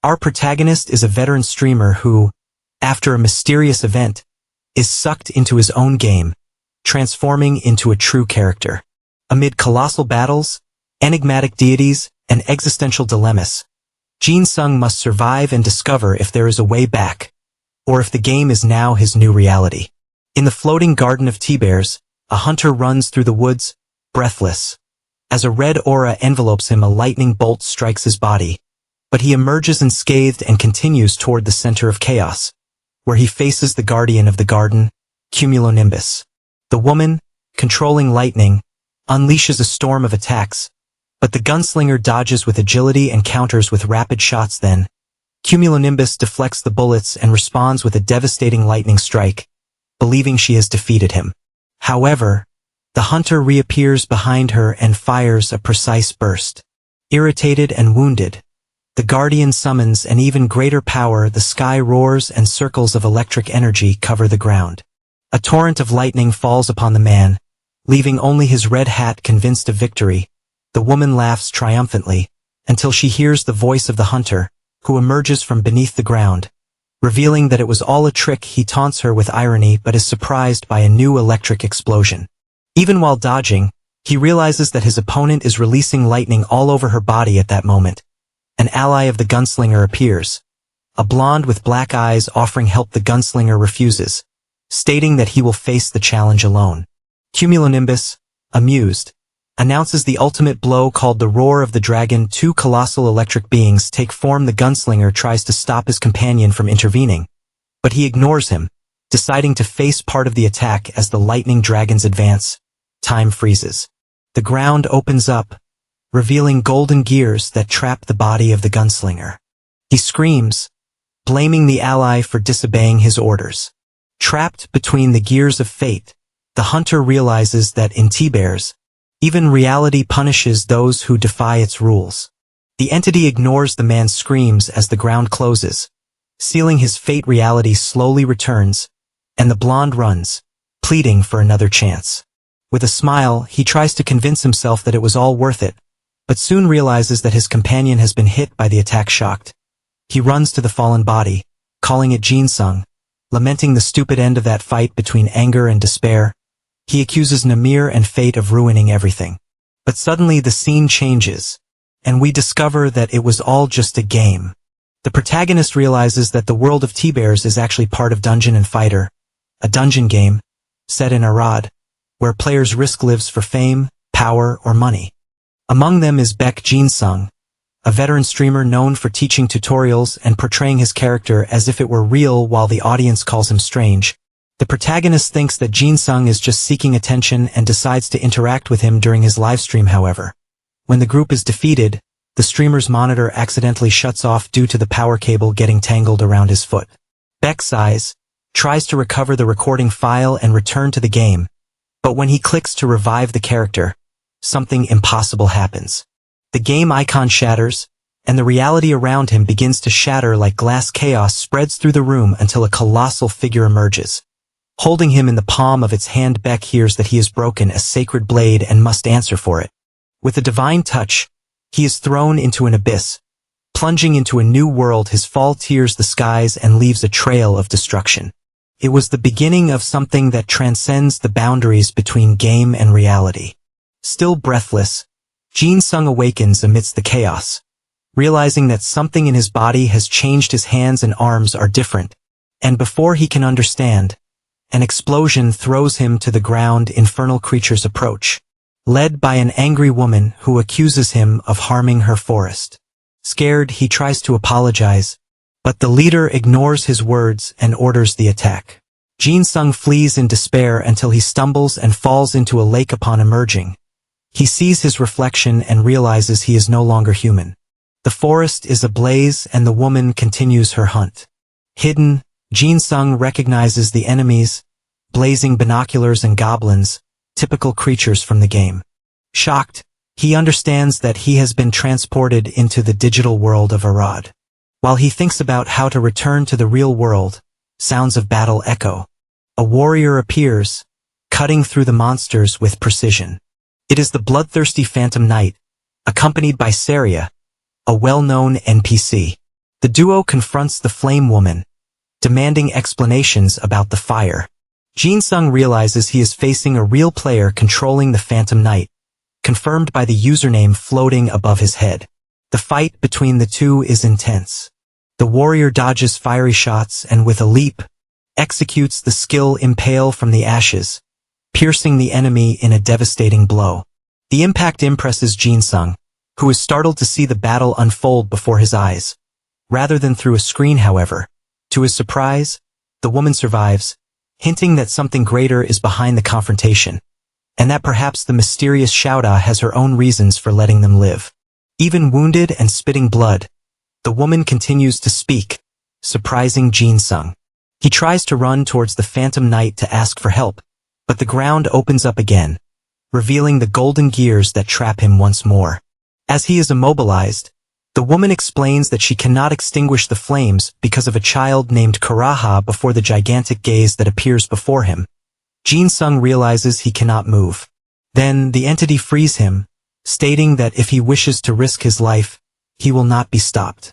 Our protagonist is a veteran streamer who, after a mysterious event, is sucked into his own game, transforming into a true character. Amid colossal battles, enigmatic deities, and existential dilemmas, Jin Sung must survive and discover if there is a way back, or if the game is now his new reality. In the floating garden of T-Bears, a hunter runs through the woods, breathless. As a red aura envelopes him, a lightning bolt strikes his body, but he emerges unscathed and continues toward the center of chaos, where he faces the guardian of the garden, Cumulonimbus. The woman, controlling lightning, unleashes a storm of attacks, but the gunslinger dodges with agility and counters with rapid shots. Then, Cumulonimbus deflects the bullets and responds with a devastating lightning strike, believing she has defeated him. However, the hunter reappears behind her and fires a precise burst. Irritated and wounded, the guardian summons an even greater power. The sky roars and circles of electric energy cover the ground. A torrent of lightning falls upon the man, leaving only his red hat convinced of victory. The woman laughs triumphantly, until she hears the voice of the hunter, who emerges from beneath the ground. Revealing that it was all a trick, he taunts her with irony but is surprised by a new electric explosion. Even while dodging, he realizes that his opponent is releasing lightning all over her body at that moment. An ally of the gunslinger appears. A blonde with black eyes offering help. The gunslinger refuses, stating that he will face the challenge alone. Cumulonimbus, amused, announces the ultimate blow called the Roar of the Dragon. Two colossal electric beings take form. The gunslinger tries to stop his companion from intervening, but he ignores him, deciding to face part of the attack. As the lightning dragons advance, time freezes. The ground opens up, revealing golden gears that trap the body of the gunslinger. He screams, blaming the ally for disobeying his orders. Trapped between the gears of fate, the hunter realizes that in T-Bears, even reality punishes those who defy its rules. The entity ignores the man's screams as the ground closes, sealing his fate. Reality slowly returns, and the blonde runs, pleading for another chance. With a smile, he tries to convince himself that it was all worth it, but soon realizes that his companion has been hit by the attack. Shocked, he runs to the fallen body, calling it Jin Sung, lamenting the stupid end of that fight. Between anger and despair, he accuses Namir and fate of ruining everything. But suddenly the scene changes, and we discover that it was all just a game. The protagonist realizes that the world of T-Bears is actually part of Dungeon and Fighter, a dungeon game set in Arad, where players risk lives for fame, power, or money. Among them is Jin Sung, a veteran streamer known for teaching tutorials and portraying his character as if it were real while the audience calls him strange. The protagonist thinks that Jin Sung is just seeking attention and decides to interact with him during his livestream. However, when the group is defeated, the streamer's monitor accidentally shuts off due to the power cable getting tangled around his foot. sighs, tries to recover the recording file and return to the game, but when he clicks to revive the character, something impossible happens. The game icon shatters, and the reality around him begins to shatter like glass. Chaos spreads through the room until a colossal figure emerges. Holding him in the palm of its hand, Beck hears that he has broken a sacred blade and must answer for it. With a divine touch, he is thrown into an abyss. Plunging into a new world, his fall tears the skies and leaves a trail of destruction. It was the beginning of something that transcends the boundaries between game and reality. Still breathless, Jin Sung awakens amidst the chaos, realizing that something in his body has changed. His hands and arms are different, and before he can understand, an explosion throws him to the ground. Infernal creatures approach, led by an angry woman who accuses him of harming her forest. Scared, he tries to apologize, but the leader ignores his words and orders the attack. Jin Sung flees in despair until he stumbles and falls into a lake. Upon emerging, he sees his reflection and realizes he is no longer human. The forest is ablaze and the woman continues her hunt. Hidden, Jin Sung recognizes the enemies, blazing binoculars and goblins, typical creatures from the game. Shocked, he understands that he has been transported into the digital world of Arad. While he thinks about how to return to the real world, sounds of battle echo. A warrior appears, cutting through the monsters with precision. It is the bloodthirsty Phantom Knight, accompanied by Saria, a well-known NPC. The duo confronts the Flame Woman, demanding explanations about the fire. Jin-sung realizes he is facing a real player controlling the Phantom Knight, confirmed by the username floating above his head. The fight between the two is intense. The warrior dodges fiery shots and with a leap, executes the skill Impale from the ashes, piercing the enemy in a devastating blow. The impact impresses Jin-sung, who is startled to see the battle unfold before his eyes. Rather than through a screen, however, to his surprise, the woman survives, hinting that something greater is behind the confrontation, and that perhaps the mysterious Xiaoda has her own reasons for letting them live. Even wounded and spitting blood, the woman continues to speak, surprising Jin-sung. He tries to run towards the Phantom Knight to ask for help, but the ground opens up again, revealing the golden gears that trap him once more. As he is immobilized, the woman explains that she cannot extinguish the flames because of a child named Karaha before the gigantic gaze that appears before him. Jin-sung realizes he cannot move. Then the entity frees him, stating that if he wishes to risk his life, he will not be stopped.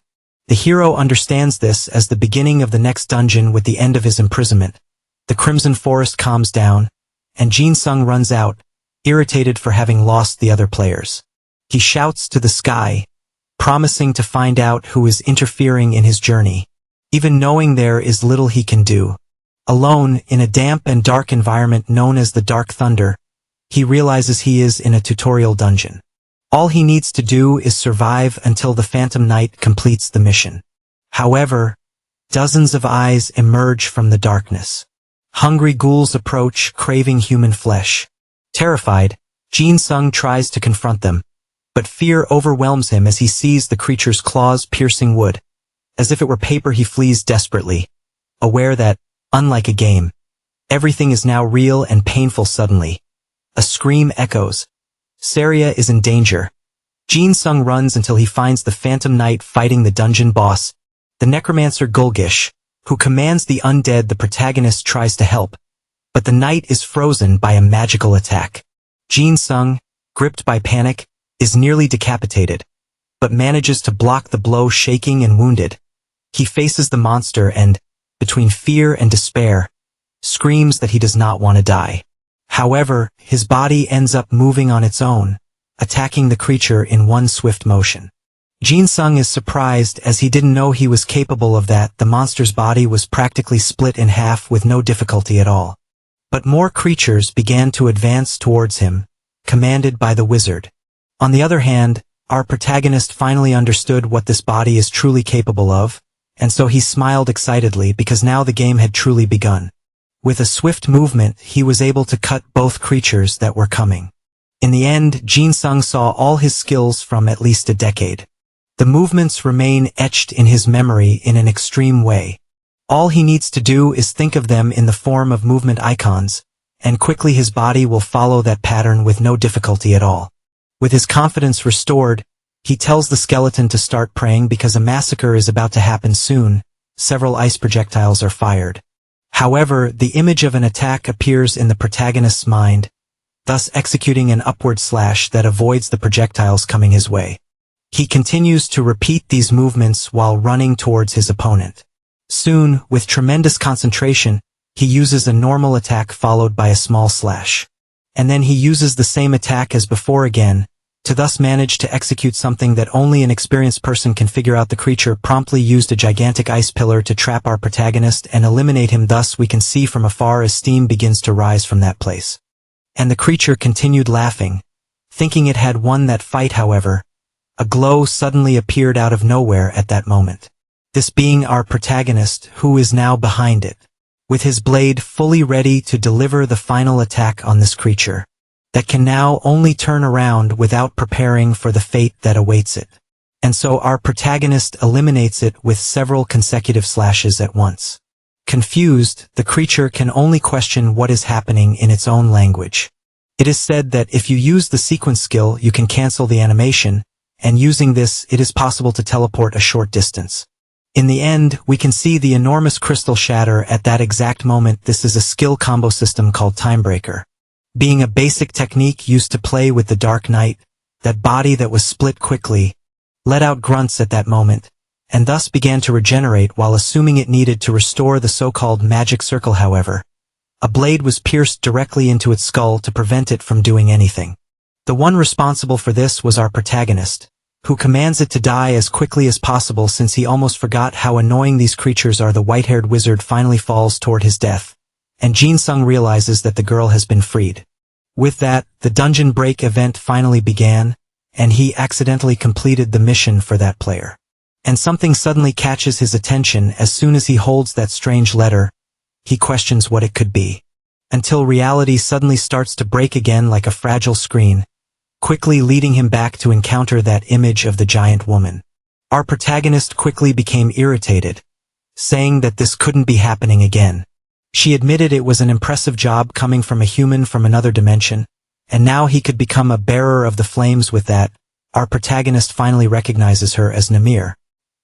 The hero understands this as the beginning of the next dungeon with the end of his imprisonment. The Crimson Forest calms down, and Jin-sung runs out, irritated for having lost the other players. He shouts to the sky, promising to find out who is interfering in his journey, even knowing there is little he can do. Alone, in a damp and dark environment known as the Dark Thunder, he realizes he is in a tutorial dungeon. All he needs to do is survive until the Phantom Knight completes the mission. However, dozens of eyes emerge from the darkness. Hungry ghouls approach, craving human flesh. Terrified, Jin-sung tries to confront them, but fear overwhelms him as he sees the creature's claws piercing wood. As if it were paper, he flees desperately, aware that, unlike a game, everything is now real and painful. Suddenly, a scream echoes. Saria is in danger. Jin-sung runs until he finds the Phantom Knight fighting the dungeon boss, the necromancer Gulgish, who commands the undead. The protagonist tries to help, but the knight is frozen by a magical attack. Jin-sung, gripped by panic, is nearly decapitated, but manages to block the blow. Shaking and wounded, he faces the monster and, between fear and despair, screams that he does not want to die. However, his body ends up moving on its own, attacking the creature in one swift motion. Jin-sung is surprised as he didn't know he was capable of that. The monster's body was practically split in half with no difficulty at all. But more creatures began to advance towards him, commanded by the wizard. On the other hand, our protagonist finally understood what this body is truly capable of, and so he smiled excitedly because now the game had truly begun. With a swift movement, he was able to cut both creatures that were coming. In the end, Jin-sung saw all his skills from at least a decade. The movements remain etched in his memory in an extreme way. All he needs to do is think of them in the form of movement icons, and quickly his body will follow that pattern with no difficulty at all. With his confidence restored, he tells the skeleton to start praying because a massacre is about to happen soon. Several ice projectiles are fired. However, the image of an attack appears in the protagonist's mind, thus executing an upward slash that avoids the projectiles coming his way. He continues to repeat these movements while running towards his opponent. Soon, with tremendous concentration, he uses a normal attack followed by a small slash. And then he uses the same attack as before again, to thus manage to execute something that only an experienced person can figure out. The creature promptly used a gigantic ice pillar to trap our protagonist and eliminate him. Thus we can see from afar as steam begins to rise from that place. And the creature continued laughing, thinking it had won that fight. However, a glow suddenly appeared out of nowhere at that moment. This being our protagonist, who is now behind it, with his blade fully ready to deliver the final attack on this creature, that can now only turn around without preparing for the fate that awaits it. And so our protagonist eliminates it with several consecutive slashes at once. Confused, the creature can only question what is happening in its own language. It is said that if you use the sequence skill, you can cancel the animation, and using this, it is possible to teleport a short distance. In the end, we can see the enormous crystal shatter at that exact moment. This is a skill combo system called Timebreaker. Being a basic technique used to play with the Dark Knight, that body that was split quickly, let out grunts at that moment, and thus began to regenerate while assuming it needed to restore the so-called magic circle. However, a blade was pierced directly into its skull to prevent it from doing anything. The one responsible for this was our protagonist, who commands it to die as quickly as possible since he almost forgot how annoying these creatures are. The white-haired wizard finally falls toward his death, and Jin-sung realizes that the girl has been freed. With that, the dungeon break event finally began, and he accidentally completed the mission for that player. And something suddenly catches his attention as soon as he holds that strange letter. He questions what it could be, until reality suddenly starts to break again like a fragile screen, quickly leading him back to encounter that image of the giant woman. Our protagonist quickly became irritated, saying that this couldn't be happening again. She admitted it was an impressive job coming from a human from another dimension, and now he could become a bearer of the flames. With that, our protagonist finally recognizes her as Namir.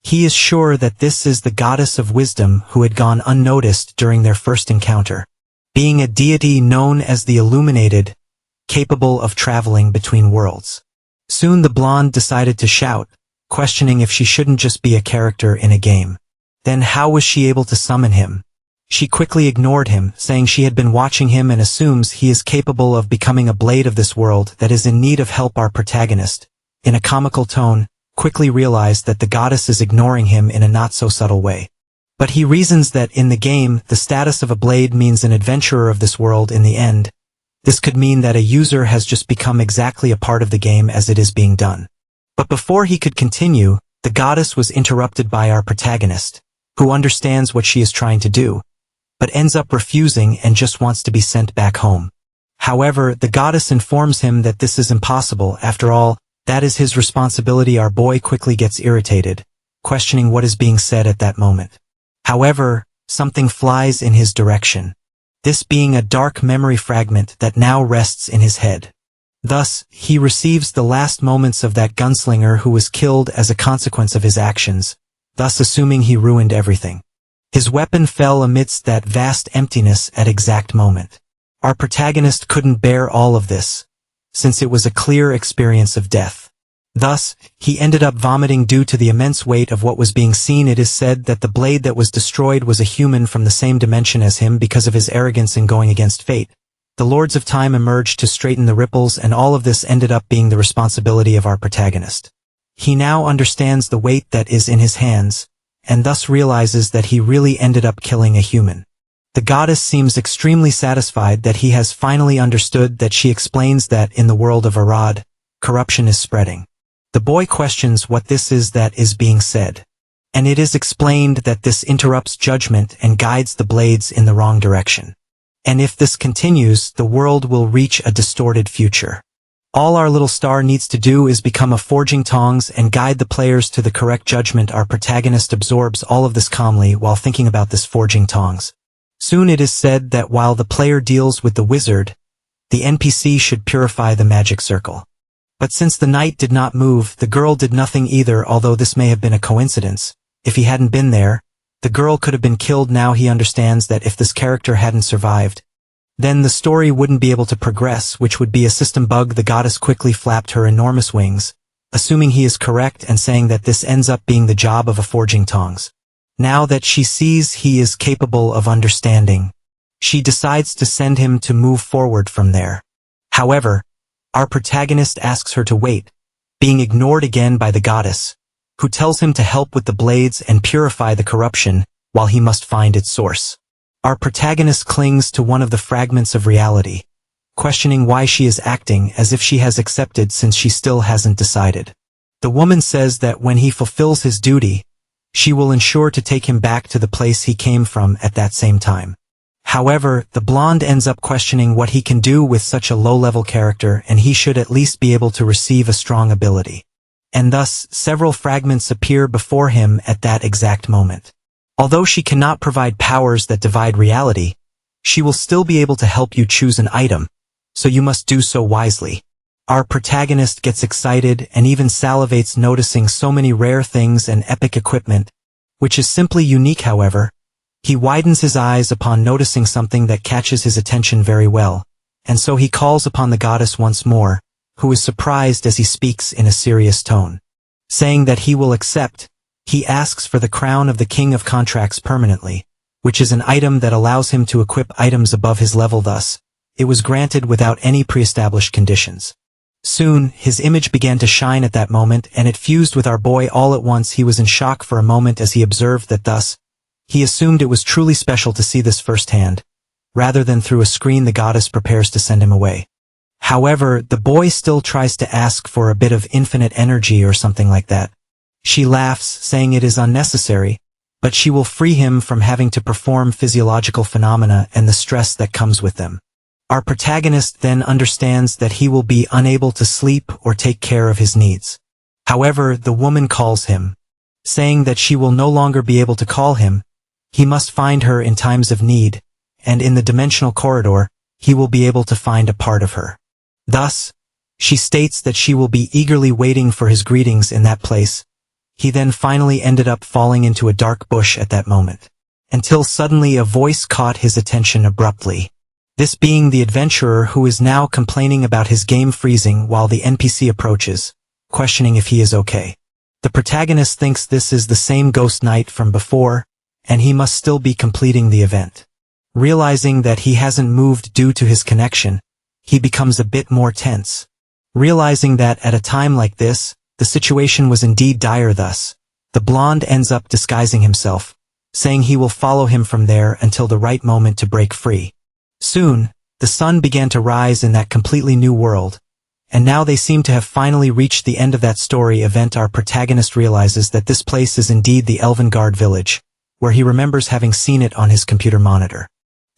He is sure that this is the goddess of wisdom who had gone unnoticed during their first encounter, being a deity known as the Illuminated, capable of traveling between worlds. Soon the blonde decided to shout, questioning if she shouldn't just be a character in a game. Then how was she able to summon him? She quickly ignored him, saying she had been watching him and assumes he is capable of becoming a blade of this world that is in need of help. Our protagonist, in a comical tone, quickly realized that the goddess is ignoring him in a not-so-subtle way. But he reasons that in the game, the status of a blade means an adventurer of this world in the end. This could mean that a user has just become exactly a part of the game as it is being done. But before he could continue, the goddess was interrupted by our protagonist, who understands what she is trying to do, but ends up refusing and just wants to be sent back home. However, the goddess informs him that this is impossible. After all, that is his responsibility. Our boy quickly gets irritated, questioning what is being said at that moment. However, something flies in his direction, this being a dark memory fragment that now rests in his head. Thus, he receives the last moments of that gunslinger who was killed as a consequence of his actions, thus assuming he ruined everything. His weapon fell amidst that vast emptiness at exact moment. Our protagonist couldn't bear all of this, since it was a clear experience of death. Thus, he ended up vomiting due to the immense weight of what was being seen. It is said that the blade that was destroyed was a human from the same dimension as him because of his arrogance in going against fate. The Lords of Time emerged to straighten the ripples, and all of this ended up being the responsibility of our protagonist. He now understands the weight that is in his hands, and thus realizes that he really ended up killing a human. The goddess seems extremely satisfied that he has finally understood that. She explains that in the world of Arad, corruption is spreading. The boy questions what this is that is being said, and it is explained that this interrupts judgment and guides the blades in the wrong direction. And if this continues, the world will reach a distorted future. All our little star needs to do is become a forging tongs and guide the players to the correct judgment. Our protagonist absorbs all of this calmly while thinking about this forging tongs. Soon it is said that while the player deals with the wizard, the NPC should purify the magic circle. But since the knight did not move, the girl did nothing either. Although this may have been a coincidence, if he hadn't been there, the girl could have been killed. Now he understands that if this character hadn't survived, then the story wouldn't be able to progress, which would be a system bug. The goddess quickly flapped her enormous wings, assuming he is correct and saying that this ends up being the job of a forging tongs. Now that she sees he is capable of understanding, she decides to send him to move forward from there. However, our protagonist asks her to wait, being ignored again by the goddess, who tells him to help with the blades and purify the corruption while he must find its source. Our protagonist clings to one of the fragments of reality, questioning why she is acting as if she has accepted since she still hasn't decided. The woman says that when he fulfills his duty, she will ensure to take him back to the place he came from at that same time. However, the blonde ends up questioning what he can do with such a low-level character, and he should at least be able to receive a strong ability. And thus, several fragments appear before him at that exact moment. Although she cannot provide powers that divide reality, she will still be able to help you choose an item, so you must do so wisely. Our protagonist gets excited and even salivates noticing so many rare things and epic equipment, which is simply unique. However, he widens his eyes upon noticing something that catches his attention very well, and so he calls upon the goddess once more, who is surprised as he speaks in a serious tone, saying that he will accept, He asks for the crown of the King of Contracts permanently, which is an item that allows him to equip items above his level. Thus, it was granted without any pre-established conditions. Soon, his image began to shine at that moment, and it fused with our boy all at once. He was in shock for a moment as he observed that. Thus, he assumed it was truly special to see this firsthand. Rather than through a screen, the goddess prepares to send him away. However, the boy still tries to ask for a bit of infinite energy or something like that. She laughs, saying it is unnecessary, but she will free him from having to perform physiological phenomena and the stress that comes with them. Our protagonist then understands that he will be unable to sleep or take care of his needs. However, the woman calls him, saying that she will no longer be able to call him. He must find her in times of need, and in the dimensional corridor, he will be able to find a part of her. Thus, she states that she will be eagerly waiting for his greetings in that place. He then finally ended up falling into a dark bush at that moment, until suddenly a voice caught his attention abruptly. This being the adventurer who is now complaining about his game freezing while the NPC approaches, questioning if he is okay. The protagonist thinks this is the same ghost knight from before, and he must still be completing the event. Realizing that he hasn't moved due to his connection, he becomes a bit more tense. Realizing that at a time like this, the situation was indeed dire. Thus, the blonde ends up disguising himself, saying he will follow him from there until the right moment to break free. Soon, the sun began to rise in that completely new world, and now they seem to have finally reached the end of that story event. Our protagonist realizes that this place is indeed the Elvengard village, where he remembers having seen it on his computer monitor.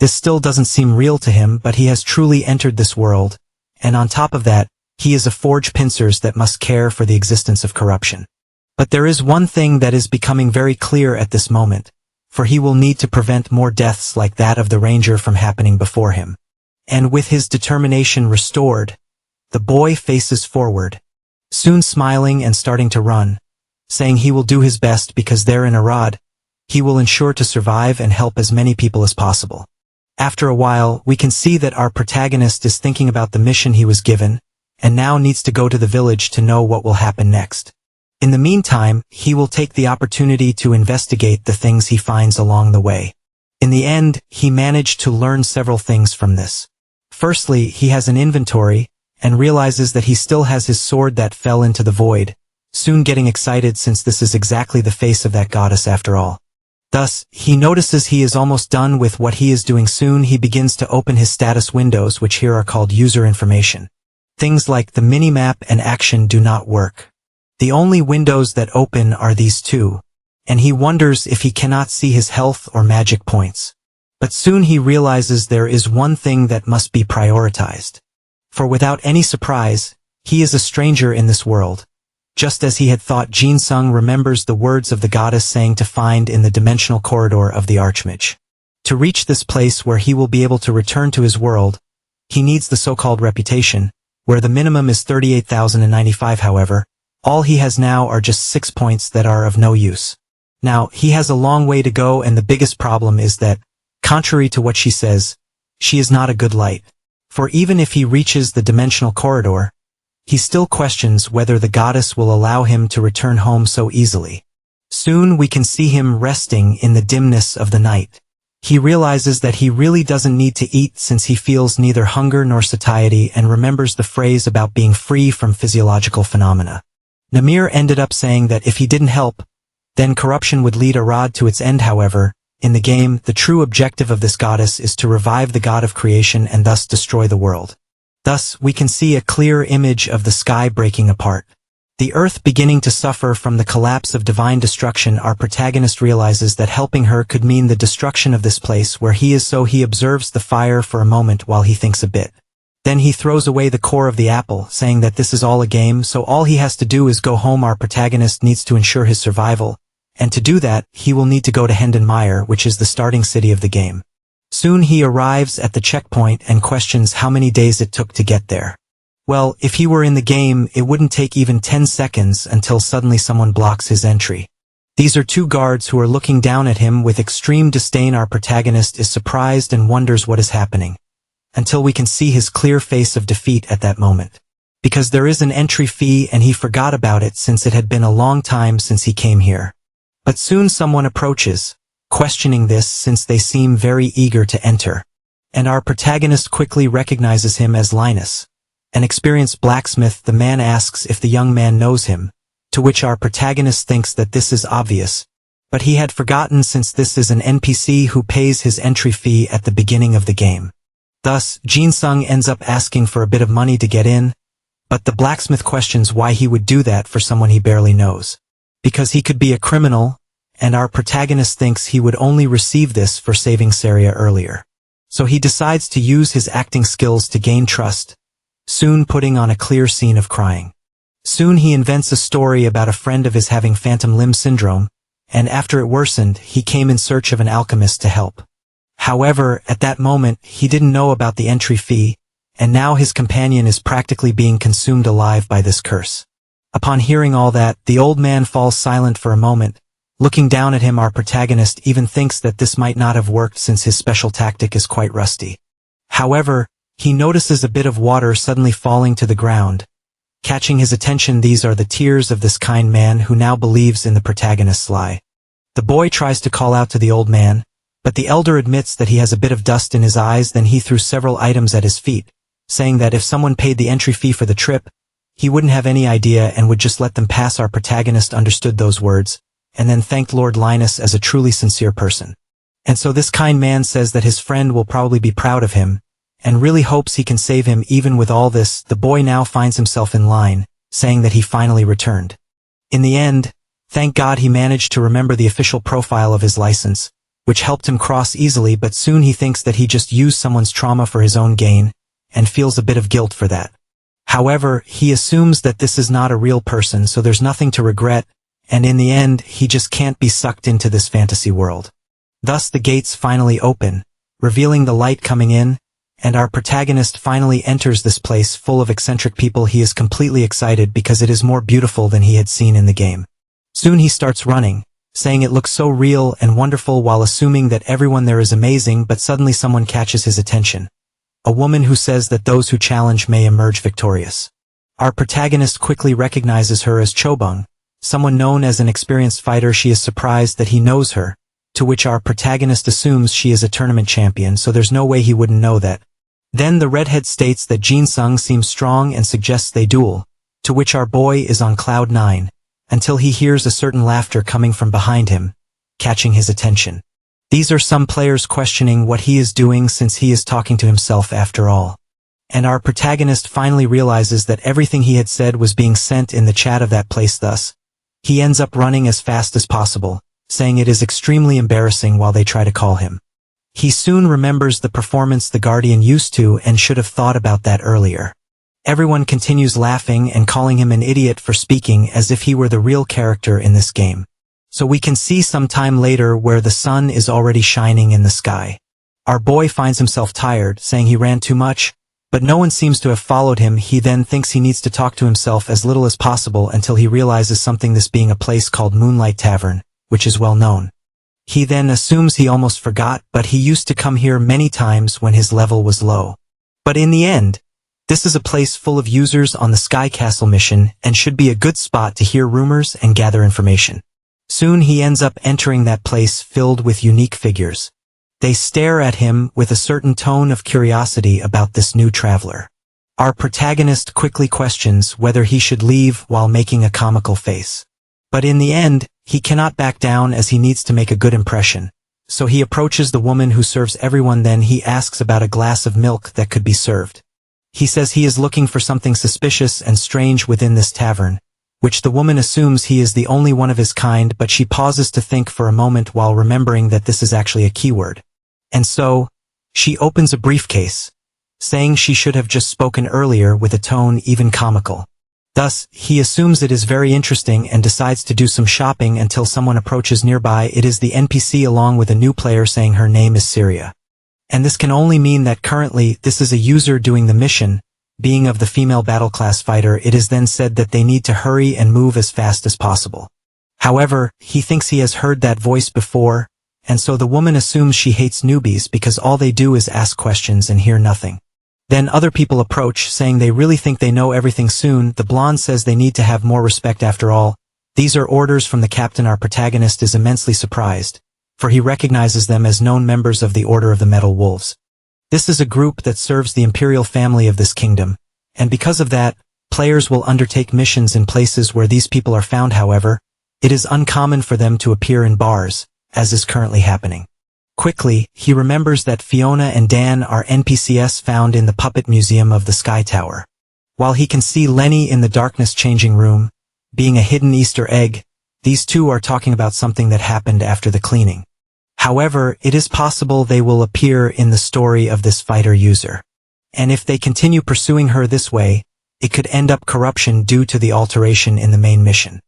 This still doesn't seem real to him, but he has truly entered this world, and on top of that, he is a forge pincers that must care for the existence of corruption. But there is one thing that is becoming very clear at this moment, for he will need to prevent more deaths like that of the ranger from happening before him. And with his determination restored, the boy faces forward, soon smiling and starting to run, saying he will do his best because there in Arad, he will ensure to survive and help as many people as possible. After a while, we can see that our protagonist is thinking about the mission he was given, and now needs to go to the village to know what will happen next. In the meantime, he will take the opportunity to investigate the things he finds along the way. In the end, he managed to learn several things from this. Firstly, he has an inventory, and realizes that he still has his sword that fell into the void, soon getting excited since this is exactly the face of that goddess after all. Thus, he notices he is almost done with what he is doing. Soon he begins to open his status windows, which here are called user information. Things like the minimap and action do not work. The only windows that open are these two, and he wonders if he cannot see his health or magic points. But soon he realizes there is one thing that must be prioritized. For without any surprise, he is a stranger in this world. Just as he had thought, Jin Sung remembers the words of the goddess saying to find in the dimensional corridor of the Archmage. To reach this place where he will be able to return to his world, he needs the so-called reputation, where the minimum is 38,095. However, all he has now are just 6 points that are of no use. Now, he has a long way to go, and the biggest problem is that, contrary to what she says, she is not a good light. For even if he reaches the dimensional corridor, he still questions whether the goddess will allow him to return home so easily. Soon we can see him resting in the dimness of the night. He realizes that he really doesn't need to eat since he feels neither hunger nor satiety, and remembers the phrase about being free from physiological phenomena. Namir ended up saying that if he didn't help, then corruption would lead Arad to its end. However, in the game, the true objective of this goddess is to revive the god of creation and thus destroy the world. Thus, we can see a clear image of the sky breaking apart. The earth beginning to suffer from the collapse of divine destruction. Our protagonist realizes that helping her could mean the destruction of this place where he is, so he observes the fire for a moment while he thinks a bit. Then he throws away the core of the apple, saying that this is all a game, so all he has to do is go home. Our protagonist needs to ensure his survival, and to do that, he will need to go to Hendenmeyer, which is the starting city of the game. Soon he arrives at the checkpoint and questions how many days it took to get there. Well, if he were in the game, it wouldn't take even 10 seconds until suddenly someone blocks his entry. These are two guards who are looking down at him with extreme disdain. Our protagonist is surprised and wonders what is happening, until we can see his clear face of defeat at that moment. Because there is an entry fee and he forgot about it since it had been a long time since he came here. But soon someone approaches, questioning this since they seem very eager to enter. And our protagonist quickly recognizes him as Linus, an experienced blacksmith. The man asks if the young man knows him, to which our protagonist thinks that this is obvious, but he had forgotten since this is an NPC who pays his entry fee at the beginning of the game. Thus, Jin-sung ends up asking for a bit of money to get in, but the blacksmith questions why he would do that for someone he barely knows. Because he could be a criminal, and our protagonist thinks he would only receive this for saving Saria earlier. So he decides to use his acting skills to gain trust, soon putting on a clear scene of crying. Soon he invents a story about a friend of his having phantom limb syndrome, and after it worsened, he came in search of an alchemist to help. However, at that moment, he didn't know about the entry fee, and now his companion is practically being consumed alive by this curse. Upon hearing all that, the old man falls silent for a moment. Looking down at him, our protagonist even thinks that this might not have worked since his special tactic is quite rusty. However, he notices a bit of water suddenly falling to the ground. Catching his attention, these are the tears of this kind man who now believes in the protagonist's lie. The boy tries to call out to the old man, but the elder admits that he has a bit of dust in his eyes. Then he threw several items at his feet, saying that if someone paid the entry fee for the trip, he wouldn't have any idea and would just let them pass. Our protagonist understood those words, and then thanked Lord Linus as a truly sincere person. And so this kind man says that his friend will probably be proud of him, and really hopes he can save him. Even with all this, the boy now finds himself in line, saying that he finally returned. In the end, thank God he managed to remember the official profile of his license, which helped him cross easily, but soon he thinks that he just used someone's trauma for his own gain, and feels a bit of guilt for that. However, he assumes that this is not a real person, so there's nothing to regret, and in the end, he just can't be sucked into this fantasy world. Thus the gates finally open, revealing the light coming in, and our protagonist finally enters this place full of eccentric people. He is completely excited because it is more beautiful than he had seen in the game. Soon he starts running, saying it looks so real and wonderful while assuming that everyone there is amazing, but suddenly someone catches his attention. A woman who says that those who challenge may emerge victorious. Our protagonist quickly recognizes her as Chobung, someone known as an experienced fighter. She is surprised that he knows her, to which our protagonist assumes she is a tournament champion, so there's no way he wouldn't know that. Then the redhead states that Jin-sung seems strong and suggests they duel, to which our boy is on cloud 9, until he hears a certain laughter coming from behind him, catching his attention. These are some players questioning what he is doing since he is talking to himself after all. And our protagonist finally realizes that everything he had said was being sent in the chat of that place. Thus, he ends up running as fast as possible, saying it is extremely embarrassing while they try to call him. He soon remembers the performance the Guardian used to and should have thought about that earlier. Everyone continues laughing and calling him an idiot for speaking as if he were the real character in this game. So we can see some time later where the sun is already shining in the sky. Our boy finds himself tired, saying he ran too much, but no one seems to have followed him. He then thinks he needs to talk to himself as little as possible until he realizes something, this being a place called Moonlight Tavern, which is well known. He then assumes he almost forgot, but he used to come here many times when his level was low. But in the end, this is a place full of users on the Sky Castle mission and should be a good spot to hear rumors and gather information. Soon he ends up entering that place filled with unique figures. They stare at him with a certain tone of curiosity about this new traveler. Our protagonist quickly questions whether he should leave while making a comical face. But in the end, he cannot back down as he needs to make a good impression. So he approaches the woman who serves everyone. Then he asks about a glass of milk that could be served. He says he is looking for something suspicious and strange within this tavern, which the woman assumes he is the only one of his kind, but she pauses to think for a moment while remembering that this is actually a keyword. And so, she opens a briefcase, saying she should have just spoken earlier with a tone even comical. Thus, he assumes it is very interesting and decides to do some shopping until someone approaches nearby. It is the NPC along with a new player saying her name is Syria. And this can only mean that currently this is a user doing the mission, being of the female battle class fighter. It is then said that they need to hurry and move as fast as possible. However, he thinks he has heard that voice before, and so the woman assumes she hates newbies because all they do is ask questions and hear nothing. Then other people approach, saying they really think they know everything. Soon, the blonde says they need to have more respect after all. These are orders from the captain. Our protagonist is immensely surprised, for he recognizes them as known members of the Order of the Metal Wolves. This is a group that serves the imperial family of this kingdom, and because of that, players will undertake missions in places where these people are found. However, it is uncommon for them to appear in bars, as is currently happening. Quickly, he remembers that Fiona and Dan are NPCs found in the Puppet Museum of the Sky Tower. While he can see Lenny in the darkness changing room, being a hidden Easter egg, these two are talking about something that happened after the cleaning. However, it is possible they will appear in the story of this fighter user. And if they continue pursuing her this way, it could end up corruption due to the alteration in the main mission.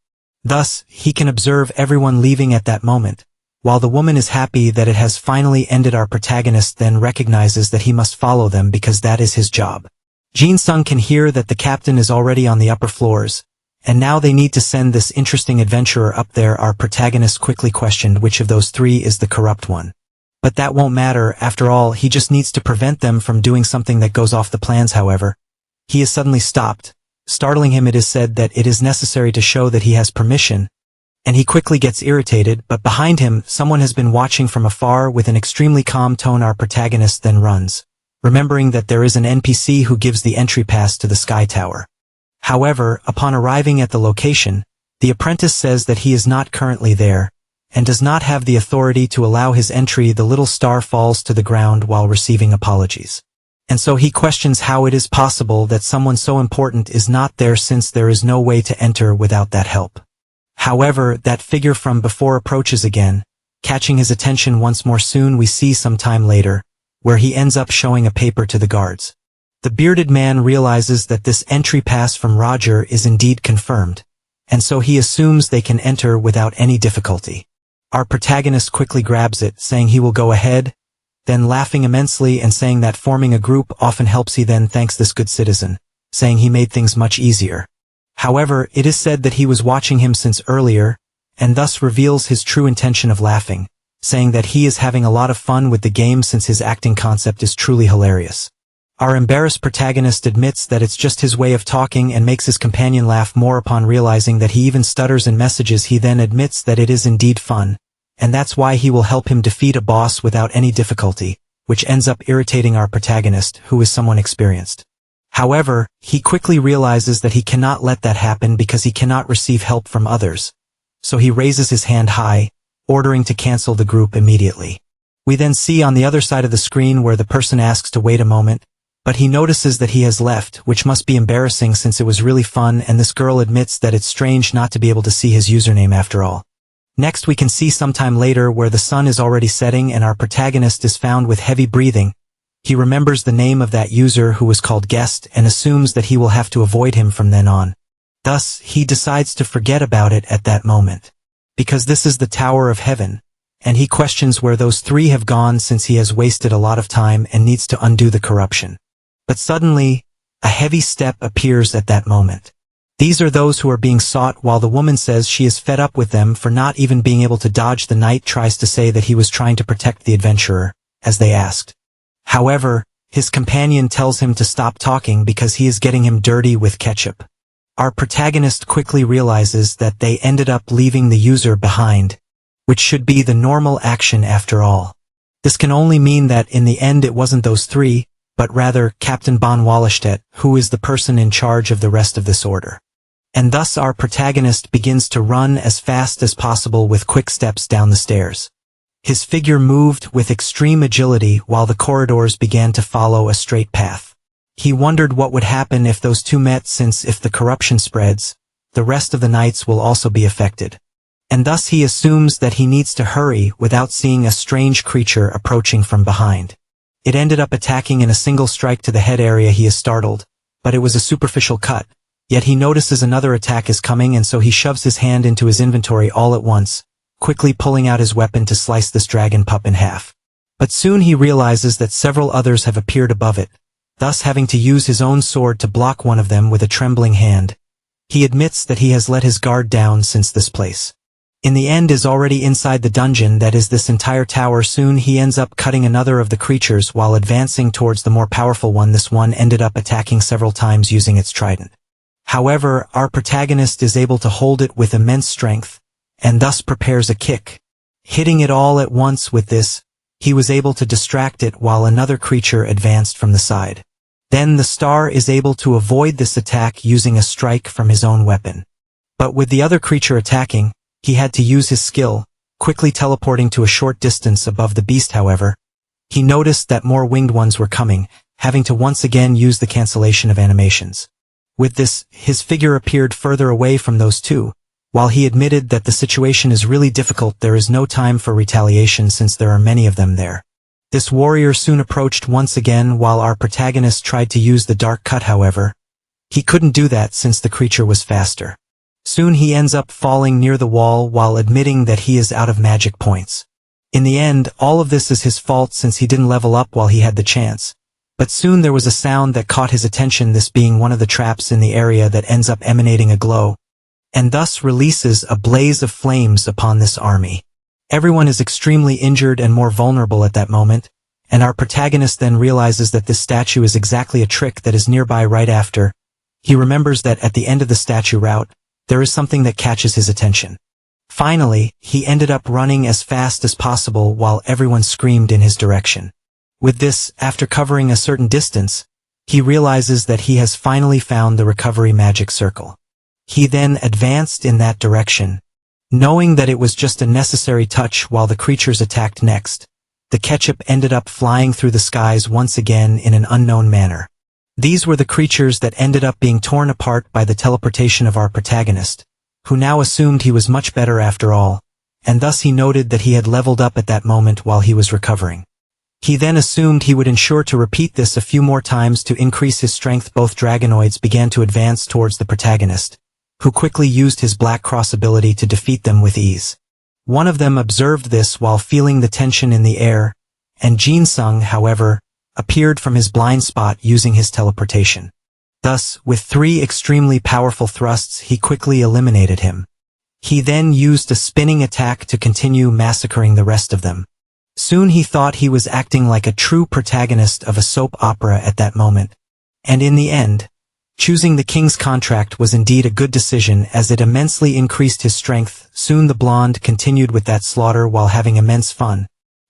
Thus, he can observe everyone leaving at that moment. While the woman is happy that it has finally ended, our protagonist then recognizes that he must follow them because that is his job. Jin-sung can hear that the captain is already on the upper floors, and now they need to send this interesting adventurer up there. Our protagonist quickly questioned which of those three is the corrupt one. But that won't matter, after all, he just needs to prevent them from doing something that goes off the plans. However, he is suddenly stopped. Startling him, it is said that it is necessary to show that he has permission, and he quickly gets irritated, but behind him, someone has been watching from afar with an extremely calm tone. Our protagonist then runs, remembering that there is an NPC who gives the entry pass to the Sky Tower. However, upon arriving at the location, the apprentice says that he is not currently there, and does not have the authority to allow his entry. The little star falls to the ground while receiving apologies. And so he questions how it is possible that someone so important is not there, since there is no way to enter without that help. However, that figure from before approaches again, catching his attention once more. Soon we see some time later, where he ends up showing a paper to the guards. The bearded man realizes that this entry pass from Roger is indeed confirmed, and so he assumes they can enter without any difficulty. Our protagonist quickly grabs it, saying he will go ahead, then laughing immensely and saying that forming a group often helps. He then thanks this good citizen, saying he made things much easier. However, it is said that he was watching him since earlier, and thus reveals his true intention of laughing, saying that he is having a lot of fun with the game since his acting concept is truly hilarious. Our embarrassed protagonist admits that it's just his way of talking and makes his companion laugh more. Upon realizing that he even stutters in messages, he then admits that it is indeed fun, and that's why he will help him defeat a boss without any difficulty, which ends up irritating our protagonist, who is someone experienced. However, he quickly realizes that he cannot let that happen because he cannot receive help from others, so he raises his hand high, ordering to cancel the group immediately. We then see on the other side of the screen where the person asks to wait a moment, but he notices that he has left, which must be embarrassing since it was really fun, and this girl admits that it's strange not to be able to see his username after all. Next we can see sometime later where the sun is already setting and our protagonist is found with heavy breathing. He remembers the name of that user who was called Guest and assumes that he will have to avoid him from then on. Thus, he decides to forget about it at that moment, because this is the Tower of Heaven, and he questions where those three have gone since he has wasted a lot of time and needs to undo the corruption. But suddenly, a heavy step appears at that moment. These are those who are being sought, while the woman says she is fed up with them for not even being able to dodge. The knight tries to say that he was trying to protect the adventurer, as they asked. However, his companion tells him to stop talking because he is getting him dirty with ketchup. Our protagonist quickly realizes that they ended up leaving the user behind, which should be the normal action after all. This can only mean that in the end it wasn't those three, but rather Captain von Wallerstedt, who is the person in charge of the rest of this order. And thus our protagonist begins to run as fast as possible with quick steps down the stairs. His figure moved with extreme agility while the corridors began to follow a straight path. He wondered what would happen if those two met, since if the corruption spreads, the rest of the knights will also be affected. And thus he assumes that he needs to hurry without seeing a strange creature approaching from behind. It ended up attacking in a single strike to the head area. He is startled, but it was a superficial cut. Yet he notices another attack is coming, and so he shoves his hand into his inventory all at once, quickly pulling out his weapon to slice this dragon pup in half. But soon he realizes that several others have appeared above it, thus having to use his own sword to block one of them with a trembling hand. He admits that he has let his guard down since this place, in the end, is already inside the dungeon that is this entire tower. Soon he ends up cutting another of the creatures while advancing towards the more powerful one. This one ended up attacking several times using its trident. However, our protagonist is able to hold it with immense strength, and thus prepares a kick. Hitting it all at once with this, he was able to distract it while another creature advanced from the side. Then the star is able to avoid this attack using a strike from his own weapon. But with the other creature attacking, he had to use his skill, quickly teleporting to a short distance above the beast. However, he noticed that more winged ones were coming, having to once again use the cancellation of animations. With this, his figure appeared further away from those two. While he admitted that the situation is really difficult, there is no time for retaliation since there are many of them there. This warrior soon approached once again while our protagonist tried to use the dark cut. However, he couldn't do that since the creature was faster. Soon he ends up falling near the wall while admitting that he is out of magic points. In the end, all of this is his fault since he didn't level up while he had the chance. But soon there was a sound that caught his attention, this being one of the traps in the area that ends up emanating a glow, and thus releases a blaze of flames upon this army. Everyone is extremely injured and more vulnerable at that moment, and our protagonist then realizes that this statue is exactly a trick that is nearby. Right after, he remembers that at the end of the statue route, there is something that catches his attention. Finally, he ended up running as fast as possible while everyone screamed in his direction. With this, after covering a certain distance, he realizes that he has finally found the recovery magic circle. He then advanced in that direction, knowing that it was just a necessary touch while the creatures attacked next. The ketchup ended up flying through the skies once again in an unknown manner. These were the creatures that ended up being torn apart by the teleportation of our protagonist, who now assumed he was much better after all, and thus he noted that he had leveled up at that moment while he was recovering. He then assumed he would ensure to repeat this a few more times to increase his strength. Both dragonoids began to advance towards the protagonist, who quickly used his Black Cross ability to defeat them with ease. One of them observed this while feeling the tension in the air, and Jinsung, however, appeared from his blind spot using his teleportation. Thus, with 3 extremely powerful thrusts, he quickly eliminated him. He then used a spinning attack to continue massacring the rest of them. Soon he thought he was acting like a true protagonist of a soap opera at that moment. And in the end, choosing the king's contract was indeed a good decision as it immensely increased his strength. Soon the blonde continued with that slaughter while having immense fun.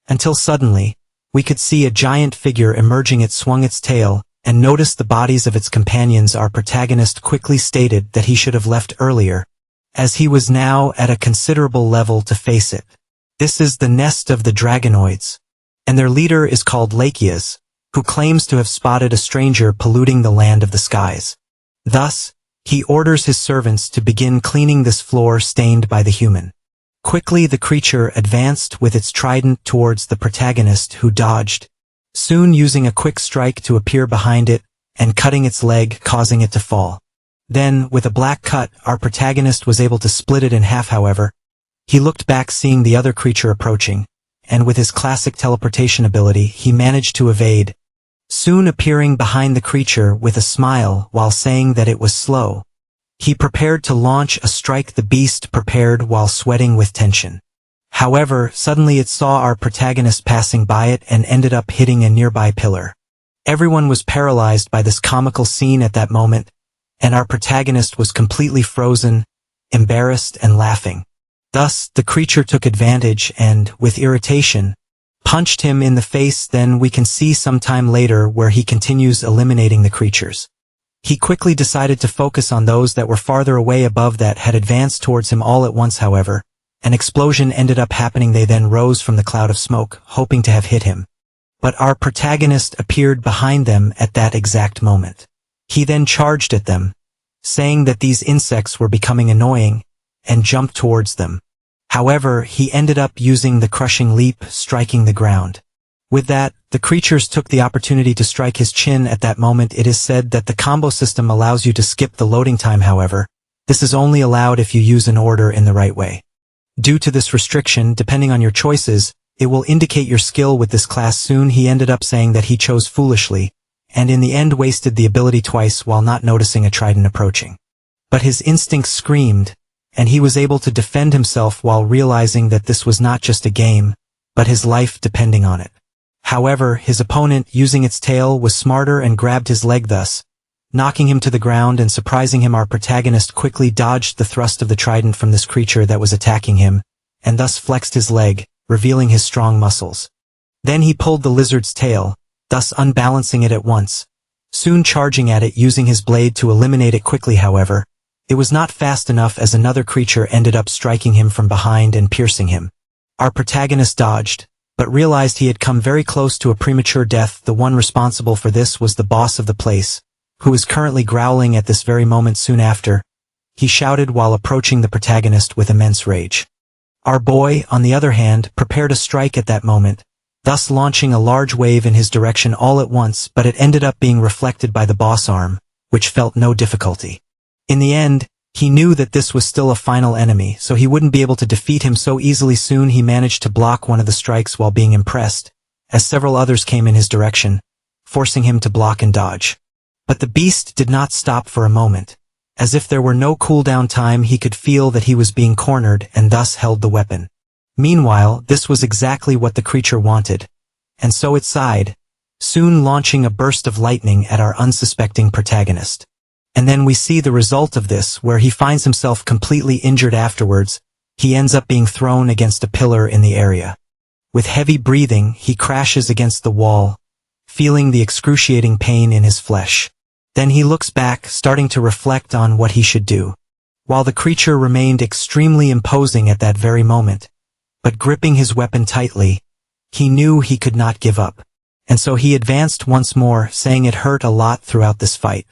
Until suddenly, we could see a giant figure emerging. It swung its tail, and noticed the bodies of its companions. Our protagonist quickly stated that he should have left earlier, as he was now at a considerable level to face it. This is the nest of the dragonoids, and their leader is called Lakias, who claims to have spotted a stranger polluting the land of the skies. Thus, he orders his servants to begin cleaning this floor stained by the human. Quickly the creature advanced with its trident towards the protagonist, who dodged, soon using a quick strike to appear behind it and cutting its leg, causing it to fall. Then, with a black cut, our protagonist was able to split it in half. However, he looked back seeing the other creature approaching, and with his classic teleportation ability he managed to evade, soon appearing behind the creature with a smile while saying that it was slow. He prepared to launch a strike. The beast prepared while sweating with tension. However, suddenly it saw our protagonist passing by it and ended up hitting a nearby pillar. Everyone was paralyzed by this comical scene at that moment, and our protagonist was completely frozen, embarrassed and laughing. Thus, the creature took advantage and, with irritation, punched him in the face. Then we can see some time later where he continues eliminating the creatures. He quickly decided to focus on those that were farther away above that had advanced towards him all at once. However, an explosion ended up happening. They then rose from the cloud of smoke, hoping to have hit him. But our protagonist appeared behind them at that exact moment. He then charged at them, saying that these insects were becoming annoying, and jumped towards them. However, he ended up using the crushing leap, striking the ground. With that, the creatures took the opportunity to strike his chin. At that moment, it is said that the combo system allows you to skip the loading time. However, this is only allowed if you use an order in the right way. Due to this restriction, depending on your choices, it will indicate your skill with this class. Soon he ended up saying that he chose foolishly, and in the end wasted the ability twice while not noticing a trident approaching. But his instincts screamed, and he was able to defend himself while realizing that this was not just a game, but his life depending on it. However, his opponent, using its tail, was smarter and grabbed his leg. Thus, Knocking him to the ground and surprising him, our protagonist quickly dodged the thrust of the trident from this creature that was attacking him, and thus flexed his leg, revealing his strong muscles. Then he pulled the lizard's tail, thus unbalancing it at once, soon charging at it using his blade to eliminate it quickly. However, it was not fast enough, as another creature ended up striking him from behind and piercing him. Our protagonist dodged, but realized he had come very close to a premature death. The one responsible for this was the boss of the place, who is currently growling at this very moment. Soon after, he shouted while approaching the protagonist with immense rage. Our boy, on the other hand, prepared a strike at that moment, thus launching a large wave in his direction all at once, but it ended up being reflected by the boss arm, which felt no difficulty. In the end, he knew that this was still a final enemy, so he wouldn't be able to defeat him so easily. Soon he managed to block one of the strikes while being impressed, as several others came in his direction, forcing him to block and dodge. But the beast did not stop for a moment. As if there were no cooldown time, he could feel that he was being cornered and thus held the weapon. Meanwhile, this was exactly what the creature wanted, and so it sighed, soon launching a burst of lightning at our unsuspecting protagonist. And then we see the result of this, where he finds himself completely injured afterwards. He ends up being thrown against a pillar in the area. With heavy breathing, he crashes against the wall, feeling the excruciating pain in his flesh. Then he looks back, starting to reflect on what he should do. While the creature remained extremely imposing at that very moment, but gripping his weapon tightly, he knew he could not give up. And so he advanced once more, saying it hurt a lot throughout this fight.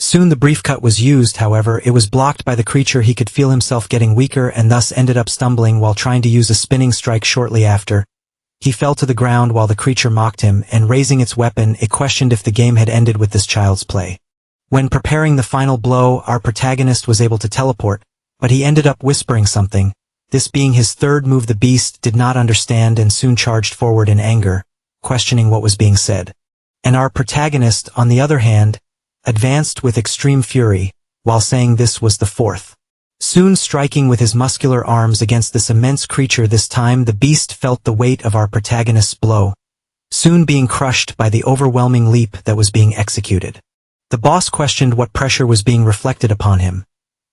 Soon the brief cut was used. However, it was blocked by the creature. He could feel himself getting weaker and thus ended up stumbling while trying to use a spinning strike. Shortly after, he fell to the ground while the creature mocked him, and raising its weapon, it questioned if the game had ended with this child's play. When preparing the final blow, our protagonist was able to teleport, but he ended up whispering something. This being his third move, the beast did not understand and soon charged forward in anger, questioning what was being said. And our protagonist, on the other hand, advanced with extreme fury, while saying this was the fourth. Soon striking with his muscular arms against this immense creature. This time the beast felt the weight of our protagonist's blow, soon being crushed by the overwhelming leap that was being executed. The boss questioned what pressure was being reflected upon him,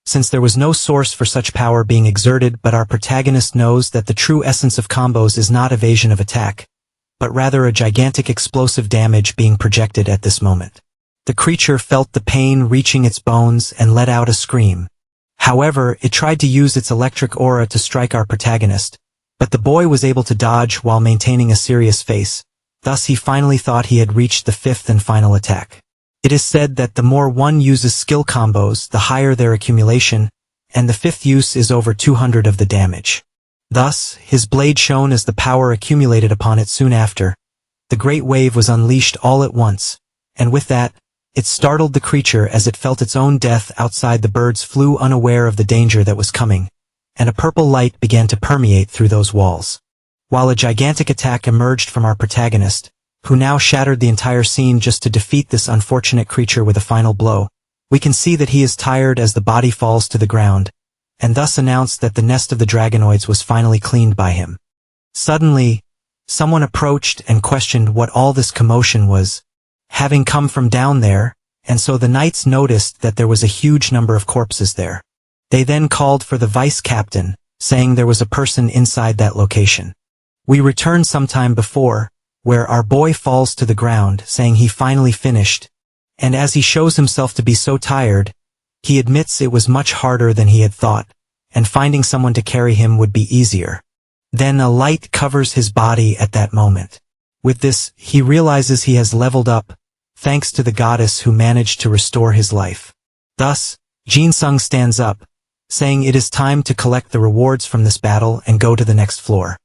since there was no source for such power being exerted. But our protagonist knows that the true essence of combos is not evasion of attack, but rather a gigantic explosive damage being projected at this moment. The creature felt the pain reaching its bones and let out a scream. However, it tried to use its electric aura to strike our protagonist, but the boy was able to dodge while maintaining a serious face. Thus he finally thought he had reached the fifth and final attack. It is said that the more one uses skill combos, the higher their accumulation, and the fifth use is over 200 of the damage. Thus, his blade shone as the power accumulated upon it. Soon after, the great wave was unleashed all at once, and with that, it startled the creature as it felt its own death. Outside, the birds flew unaware of the danger that was coming, and a purple light began to permeate through those walls. While a gigantic attack emerged from our protagonist, who now shattered the entire scene just to defeat this unfortunate creature with a final blow, we can see that he is tired as the body falls to the ground, and thus announced that the nest of the dragonoids was finally cleaned by him. Suddenly, someone approached and questioned what all this commotion was, having come from down there, and so the knights noticed that there was a huge number of corpses there. They then called for the vice-captain, saying there was a person inside that location. We returned sometime before, where our boy falls to the ground, saying he finally finished, and as he shows himself to be so tired, he admits it was much harder than he had thought, and finding someone to carry him would be easier. Then a light covers his body at that moment. With this, he realizes he has leveled up, thanks to the goddess who managed to restore his life. Thus, Jin-sung stands up, saying it is time to collect the rewards from this battle and go to the next floor.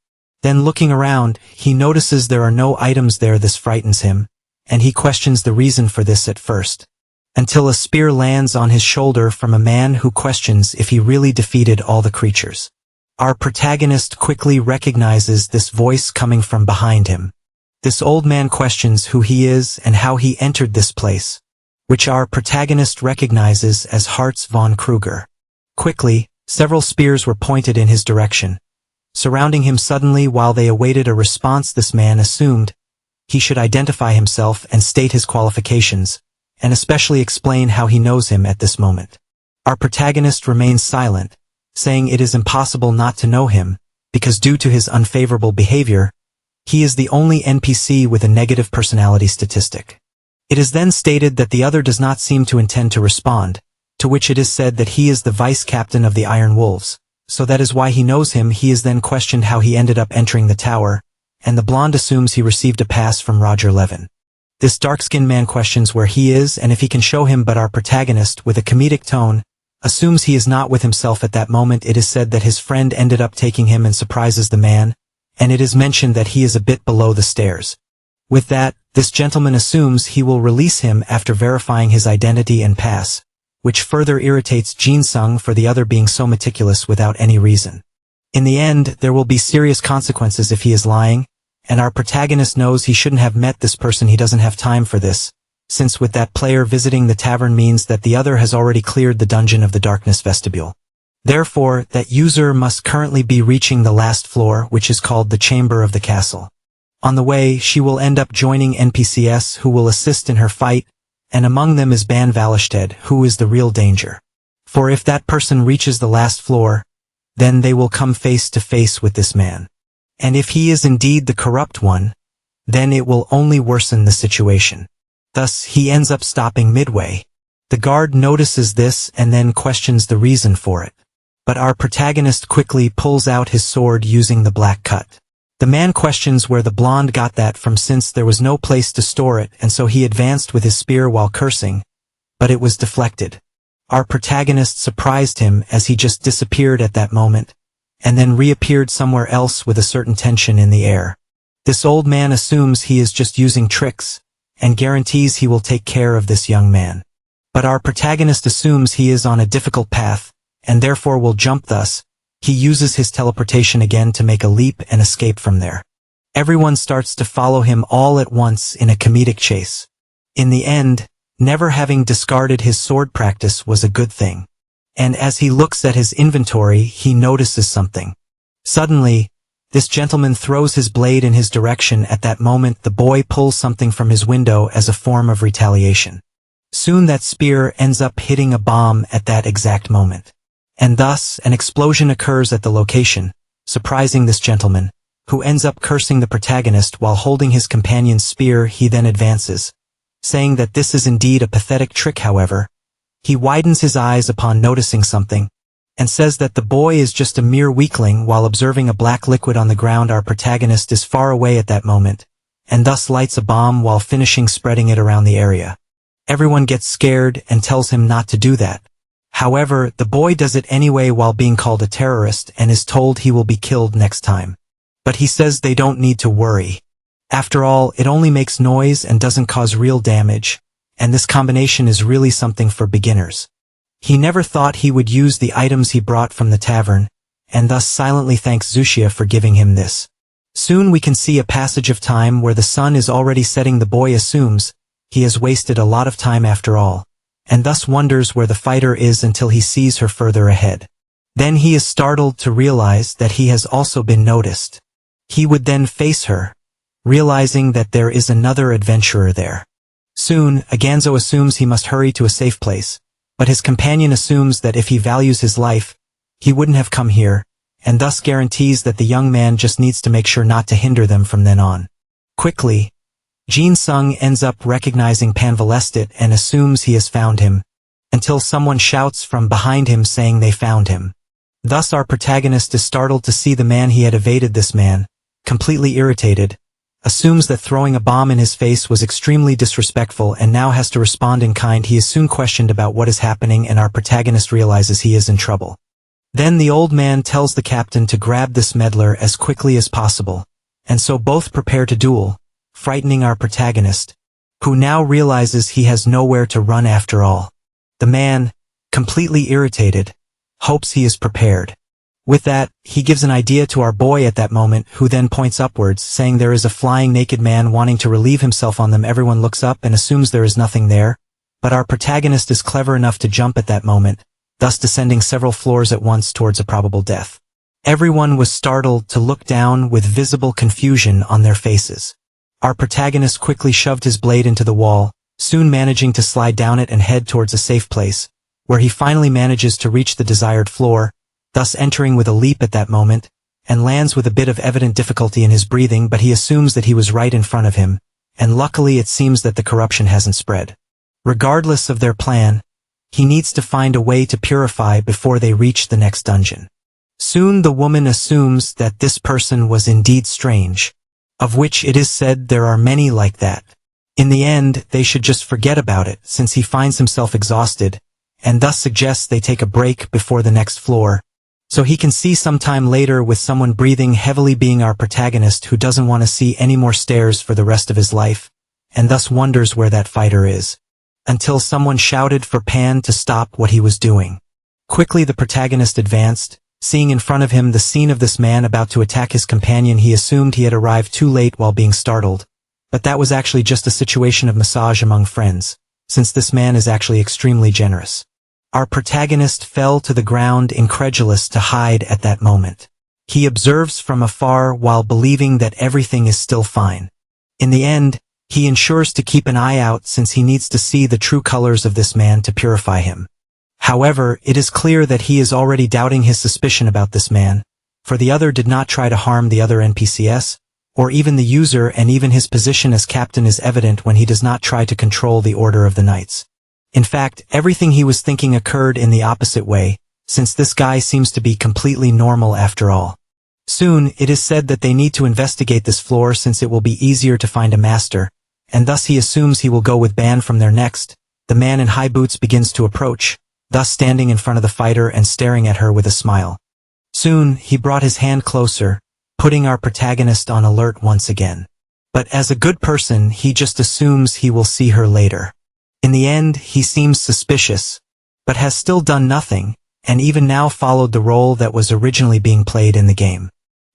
Then looking around, he notices there are no items there. This frightens him, and he questions the reason for this at first, until a spear lands on his shoulder from a man who questions if he really defeated all the creatures. Our protagonist quickly recognizes this voice coming from behind him. This old man questions who he is and how he entered this place, which our protagonist recognizes as Hartz von Kruger. Quickly, several spears were pointed in his direction, surrounding him. Suddenly, while they awaited a response, this man assumed he should identify himself and state his qualifications, and especially explain how he knows him at this moment. Our protagonist remains silent, saying it is impossible not to know him, because due to his unfavorable behavior, he is the only NPC with a negative personality statistic. It is then stated that the other does not seem to intend to respond, to which it is said that he is the vice-captain of the Iron Wolves, so that is why he knows him. He is then questioned how he ended up entering the tower, and the blonde assumes he received a pass from Roger Levin. This dark-skinned man questions where he is and if he can show him, but our protagonist, with a comedic tone, assumes he is not with himself at that moment. It is said that his friend ended up taking him and surprises the man, and it is mentioned that he is a bit below the stairs. With that, this gentleman assumes he will release him after verifying his identity and pass, which further irritates Jin Sung for the other being so meticulous without any reason. In the end, there will be serious consequences if he is lying, and our protagonist knows he shouldn't have met this person. He doesn't have time for this, since with that player visiting the tavern means that the other has already cleared the dungeon of the darkness vestibule. Therefore, that user must currently be reaching the last floor, which is called the chamber of the castle. On the way, she will end up joining NPCs who will assist in her fight, and among them is Ban Valested, who is the real danger. For if that person reaches the last floor, then they will come face to face with this man. And if he is indeed the corrupt one, then it will only worsen the situation. Thus, he ends up stopping midway. The guard notices this and then questions the reason for it. But our protagonist quickly pulls out his sword using the black cut. The man questions where the blonde got that from, since there was no place to store it, and so he advanced with his spear while cursing, but it was deflected. Our protagonist surprised him as he just disappeared at that moment, and then reappeared somewhere else with a certain tension in the air. This old man assumes he is just using tricks, and guarantees he will take care of this young man. But our protagonist assumes he is on a difficult path, and therefore will jump. Thus, he uses his teleportation again to make a leap and escape from there. Everyone starts to follow him all at once in a comedic chase. In the end, never having discarded his sword practice was a good thing. And as he looks at his inventory, he notices something. Suddenly, this gentleman throws his blade in his direction. At that moment, the boy pulls something from his window as a form of retaliation. Soon that spear ends up hitting a bomb at that exact moment. And thus, an explosion occurs at the location, surprising this gentleman, who ends up cursing the protagonist while holding his companion's spear. He then advances, saying that this is indeed a pathetic trick. However, he widens his eyes upon noticing something, and says that the boy is just a mere weakling. While observing a black liquid on the ground, our protagonist is far away at that moment, and thus lights a bomb while finishing spreading it around the area. Everyone gets scared and tells him not to do that. However, the boy does it anyway while being called a terrorist and is told he will be killed next time. But he says they don't need to worry. After all, it only makes noise and doesn't cause real damage, and this combination is really something for beginners. He never thought he would use the items he brought from the tavern, and thus silently thanks Zushia for giving him this. Soon we can see a passage of time where the sun is already setting. The boy assumes he has wasted a lot of time after all, and thus wonders where the fighter is until he sees her further ahead. Then he is startled to realize that he has also been noticed. He would then face her, realizing that there is another adventurer there. Soon, Aganzo assumes he must hurry to a safe place, but his companion assumes that if he values his life, he wouldn't have come here, and thus guarantees that the young man just needs to make sure not to hinder them from then on. Quickly, Jin Sung ends up recognizing Panvalestit and assumes he has found him, until someone shouts from behind him saying they found him. Thus our protagonist is startled to see the man he had evaded. This man, completely irritated, assumes that throwing a bomb in his face was extremely disrespectful and now has to respond in kind. He is soon questioned about what is happening, and our protagonist realizes he is in trouble. Then the old man tells the captain to grab this meddler as quickly as possible, and so both prepare to duel, frightening our protagonist, who now realizes he has nowhere to run after all. The man, completely irritated, hopes he is prepared. With that, he gives an idea to our boy at that moment, who then points upwards, saying there is a flying naked man wanting to relieve himself on them. Everyone looks up and assumes there is nothing there, but our protagonist is clever enough to jump at that moment, thus descending several floors at once towards a probable death. Everyone was startled to look down with visible confusion on their faces. Our protagonist quickly shoved his blade into the wall, soon managing to slide down it and head towards a safe place, where he finally manages to reach the desired floor, thus entering with a leap at that moment, and lands with a bit of evident difficulty in his breathing, but he assumes that he was right in front of him, and luckily it seems that the corruption hasn't spread. Regardless of their plan, he needs to find a way to purify before they reach the next dungeon. Soon the woman assumes that this person was indeed strange, of which it is said there are many like that. In the end, they should just forget about it, since he finds himself exhausted, and thus suggests they take a break before the next floor, so he can see sometime later with someone breathing heavily, being our protagonist, who doesn't want to see any more stairs for the rest of his life, and thus wonders where that fighter is. Until someone shouted for Pan to stop what he was doing. Quickly the protagonist advanced, seeing in front of him the scene of this man about to attack his companion. He assumed he had arrived too late while being startled, but that was actually just a situation of massage among friends, since this man is actually extremely generous. Our protagonist fell to the ground, incredulous to hide at that moment. He observes from afar while believing that everything is still fine. In the end, he ensures to keep an eye out, since he needs to see the true colors of this man to purify him. However, it is clear that he is already doubting his suspicion about this man, for the other did not try to harm the other NPCs, or even the user, and even his position as captain is evident when he does not try to control the order of the knights. In fact, everything he was thinking occurred in the opposite way, since this guy seems to be completely normal after all. Soon, it is said that they need to investigate this floor, since it will be easier to find a master, and thus he assumes he will go with Ban from there next. The man in high boots begins to approach, thus standing in front of the fighter and staring at her with a smile. Soon, he brought his hand closer, putting our protagonist on alert once again. But as a good person, he just assumes he will see her later. In the end, he seems suspicious, but has still done nothing, and even now followed the role that was originally being played in the game.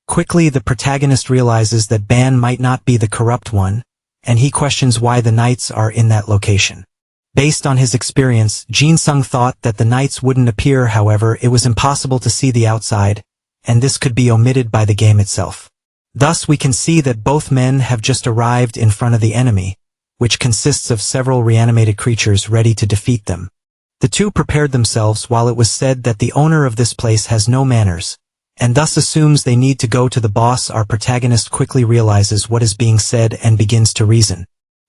Quickly the protagonist realizes that Ban might not be the corrupt one, and he questions why the knights are in that location. Based on his experience, Jin Sung thought that the knights wouldn't appear. However, it was impossible to see the outside, and this could be omitted by the game itself. Thus we can see that both men have just arrived in front of the enemy, which consists of several reanimated creatures ready to defeat them. The two prepared themselves while it was said that the owner of this place has no manners, and thus assumes they need to go to the boss. Our protagonist quickly realizes what is being said and begins to reason.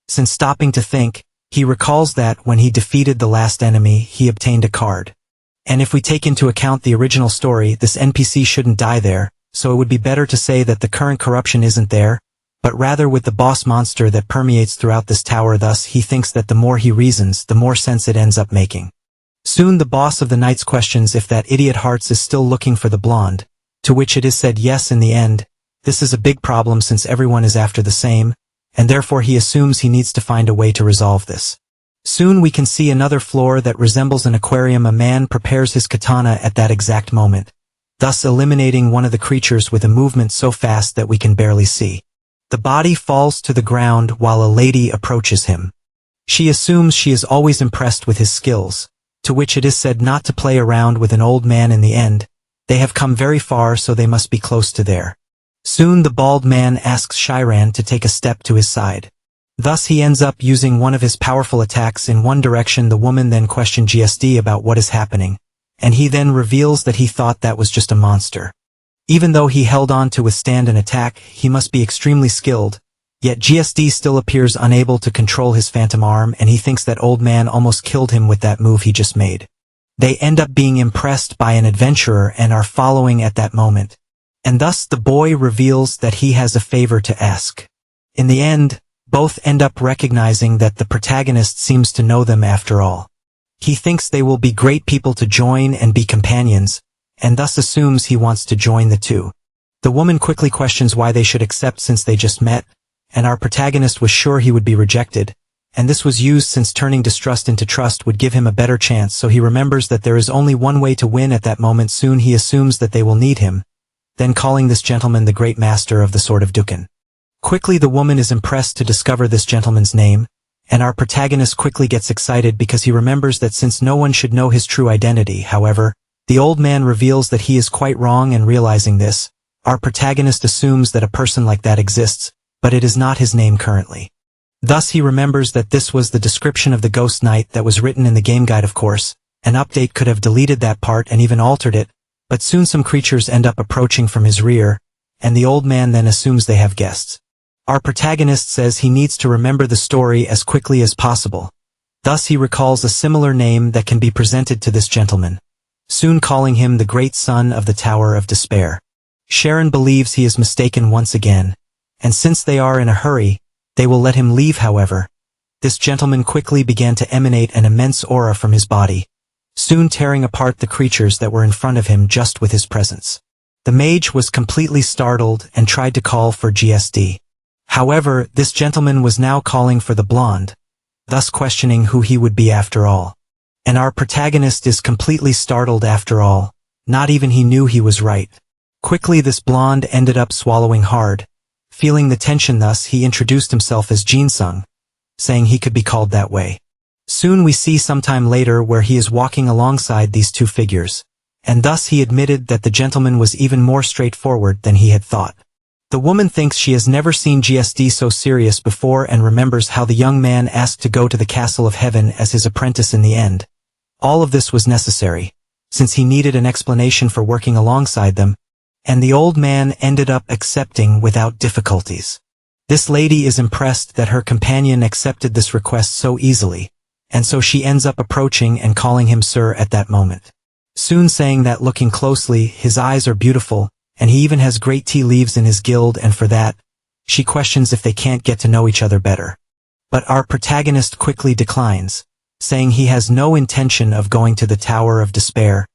Since stopping to think, he recalls that when he defeated the last enemy, he obtained a card. And if we take into account the original story, this NPC shouldn't die there, so it would be better to say that the current corruption isn't there, but rather with the boss monster that permeates throughout this tower. Thus he thinks that the more he reasons, the more sense it ends up making. Soon the boss of the knights questions if that idiot Hearts is still looking for the blonde, to which it is said yes. In the end, this is a big problem since everyone is after the same, and therefore he assumes he needs to find a way to resolve this. Soon we can see another floor that resembles an aquarium. A man prepares his katana at that exact moment, thus eliminating one of the creatures with a movement so fast that we can barely see. The body falls to the ground while a lady approaches him. She assumes she is always impressed with his skills, to which it is said not to play around with an old man. In the end, they have come very far, so they must be close to there. Soon the bald man asks Shiran to take a step to his side. Thus he ends up using one of his powerful attacks in one direction. The woman then questions GSD about what is happening, and he then reveals that he thought that was just a monster. Even though he held on to withstand an attack, he must be extremely skilled, yet GSD still appears unable to control his phantom arm, and he thinks that old man almost killed him with that move he just made. They end up being impressed by an adventurer and are following at that moment, and thus the boy reveals that he has a favor to ask. In the end, both end up recognizing that the protagonist seems to know them after all. He thinks they will be great people to join and be companions, and thus assumes he wants to join the two. The woman quickly questions why they should accept since they just met, and our protagonist was sure he would be rejected, and this was used since turning distrust into trust would give him a better chance, so he remembers that there is only one way to win at that moment. Soon he assumes that they will need him, then calling this gentleman the great master of the Sword of Dukan. Quickly the woman is impressed to discover this gentleman's name, and our protagonist quickly gets excited because he remembers that since no one should know his true identity. However, the old man reveals that he is quite wrong, and realizing this, our protagonist assumes that a person like that exists, but it is not his name currently. Thus he remembers that this was the description of the ghost knight that was written in the game guide. Of course, an update could have deleted that part and even altered it, but soon some creatures end up approaching from his rear, and the old man then assumes they have guests. Our protagonist says he needs to remember the story as quickly as possible. Thus he recalls a similar name that can be presented to this gentleman, soon calling him the great son of the Tower of Despair. Sharon believes he is mistaken once again, and since they are in a hurry, they will let him leave. However, this gentleman quickly began to emanate an immense aura from his body, soon tearing apart the creatures that were in front of him just with his presence. The mage was completely startled and tried to call for GSD. However, this gentleman was now calling for the blonde, thus questioning who he would be after all. And our protagonist is completely startled after all, not even he knew he was right. Quickly this blonde ended up swallowing hard. Feeling the tension, thus he introduced himself as Jinsung, saying he could be called that way. Soon we see sometime later where he is walking alongside these two figures, and thus he admitted that the gentleman was even more straightforward than he had thought. The woman thinks she has never seen GSD so serious before and remembers how the young man asked to go to the Castle of Heaven as his apprentice in the end. All of this was necessary, since he needed an explanation for working alongside them, and the old man ended up accepting without difficulties. This lady is impressed that her companion accepted this request so easily, and so she ends up approaching and calling him sir at that moment. Soon saying that looking closely, his eyes are beautiful, and he even has great tea leaves in his guild, and for that, she questions if they can't get to know each other better. But our protagonist quickly declines, saying he has no intention of going to the Tower of Despair,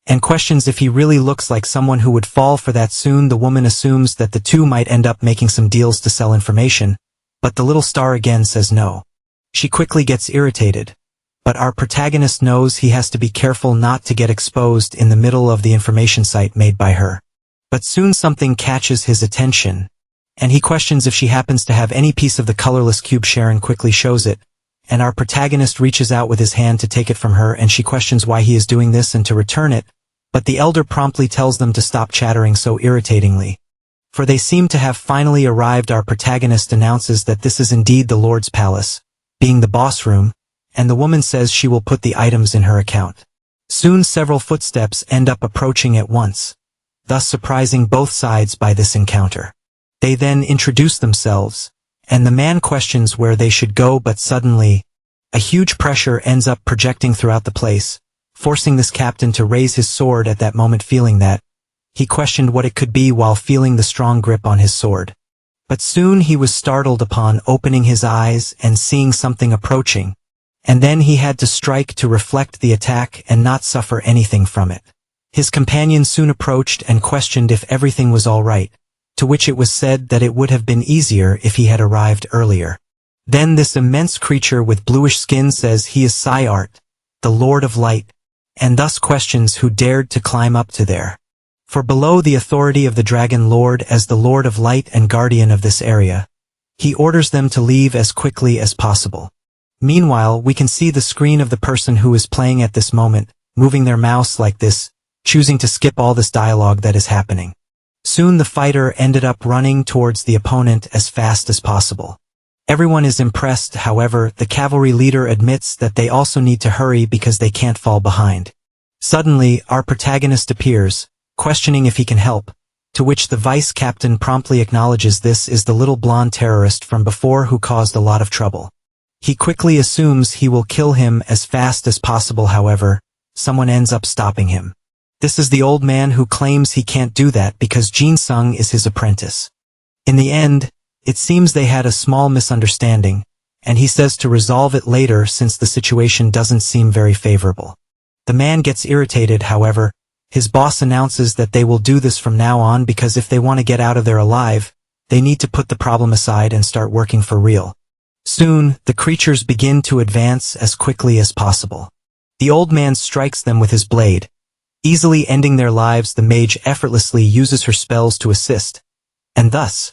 and questions if he really looks like someone who would fall for that. Soon the woman assumes that the two might end up making some deals to sell information, but the little star again says no. She quickly gets irritated, but our protagonist knows he has to be careful not to get exposed in the middle of the information site made by her. But soon something catches his attention, and he questions if she happens to have any piece of the colorless cube. Sharon quickly shows it, and our protagonist reaches out with his hand to take it from her, and she questions why he is doing this and to return it, but the elder promptly tells them to stop chattering so irritatingly. For they seem to have finally arrived. Our protagonist announces that this is indeed the Lord's Palace, being the boss room, and the woman says she will put the items in her account. Soon several footsteps end up approaching at once, thus surprising both sides by this encounter. They then introduce themselves, and the man questions where they should go, but suddenly, a huge pressure ends up projecting throughout the place, forcing this captain to raise his sword at that moment. Feeling that, he questioned what it could be while feeling the strong grip on his sword. But soon he was startled upon opening his eyes and seeing something approaching, and then he had to strike to reflect the attack and not suffer anything from it. His companion soon approached and questioned if everything was all right, to which it was said that it would have been easier if he had arrived earlier. Then this immense creature with bluish skin says he is Psy-Art, the Lord of Light, and thus questions who dared to climb up to there. For below the authority of the Dragon Lord as the Lord of Light and guardian of this area, he orders them to leave as quickly as possible. Meanwhile, we can see the screen of the person who is playing at this moment, moving their mouse like this, choosing to skip all this dialogue that is happening. Soon the fighter ended up running towards the opponent as fast as possible. Everyone is impressed. However, the cavalry leader admits that they also need to hurry because they can't fall behind. Suddenly, our protagonist appears, questioning if he can help, to which the vice captain promptly acknowledges this is the little blonde terrorist from before who caused a lot of trouble. He quickly assumes he will kill him as fast as possible. However, someone ends up stopping him. This is the old man who claims he can't do that because Jinsung is his apprentice. In the end, it seems they had a small misunderstanding, and he says to resolve it later since the situation doesn't seem very favorable. The man gets irritated. However, his boss announces that they will do this from now on because if they want to get out of there alive, they need to put the problem aside and start working for real. Soon, the creatures begin to advance as quickly as possible. The old man strikes them with his blade, easily ending their lives. The mage effortlessly uses her spells to assist, and thus,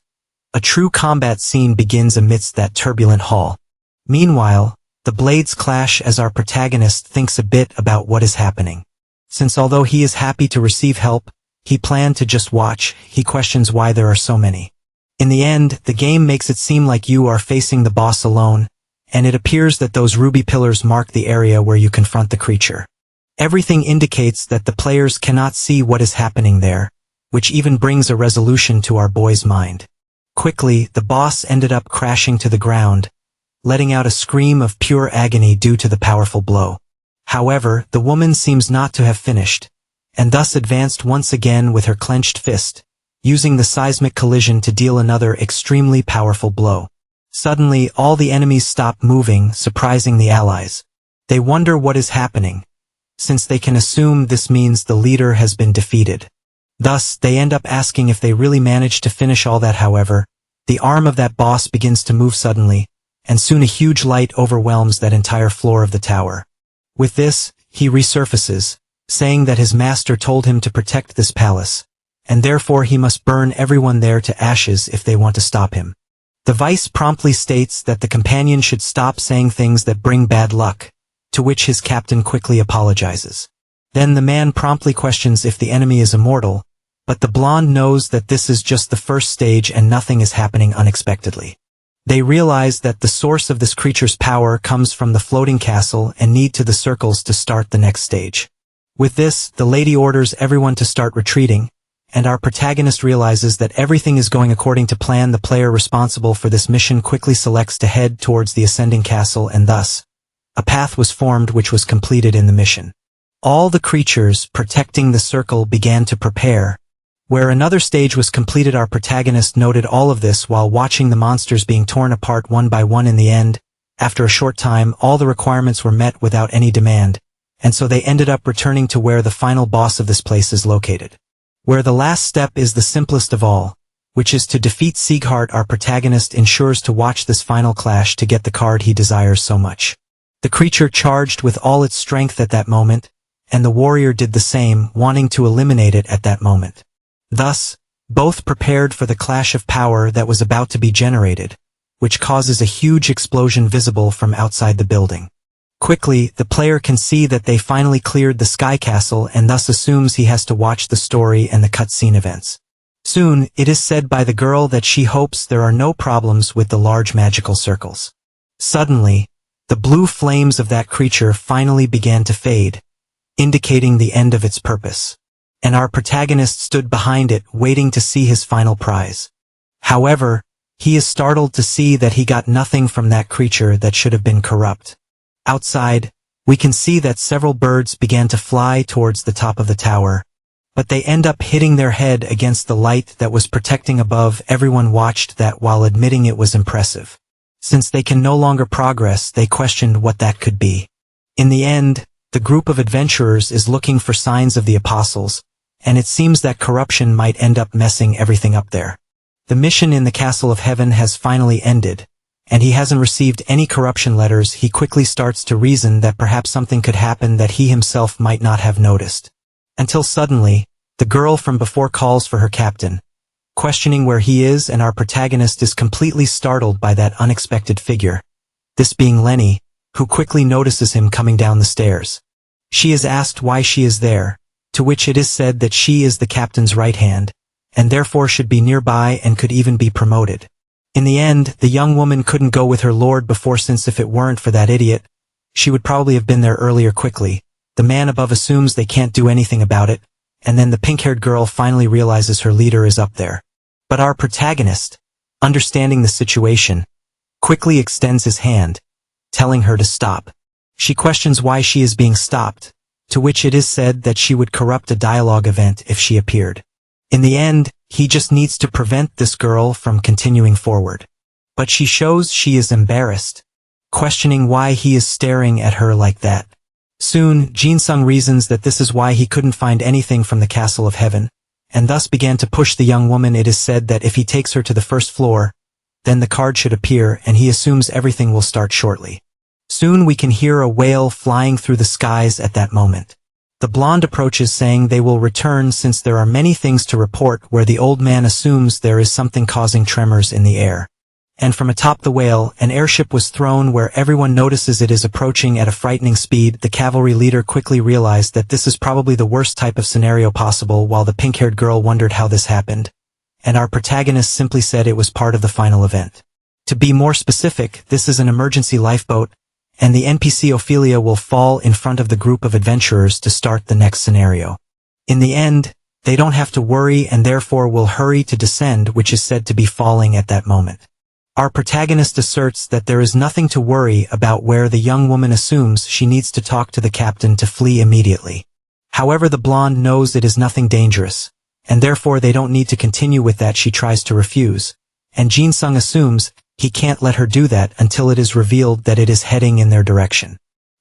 a true combat scene begins amidst that turbulent hall. Meanwhile, the blades clash as our protagonist thinks a bit about what is happening. Since although he is happy to receive help, he planned to just watch, he questions why there are so many. In the end, the game makes it seem like you are facing the boss alone, and it appears that those ruby pillars mark the area where you confront the creature. Everything indicates that the players cannot see what is happening there, which even brings a resolution to our boy's mind. Quickly, the boss ended up crashing to the ground, letting out a scream of pure agony due to the powerful blow. However, the woman seems not to have finished, and thus advanced once again with her clenched fist, using the seismic collision to deal another extremely powerful blow. Suddenly, all the enemies stop moving, surprising the allies. They wonder what is happening, since they can assume this means the leader has been defeated. Thus, they end up asking if they really managed to finish all that. However, the arm of that boss begins to move suddenly, and soon a huge light overwhelms that entire floor of the tower. With this, he resurfaces, saying that his master told him to protect this palace, and therefore he must burn everyone there to ashes if they want to stop him. The vice promptly states that the companion should stop saying things that bring bad luck, to which his captain quickly apologizes. Then the man promptly questions if the enemy is immortal, but the blonde knows that this is just the first stage and nothing is happening unexpectedly. They realize that the source of this creature's power comes from the floating castle and need to the circles to start the next stage. With this, the lady orders everyone to start retreating, and our protagonist realizes that everything is going according to plan. The player responsible for this mission quickly selects to head towards the ascending castle, and thus, a path was formed which was completed in the mission. All the creatures protecting the circle began to prepare. Where another stage was completed, our protagonist noted all of this while watching the monsters being torn apart one by one. In the end, after a short time, all the requirements were met without any demand, and so they ended up returning to where the final boss of this place is located. Where the last step is the simplest of all, which is to defeat Sieghart. Our protagonist ensures to watch this final clash to get the card he desires so much. The creature charged with all its strength at that moment, and the warrior did the same, wanting to eliminate it at that moment. Thus, both prepared for the clash of power that was about to be generated, which causes a huge explosion visible from outside the building. Quickly, the player can see that they finally cleared the sky castle and thus assumes he has to watch the story and the cutscene events. Soon, it is said by the girl that she hopes there are no problems with the large magical circles. Suddenly, the blue flames of that creature finally began to fade, indicating the end of its purpose. And our protagonist stood behind it, waiting to see his final prize. However, he is startled to see that he got nothing from that creature that should have been corrupt. Outside, we can see that several birds began to fly towards the top of the tower, but they end up hitting their head against the light that was protecting above. Everyone watched that while admitting it was impressive. Since they can no longer progress, they questioned what that could be. In the end, the group of adventurers is looking for signs of the apostles, and it seems that corruption might end up messing everything up there. The mission in the Castle of Heaven has finally ended, and he hasn't received any corruption letters. He quickly starts to reason that perhaps something could happen that he himself might not have noticed. Until suddenly, the girl from before calls for her captain, questioning where he is, and our protagonist is completely startled by that unexpected figure, this being Lenny, who quickly notices him coming down the stairs. She is asked why she is there, to which it is said that she is the captain's right hand, and therefore should be nearby and could even be promoted. In the end, the young woman couldn't go with her lord before, since if it weren't for that idiot, she would probably have been there earlier. Quickly, the man above assumes they can't do anything about it, and then the pink-haired girl finally realizes her leader is up there. But our protagonist, understanding the situation, quickly extends his hand, telling her to stop. She questions why she is being stopped, to which it is said that she would corrupt a dialogue event if she appeared. In the end, he just needs to prevent this girl from continuing forward. But she shows she is embarrassed, questioning why he is staring at her like that. Soon, Jin-sung reasons that this is why he couldn't find anything from the Castle of Heaven, and thus began to push the young woman. It is said that if he takes her to the first floor, then the card should appear, and he assumes everything will start shortly. Soon we can hear a whale flying through the skies at that moment. The blonde approaches, saying they will return since there are many things to report, where the old man assumes there is something causing tremors in the air. And from atop the whale, an airship was thrown where everyone notices it is approaching at a frightening speed. The cavalry leader quickly realized that this is probably the worst type of scenario possible, while the pink-haired girl wondered how this happened. and our protagonist simply said it was part of the final event. To be more specific, this is an emergency lifeboat, and the NPC Ophelia will fall in front of the group of adventurers to start the next scenario. In the end, they don't have to worry and therefore will hurry to descend, which is said to be falling at that moment. Our protagonist asserts that there is nothing to worry about, where the young woman assumes she needs to talk to the captain to flee immediately. However, the blonde knows it is nothing dangerous, and therefore they don't need to continue with that. She tries to refuse, and Jin-sung assumes he can't let her do that until it is revealed that it is heading in their direction.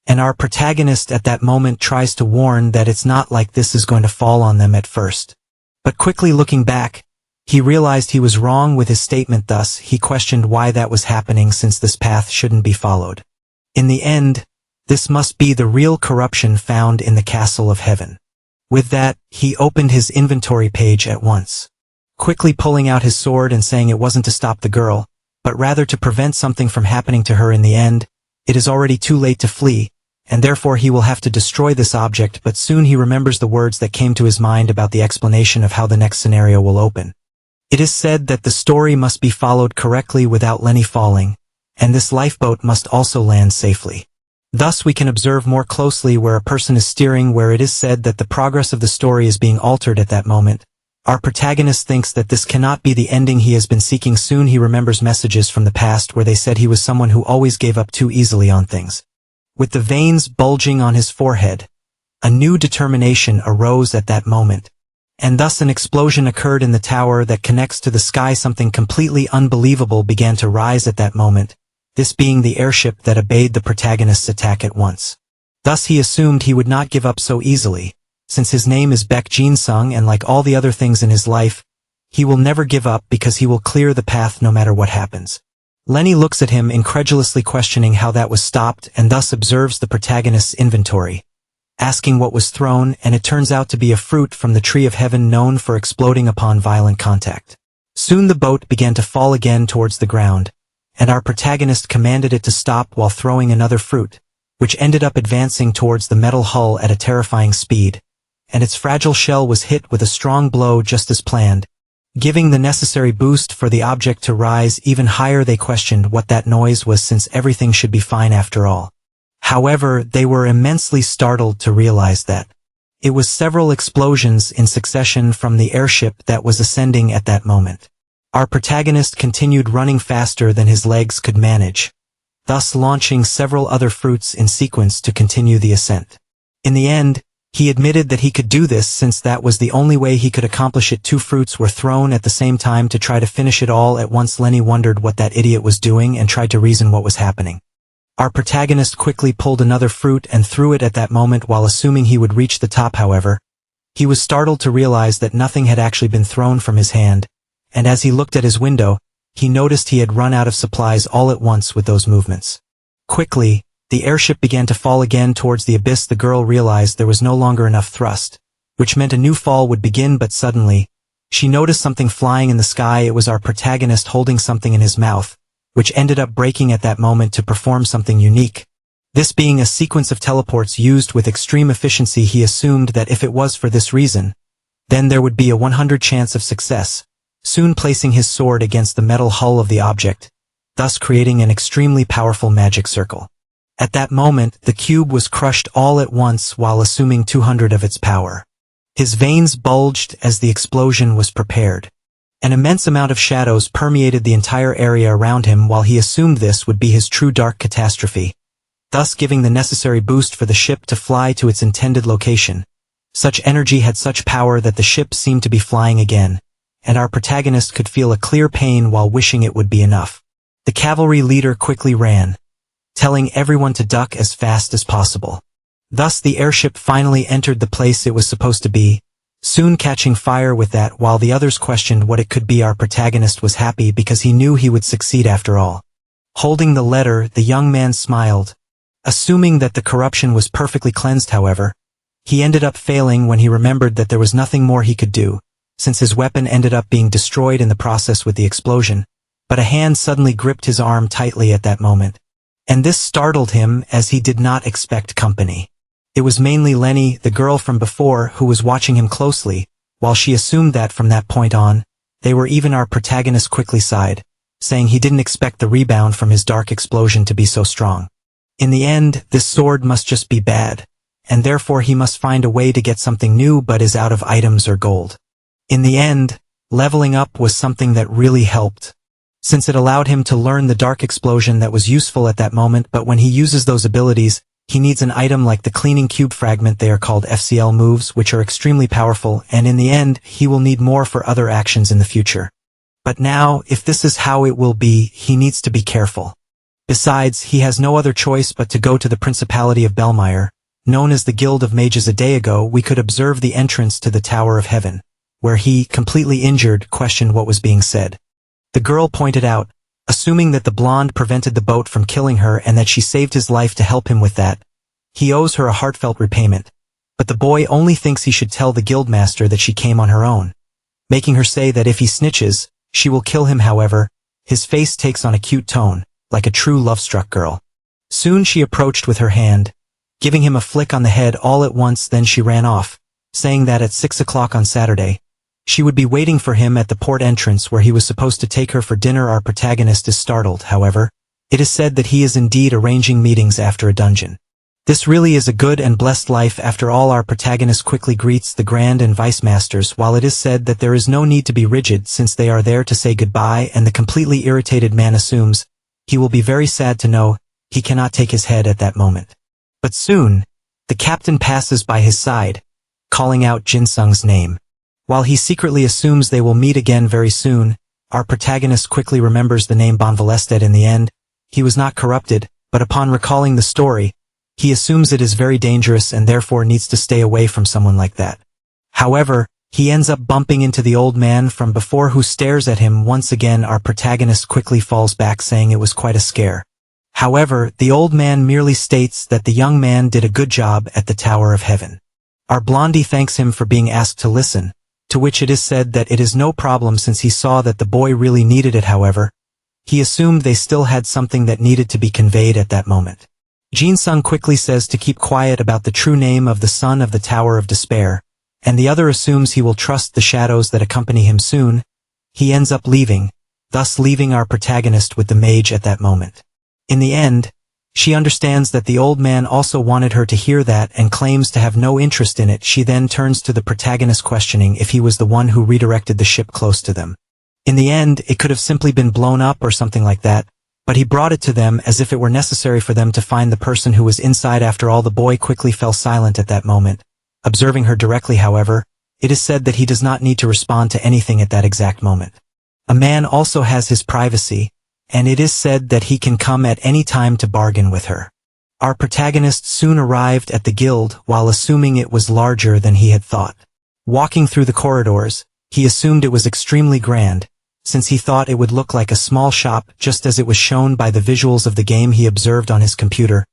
And our protagonist at that moment tries to warn that it's not like this is going to fall on them at first. But quickly looking back, he realized he was wrong with his statement, thus he questioned why that was happening, since this path shouldn't be followed. In the end, this must be the real corruption found in the castle of heaven. With that, he opened his inventory page at once, quickly pulling out his sword and saying it wasn't to stop the girl, but rather to prevent something from happening to her in the end. It is already too late to flee, and therefore he will have to destroy this object, but soon he remembers the words that came to his mind about the explanation of how the next scenario will open. It is said that the story must be followed correctly without Lenny falling, and this lifeboat must also land safely. Thus we can observe more closely where a person is steering, where it is said that the progress of the story is being altered at that moment. Our protagonist thinks that this cannot be the ending he has been seeking. Soon he remembers messages from the past where they said he was someone who always gave up too easily on things. With the veins bulging on his forehead, a new determination arose at that moment, and thus an explosion occurred in the tower that connects to the sky. Something completely unbelievable began to rise at that moment, this being the airship that obeyed the protagonist's attack at once. Thus he assumed he would not give up so easily, since his name is Baek Jin-sung, and like all the other things in his life, he will never give up because he will clear the path no matter what happens. Lenny looks at him incredulously, questioning how that was stopped, and thus observes the protagonist's inventory, asking what was thrown, and it turns out to be a fruit from the tree of heaven known for exploding upon violent contact. Soon the boat began to fall again towards the ground, and our protagonist commanded it to stop while throwing another fruit, which ended up advancing towards the metal hull at a terrifying speed, and its fragile shell was hit with a strong blow just as planned, giving the necessary boost for the object to rise even higher. They questioned what that noise was, since everything should be fine after all. However, they were immensely startled to realize that it was several explosions in succession from the airship that was ascending at that moment. Our protagonist continued running faster than his legs could manage, thus launching several other fruits in sequence to continue the ascent. In the end, he admitted that he could do this, since that was the only way he could accomplish it. 2 fruits were thrown at the same time to try to finish it all at once. Lenny wondered what that idiot was doing and tried to reason what was happening. Our protagonist quickly pulled another fruit and threw it at that moment while assuming he would reach the top. However, he was startled to realize that nothing had actually been thrown from his hand, and as he looked at his window, he noticed he had run out of supplies all at once with those movements. Quickly, the airship began to fall again towards the abyss. The girl realized there was no longer enough thrust, which meant a new fall would begin, but suddenly, she noticed something flying in the sky. It was our protagonist holding something in his mouth, which ended up breaking at that moment to perform something unique. This being a sequence of teleports used with extreme efficiency. He assumed that if it was for this reason, then there would be a 100 chance of success, soon placing his sword against the metal hull of the object, thus creating an extremely powerful magic circle. At that moment, the cube was crushed all at once while assuming 200 of its power. His veins bulged as the explosion was prepared. An immense amount of shadows permeated the entire area around him while he assumed this would be his true dark catastrophe, thus giving the necessary boost for the ship to fly to its intended location. Such energy had such power that the ship seemed to be flying again, and our protagonist could feel a clear pain while wishing it would be enough. The cavalry leader quickly ran, telling everyone to duck as fast as possible. Thus the airship finally entered the place it was supposed to be, soon catching fire with that. While the others questioned what it could be, our protagonist was happy because he knew he would succeed after all. Holding the letter, the young man smiled, assuming that the corruption was perfectly cleansed. However, he ended up failing when he remembered that there was nothing more he could do, since his weapon ended up being destroyed in the process with the explosion. But a hand suddenly gripped his arm tightly at that moment, and this startled him as he did not expect company. It was mainly Lenny, the girl from before, who was watching him closely, while she assumed that from that point on, They were even our protagonist quickly sighed, saying he didn't expect the rebound from his dark explosion to be so strong. In the end, this sword must just be bad, and therefore he must find a way to get something new but is out of items or gold. In the end, leveling up was something that really helped, since it allowed him to learn the dark explosion that was useful at that moment, but when he uses those abilities, he needs an item like the cleaning cube fragment. They are called FCL moves, which are extremely powerful, and in the end, he will need more for other actions in the future. But now, if this is how it will be, he needs to be careful. Besides, he has no other choice but to go to the Principality of Belmire, known as the Guild of Mages. A day ago, we could observe the entrance to the Tower of Heaven, where he, completely injured, questioned what was being said. The girl pointed out, assuming that the blonde prevented the boat from killing her and that she saved his life to help him with that. He owes her a heartfelt repayment, but the boy only thinks he should tell the guildmaster that she came on her own, making her say that if he snitches, she will kill him. However, his face takes on a cute tone, like a true love-struck girl. Soon she approached with her hand, giving him a flick on the head all at once. Then she ran off, saying that at 6 o'clock on Saturday, she would be waiting for him at the port entrance where he was supposed to take her for dinner. Our protagonist is startled, however. It is said that he is indeed arranging meetings after a dungeon. This really is a good and blessed life. After all, our protagonist quickly greets the Grand and Vice Masters, while it is said that there is no need to be rigid since they are there to say goodbye, and the completely irritated man assumes he will be very sad to know he cannot take his head at that moment. But soon, the captain passes by his side, calling out Jin-sung's name. While he secretly assumes they will meet again very soon, our protagonist quickly remembers the name Bonvalested. In the end, he was not corrupted, but upon recalling the story, he assumes it is very dangerous and therefore needs to stay away from someone like that. However, he ends up bumping into the old man from before, who stares at him once again. Our protagonist quickly falls back, saying it was quite a scare. However, the old man merely states that the young man did a good job at the Tower of Heaven. Our blondie thanks him for being asked to listen, to which it is said that it is no problem since he saw that the boy really needed it. However, he assumed they still had something that needed to be conveyed at that moment. Jin-sung quickly says to keep quiet about the true name of the son of the Tower of Despair, and the other assumes he will trust the shadows that accompany him. Soon, he ends up leaving, thus leaving our protagonist with the mage at that moment. In the end, she understands that the old man also wanted her to hear that and claims to have no interest in it. She then turns to the protagonist, questioning if he was the one who redirected the ship close to them. In the end, it could have simply been blown up or something like that, but he brought it to them as if it were necessary for them to find the person who was inside. After all, the boy quickly fell silent at that moment, observing her directly. However, it is said that he does not need to respond to anything at that exact moment. A man also has his privacy, and it is said that he can come at any time to bargain with her. Our protagonist soon arrived at the guild while assuming it was larger than he had thought. Walking through the corridors, he assumed it was extremely grand, since he thought it would look like a small shop just as it was shown by the visuals of the game he observed on his computer.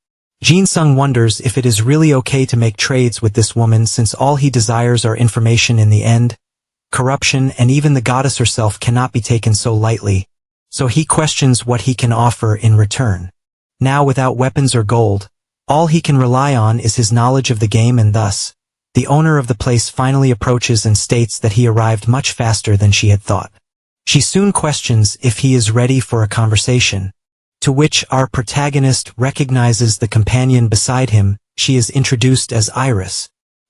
Jin-sung wonders if it is really okay to make trades with this woman, since all he desires are information. In the end, corruption and even the goddess herself cannot be taken so lightly, so he questions what he can offer in return. Now, without weapons or gold, all he can rely on is his knowledge of the game, and thus, the owner of the place finally approaches and states that he arrived much faster than she had thought. She soon questions if he is ready for a conversation, to which our protagonist recognizes the companion beside him. She is introduced as Iris,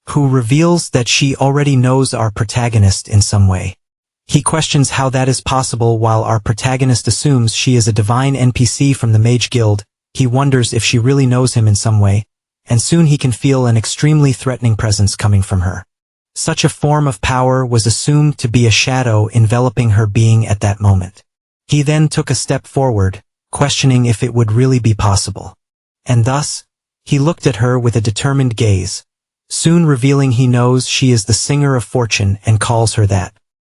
who reveals that she already knows our protagonist in some way. He questions how that is possible, while our protagonist assumes she is a divine NPC from the Mage Guild. He wonders if she really knows him in some way, and soon he can feel an extremely threatening presence coming from her. Such a form of power was assumed to be a shadow enveloping her being at that moment. He then took a step forward, questioning if it would really be possible. And thus, he looked at her with a determined gaze, soon revealing he knows she is the Singer of Fortune and calls her that.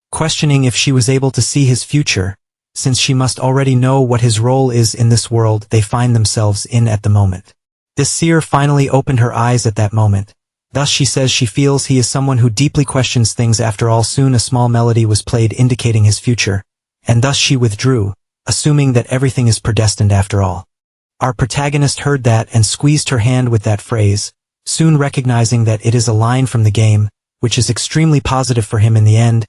Questioning if she was able to see his future, since she must already know what his role is in this world they find themselves in at the moment. This seer finally opened her eyes at that moment. Thus she says she feels he is someone who deeply questions things. After all, soon a small melody was played indicating his future, and thus she withdrew, assuming that everything is predestined after all. Our protagonist heard that and squeezed her hand with that phrase, soon recognizing that it is a line from the game, which is extremely positive for him. In the end,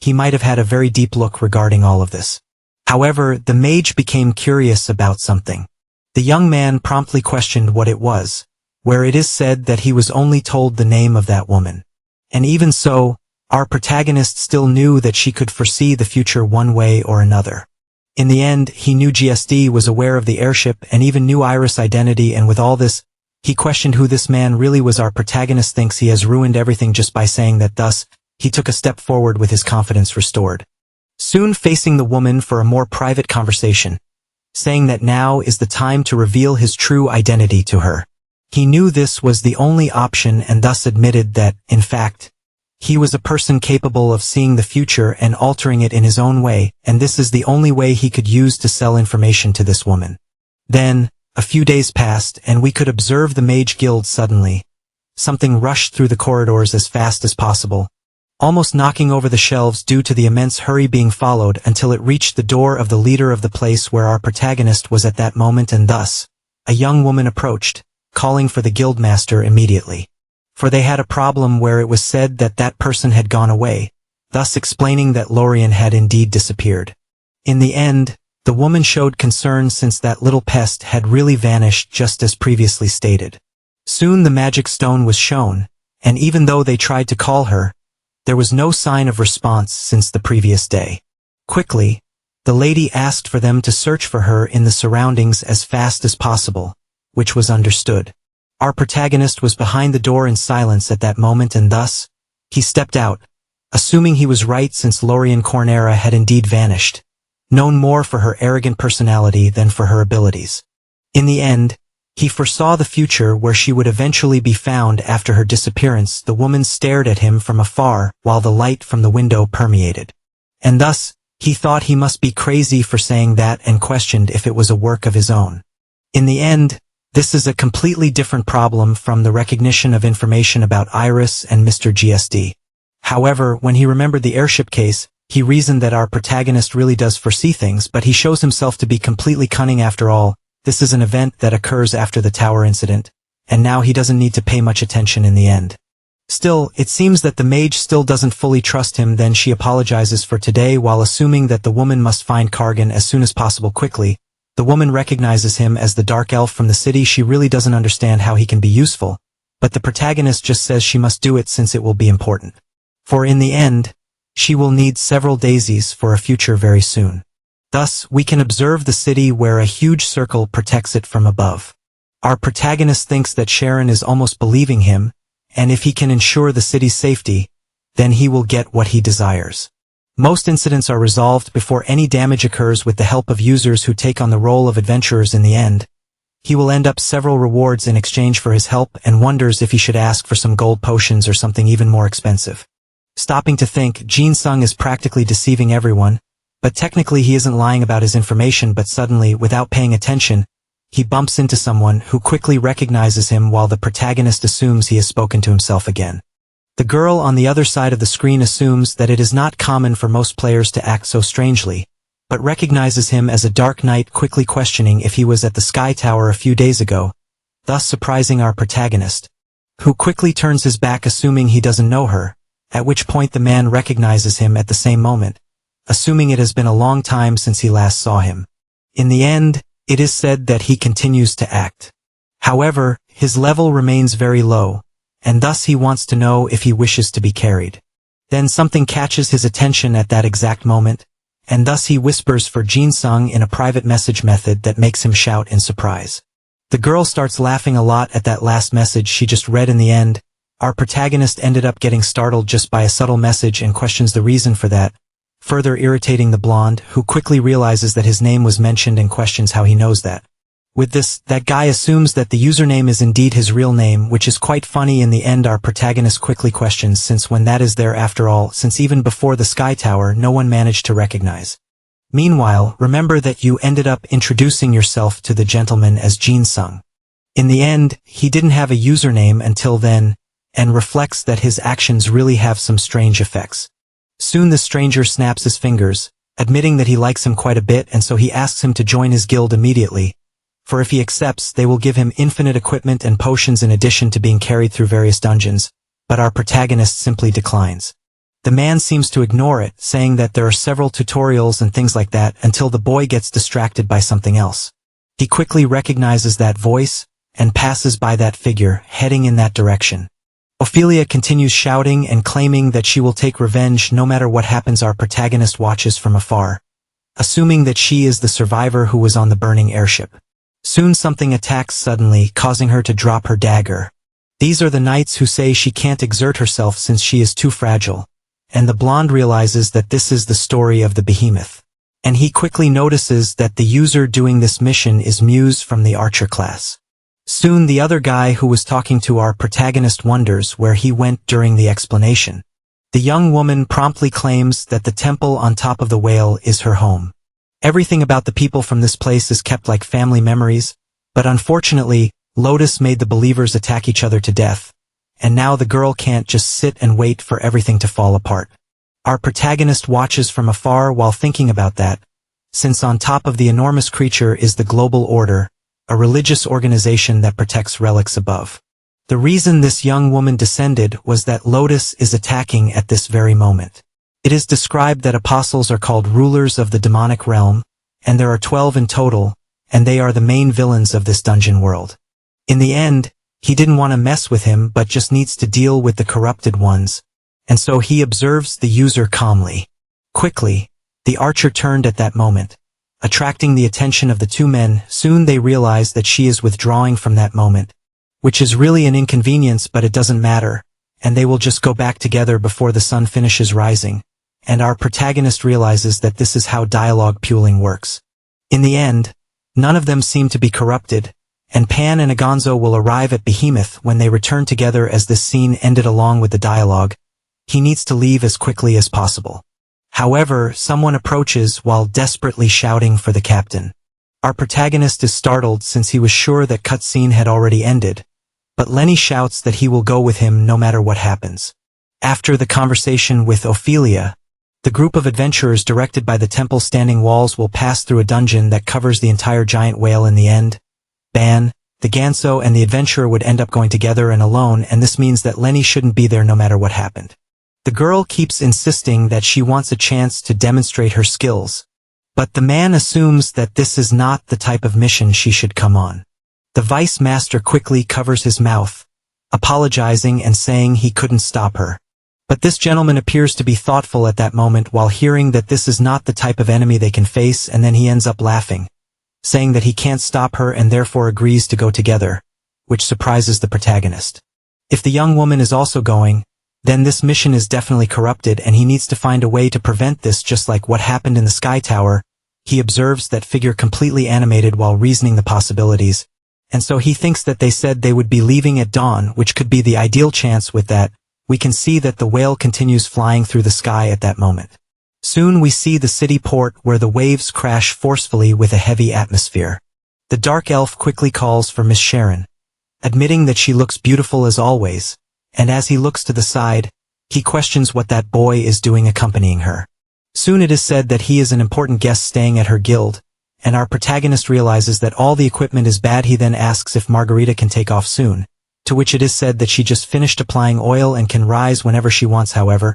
he might have had a very deep look regarding all of this. However, the mage became curious about something. The young man promptly questioned what it was, where it is said that he was only told the name of that woman. And even so, our protagonist still knew that she could foresee the future one way or another. In the end, he knew GSD was aware of the airship and even knew Iris' identity, and with all this, he questioned who this man really was. Our protagonist thinks he has ruined everything just by saying that, thus, he took a step forward with his confidence restored. Soon facing the woman for a more private conversation, saying that now is the time to reveal his true identity to her. He knew this was the only option and thus admitted that, in fact, he was a person capable of seeing the future and altering it in his own way, and this is the only way he could use to sell information to this woman. Then, a few days passed and we could observe the Mage Guild. Suddenly, something rushed through the corridors as fast as possible, almost knocking over the shelves due to the immense hurry being followed until it reached the door of the leader of the place where our protagonist was at that moment, and thus, a young woman approached, calling for the guildmaster immediately. For they had a problem where it was said that that person had gone away, thus explaining that Lorien had indeed disappeared. In the end, the woman showed concern since that little pest had really vanished just as previously stated. Soon the magic stone was shown, and even though they tried to call her, there was no sign of response since the previous day. Quickly, the lady asked for them to search for her in the surroundings as fast as possible, which was understood. Our protagonist was behind the door in silence at that moment, and thus, he stepped out, assuming he was right since Lorien Cornera had indeed vanished, known more for her arrogant personality than for her abilities. In the end, he foresaw the future where she would eventually be found after her disappearance. The woman stared at him from afar while the light from the window permeated. And thus, he thought he must be crazy for saying that and questioned if it was a work of his own. In the end, this is a completely different problem from the recognition of information about Iris and Mr. GSD. However, when he remembered the airship case, he reasoned that our protagonist really does foresee things, but he shows himself to be completely cunning after all. This is an event that occurs after the tower incident, and now he doesn't need to pay much attention in the end. Still, it seems that the mage still doesn't fully trust him. Then she apologizes for today while assuming that the woman must find Kargan as soon as possible. Quickly, the woman recognizes him as the dark elf from the city. She really doesn't understand how he can be useful, but the protagonist just says she must do it since it will be important. For in the end, she will need several daisies for a future very soon. Thus, we can observe the city where a huge circle protects it from above. Our protagonist thinks that Sharon is almost believing him, and if he can ensure the city's safety, then he will get what he desires. Most incidents are resolved before any damage occurs with the help of users who take on the role of adventurers. In the end, he will end up several rewards in exchange for his help and wonders if he should ask for some gold potions or something even more expensive. Stopping to think, Jin Sung is practically deceiving everyone, but technically he isn't lying about his information. But suddenly, without paying attention, he bumps into someone who quickly recognizes him while the protagonist assumes he has spoken to himself again. The girl on the other side of the screen assumes that it is not common for most players to act so strangely, but recognizes him as a dark knight, quickly questioning if he was at the Sky Tower a few days ago, thus surprising our protagonist, who quickly turns his back assuming he doesn't know her, at which point the man recognizes him at the same moment, assuming it has been a long time since he last saw him. In the end, it is said that he continues to act. However, his level remains very low, and thus he wants to know if he wishes to be carried. Then something catches his attention at that exact moment, and thus he whispers for Jin Sung in a private message method that makes him shout in surprise. The girl starts laughing a lot at that last message she just read. In the end, our protagonist ended up getting startled just by a subtle message and questions the reason for that, further irritating the blonde, who quickly realizes that his name was mentioned and questions how he knows that. With this, that guy assumes that the username is indeed his real name, which is quite funny. In the end, our protagonist quickly questions since when that is there after all, since even before the Sky Tower no one managed to recognize. Meanwhile, remember that you ended up introducing yourself to the gentleman as Jin Sung. In the end, he didn't have a username until then, and reflects that his actions really have some strange effects. Soon the stranger snaps his fingers, admitting that he likes him quite a bit, and so he asks him to join his guild immediately, for if he accepts they will give him infinite equipment and potions in addition to being carried through various dungeons, but our protagonist simply declines. The man seems to ignore it, saying that there are several tutorials and things like that until the boy gets distracted by something else. He quickly recognizes that voice and passes by that figure, heading in that direction. Ophelia continues shouting and claiming that she will take revenge no matter what happens. Our protagonist watches from afar, assuming that she is the survivor who was on the burning airship. Soon something attacks suddenly, causing her to drop her dagger. These are the knights who say she can't exert herself since she is too fragile, and the blonde realizes that this is the story of the behemoth. And he quickly notices that the user doing this mission is Muse from the archer class. Soon the other guy who was talking to our protagonist wonders where he went during the explanation. The young woman promptly claims that the temple on top of the whale is her home. Everything about the people from this place is kept like family memories, but unfortunately, Lotus made the believers attack each other to death, and now the girl can't just sit and wait for everything to fall apart. Our protagonist watches from afar while thinking about that, since on top of the enormous creature is the Global Order, a religious organization that protects relics above. The reason this young woman descended was that Lotus is attacking at this very moment. It is described that apostles are called rulers of the demonic realm, and there are 12 in total, and they are the main villains of this dungeon world. In the end, he didn't want to mess with him but just needs to deal with the corrupted ones, and so he observes the user calmly. Quickly, the archer turned at that moment, attracting the attention of the two men. Soon they realize that she is withdrawing from that moment, which is really an inconvenience, but it doesn't matter, and they will just go back together before the sun finishes rising, and our protagonist realizes that this is how dialogue pooling works. In the end, none of them seem to be corrupted, and Pan and Agonzo will arrive at Behemoth when they return together. As this scene ended along with the dialogue, he needs to leave as quickly as possible. However, someone approaches while desperately shouting for the captain. Our protagonist is startled since he was sure that cutscene had already ended, but Lenny shouts that he will go with him no matter what happens. After the conversation with Ophelia, the group of adventurers directed by the temple standing walls will pass through a dungeon that covers the entire giant whale. In the end, Ban, the Ganso and the adventurer would end up going together and alone, and this means that Lenny shouldn't be there no matter what happened. The girl keeps insisting that she wants a chance to demonstrate her skills, but the man assumes that this is not the type of mission she should come on. The vice master quickly covers his mouth, apologizing and saying he couldn't stop her. But this gentleman appears to be thoughtful at that moment while hearing that this is not the type of enemy they can face, and then he ends up laughing, saying that he can't stop her and therefore agrees to go together, which surprises the protagonist. If the young woman is also going, then this mission is definitely corrupted and he needs to find a way to prevent this, just like what happened in the Sky Tower. He observes that figure completely animated while reasoning the possibilities, and so he thinks that they said they would be leaving at dawn, which could be the ideal chance. With that, we can see that the whale continues flying through the sky at that moment. Soon we see the city port where the waves crash forcefully with a heavy atmosphere. The dark elf quickly calls for Miss Sharon, admitting that she looks beautiful as always, and as he looks to the side, he questions what that boy is doing accompanying her. Soon it is said that he is an important guest staying at her guild, and our protagonist realizes that all the equipment is bad. He then asks if Margarita can take off soon, to which it is said that she just finished applying oil and can rise whenever she wants. However,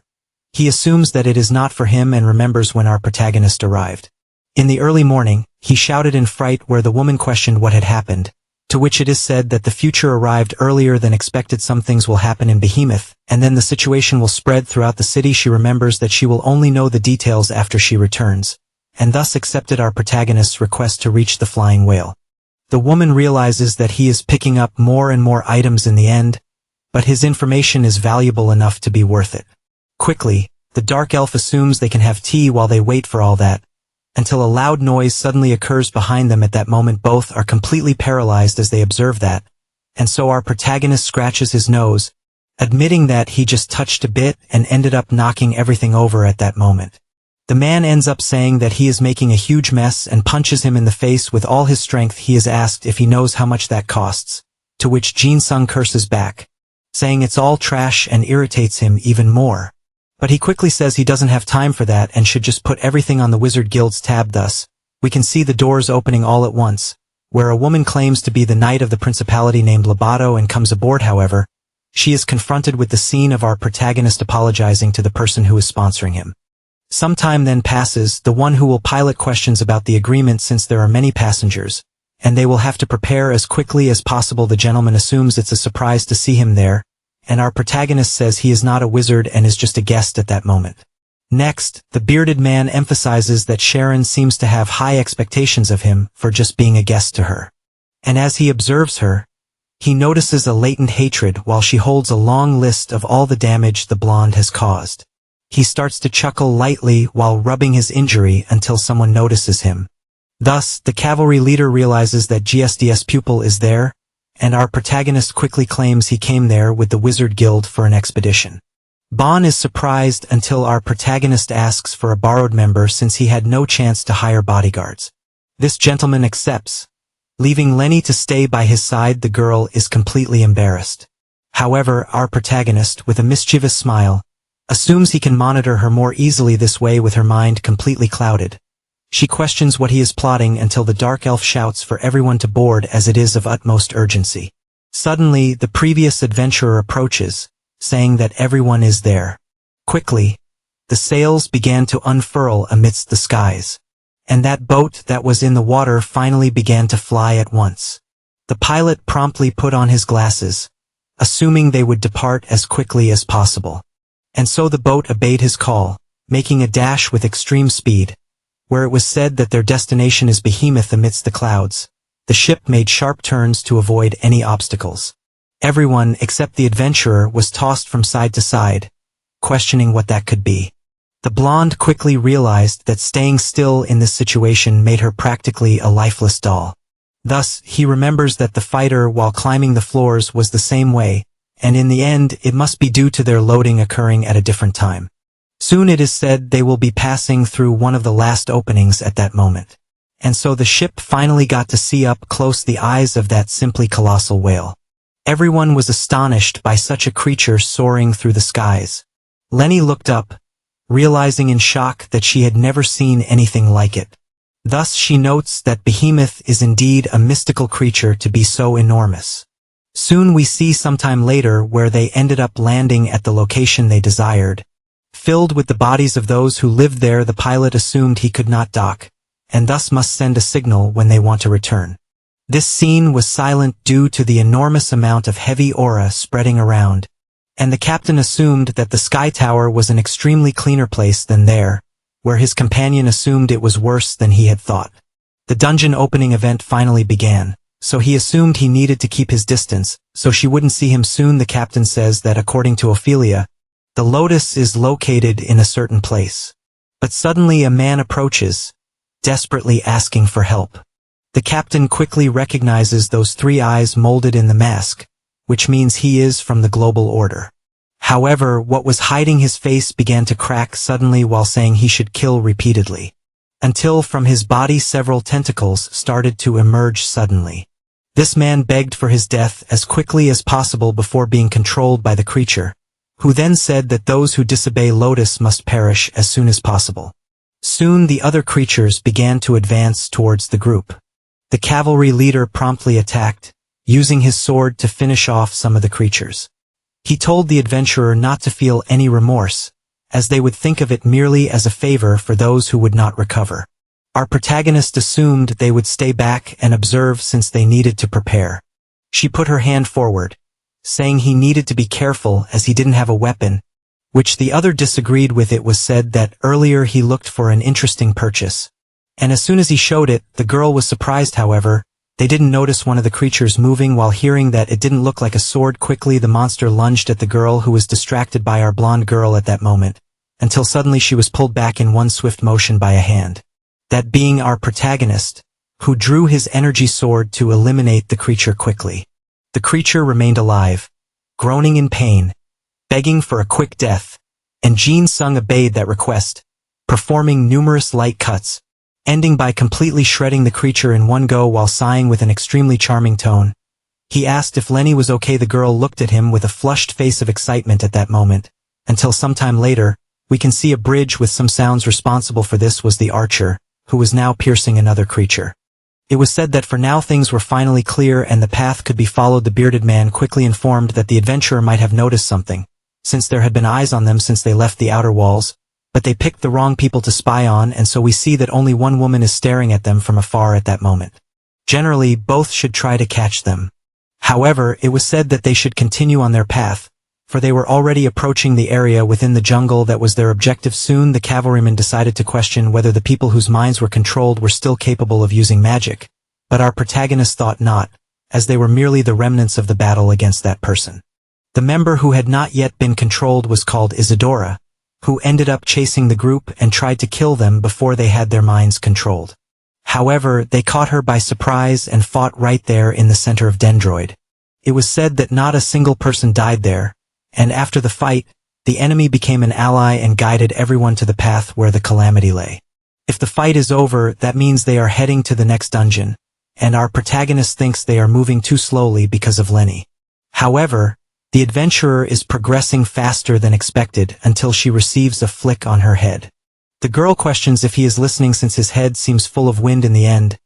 he assumes that it is not for him and remembers when our protagonist arrived. In the early morning, he shouted in fright where the woman questioned what had happened, to which it is said that the future arrived earlier than expected. Some things will happen in Behemoth, and then the situation will spread throughout the city. She remembers that she will only know the details after she returns, and thus accepted our protagonist's request to reach the flying whale. The woman realizes that he is picking up more and more items in the end, but his information is valuable enough to be worth it. Quickly, the dark elf assumes they can have tea while they wait for all that, until a loud noise suddenly occurs behind them. At that moment both are completely paralyzed as they observe that, and so our protagonist scratches his nose, admitting that he just touched a bit and ended up knocking everything over at that moment. The man ends up saying that he is making a huge mess and punches him in the face with all his strength. He is asked if he knows how much that costs, to which Jin Sung curses back, saying it's all trash, and irritates him even more. But he quickly says he doesn't have time for that and should just put everything on the Wizard Guild's tab. Thus, we can see the doors opening all at once, where a woman claims to be the knight of the principality named Lobato and comes aboard. However, she is confronted with the scene of our protagonist apologizing to the person who is sponsoring him. Some time then passes, the one who will pilot questions about the agreement since there are many passengers, and they will have to prepare as quickly as possible. The gentleman assumes it's a surprise to see him there, and our protagonist says he is not a wizard and is just a guest at that moment. Next, the bearded man emphasizes that Sharon seems to have high expectations of him for just being a guest to her. And as he observes her, he notices a latent hatred while she holds a long list of all the damage the blonde has caused. He starts to chuckle lightly while rubbing his injury until someone notices him. Thus, the cavalry leader realizes that GSD's pupil is there, and our protagonist quickly claims he came there with the Wizard Guild for an expedition. Bon is surprised until our protagonist asks for a borrowed member since he had no chance to hire bodyguards. This gentleman accepts. Leaving Lenny to stay by his side, the girl is completely embarrassed. However, our protagonist, with a mischievous smile, assumes he can monitor her more easily this way with her mind completely clouded. She questions what he is plotting until the dark elf shouts for everyone to board as it is of utmost urgency. Suddenly, the previous adventurer approaches, saying that everyone is there. Quickly, the sails began to unfurl amidst the skies, and that boat that was in the water finally began to fly at once. The pilot promptly put on his glasses, assuming they would depart as quickly as possible. And so the boat obeyed his call, making a dash with extreme speed. Where it was said that their destination is Behemoth amidst the clouds, the ship made sharp turns to avoid any obstacles. Everyone except the adventurer was tossed from side to side, questioning what that could be. The blonde quickly realized that staying still in this situation made her practically a lifeless doll. Thus, he remembers that the fighter while climbing the floors was the same way, and in the end it must be due to their loading occurring at a different time. Soon it is said they will be passing through one of the last openings at that moment. And so the ship finally got to see up close the eyes of that simply colossal whale. Everyone was astonished by such a creature soaring through the skies. Lenny looked up, realizing in shock that she had never seen anything like it. Thus she notes that Behemoth is indeed a mystical creature to be so enormous. Soon we see sometime later where they ended up landing at the location they desired. Filled with the bodies of those who lived there, the pilot assumed he could not dock, and thus must send a signal when they want to return. This scene was silent due to the enormous amount of heavy aura spreading around, and the captain assumed that the Sky Tower was an extremely cleaner place than there, where his companion assumed it was worse than he had thought. The dungeon opening event finally began, so he assumed he needed to keep his distance, so she wouldn't see him soon. The captain says that according to Ophelia, the lotus is located in a certain place. But suddenly a man approaches, desperately asking for help. The captain quickly recognizes those three eyes molded in the mask, which means he is from the global order. However, what was hiding his face began to crack suddenly while saying he should kill repeatedly, until from his body several tentacles started to emerge suddenly. This man begged for his death as quickly as possible before being controlled by the creature, who then said that those who disobey Lotus must perish as soon as possible. Soon the other creatures began to advance towards the group. The cavalry leader promptly attacked, using his sword to finish off some of the creatures. He told the adventurer not to feel any remorse, as they would think of it merely as a favor for those who would not recover. Our protagonist assumed they would stay back and observe since they needed to prepare. She put her hand forward, saying he needed to be careful as he didn't have a weapon, which the other disagreed with. It was said that earlier he looked for an interesting purchase, and as soon as he showed it, the girl was surprised. However, they didn't notice one of the creatures moving. While hearing that it didn't look like a sword, quickly the monster lunged at the girl, who was distracted by our blonde girl at that moment, until suddenly she was pulled back in one swift motion by a hand. That being our protagonist, who drew his energy sword to eliminate the creature quickly. The creature remained alive, groaning in pain, begging for a quick death, and Jin Sung obeyed that request, performing numerous light cuts, ending by completely shredding the creature in one go while sighing with an extremely charming tone. He asked if Lenny was okay. The girl looked at him with a flushed face of excitement at that moment, until sometime later, we can see a bridge with some sounds. Responsible for this was the archer, who was now piercing another creature. It was said that for now things were finally clear and the path could be followed. The bearded man quickly informed that the adventurer might have noticed something, since there had been eyes on them since they left the outer walls, but they picked the wrong people to spy on, and so we see that only one woman is staring at them from afar at that moment. Generally, both should try to catch them. However, it was said that they should continue on their path, for they were already approaching the area within the jungle that was their objective. Soon the cavalryman decided to question whether the people whose minds were controlled were still capable of using magic, but our protagonist thought not, as they were merely the remnants of the battle against that person. The member who had not yet been controlled was called Isadora, who ended up chasing the group and tried to kill them before they had their minds controlled. However, they caught her by surprise and fought right there in the center of Dendroid. It was said that not a single person died there, and after the fight, the enemy became an ally and guided everyone to the path where the calamity lay. If the fight is over, that means they are heading to the next dungeon, and our protagonist thinks they are moving too slowly because of Lenny. However, the adventurer is progressing faster than expected until she receives a flick on her head. The girl questions if he is listening since his head seems full of wind. In the end,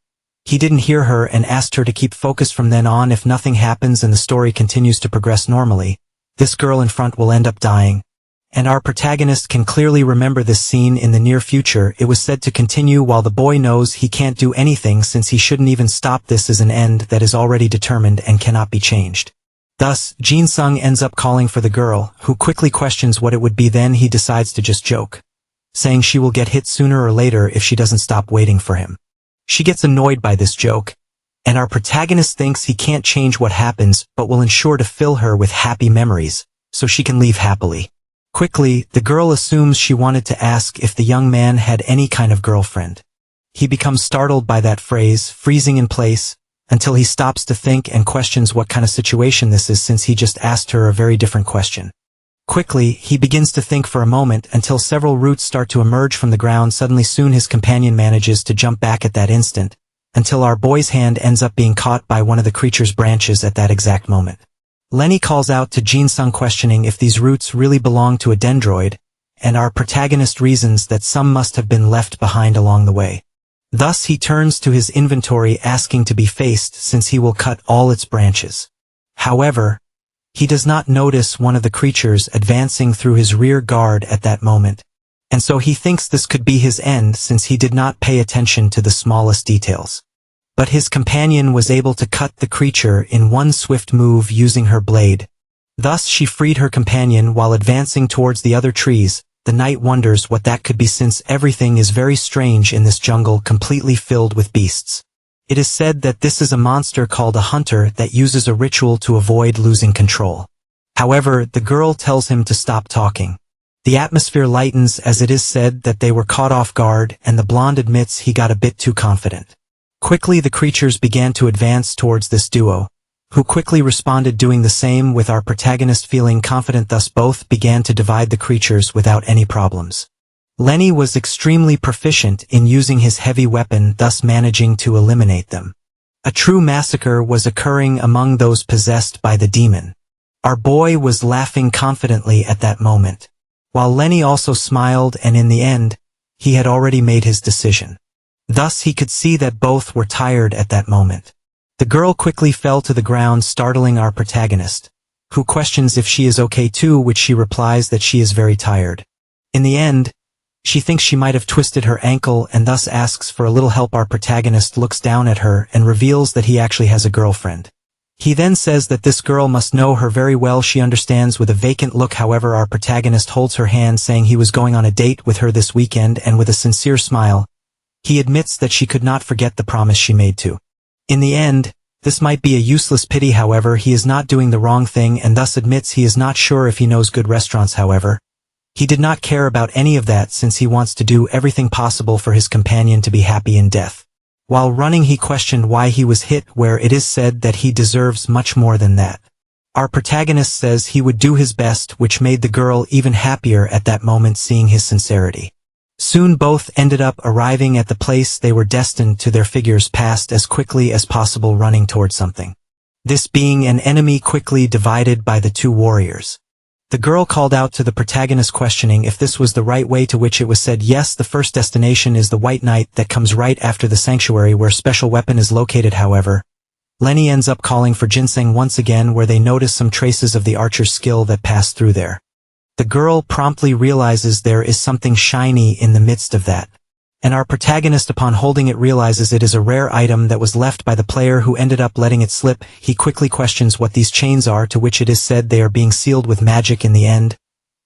he didn't hear her and asked her to keep focused from then on. If nothing happens and the story continues to progress normally, this girl in front will end up dying. And our protagonist can clearly remember this scene in the near future. It was said to continue while the boy knows he can't do anything since he shouldn't even stop. This is an end that is already determined and cannot be changed. Thus, Jin Sung ends up calling for the girl, who quickly questions what it would be. Then he decides to just joke, saying she will get hit sooner or later if she doesn't stop waiting for him. She gets annoyed by this joke, and our protagonist thinks he can't change what happens but will ensure to fill her with happy memories, so she can leave happily. Quickly, the girl assumes she wanted to ask if the young man had any kind of girlfriend. He becomes startled by that phrase, freezing in place, until he stops to think and questions what kind of situation this is since he just asked her a very different question. Quickly, he begins to think for a moment until several roots start to emerge from the ground. Suddenly soon his companion manages to jump back at that instant, until our boy's hand ends up being caught by one of the creature's branches at that exact moment. Lenny calls out to Jin Sung questioning if these roots really belong to a dendroid, and our protagonist reasons that some must have been left behind along the way. Thus he turns to his inventory asking to be faced since he will cut all its branches. However, he does not notice one of the creatures advancing through his rear guard at that moment, and so he thinks this could be his end since he did not pay attention to the smallest details. But his companion was able to cut the creature in one swift move using her blade. Thus she freed her companion while advancing towards the other trees. The knight wonders what that could be since everything is very strange in this jungle completely filled with beasts. It is said that this is a monster called a hunter that uses a ritual to avoid losing control. However, the girl tells him to stop talking. The atmosphere lightens as it is said that they were caught off guard, and the blonde admits he got a bit too confident. Quickly the creatures began to advance towards this duo, who quickly responded doing the same with our protagonist feeling confident. Thus both began to divide the creatures without any problems. Lenny was extremely proficient in using his heavy weapon, thus managing to eliminate them. A true massacre was occurring among those possessed by the demon. Our boy was laughing confidently at that moment, while Lenny also smiled, and in the end, he had already made his decision. Thus he could see that both were tired at that moment. The girl quickly fell to the ground, startling our protagonist, who questions if she is okay too, which she replies that she is very tired. In the end, she thinks she might have twisted her ankle and thus asks for a little help. Our protagonist looks down at her and reveals that he actually has a girlfriend. He then says that this girl must know her very well. She understands with a vacant look. However, our protagonist holds her hand, saying he was going on a date with her this weekend, and with a sincere smile, he admits that she could not forget the promise she made to. In the end, this might be a useless pity. However, he is not doing the wrong thing and thus admits he is not sure if he knows good restaurants. However, he did not care about any of that since he wants to do everything possible for his companion to be happy in death. While running, he questioned why he was hit, where it is said that he deserves much more than that. Our protagonist says he would do his best, which made the girl even happier at that moment, seeing his sincerity. Soon both ended up arriving at the place they were destined to. Their figures passed as quickly as possible, running towards something. This being an enemy quickly divided by the two warriors. The girl called out to the protagonist questioning if this was the right way, to which it was said yes, the first destination is the White Knight that comes right after the sanctuary where special weapon is located. However, Lenny ends up calling for ginseng once again, where they notice some traces of the archer's skill that passed through there. The girl promptly realizes there is something shiny in the midst of that, and our protagonist, upon holding it, realizes it is a rare item that was left by the player who ended up letting it slip. He quickly questions what these chains are, to which it is said they are being sealed with magic in the end.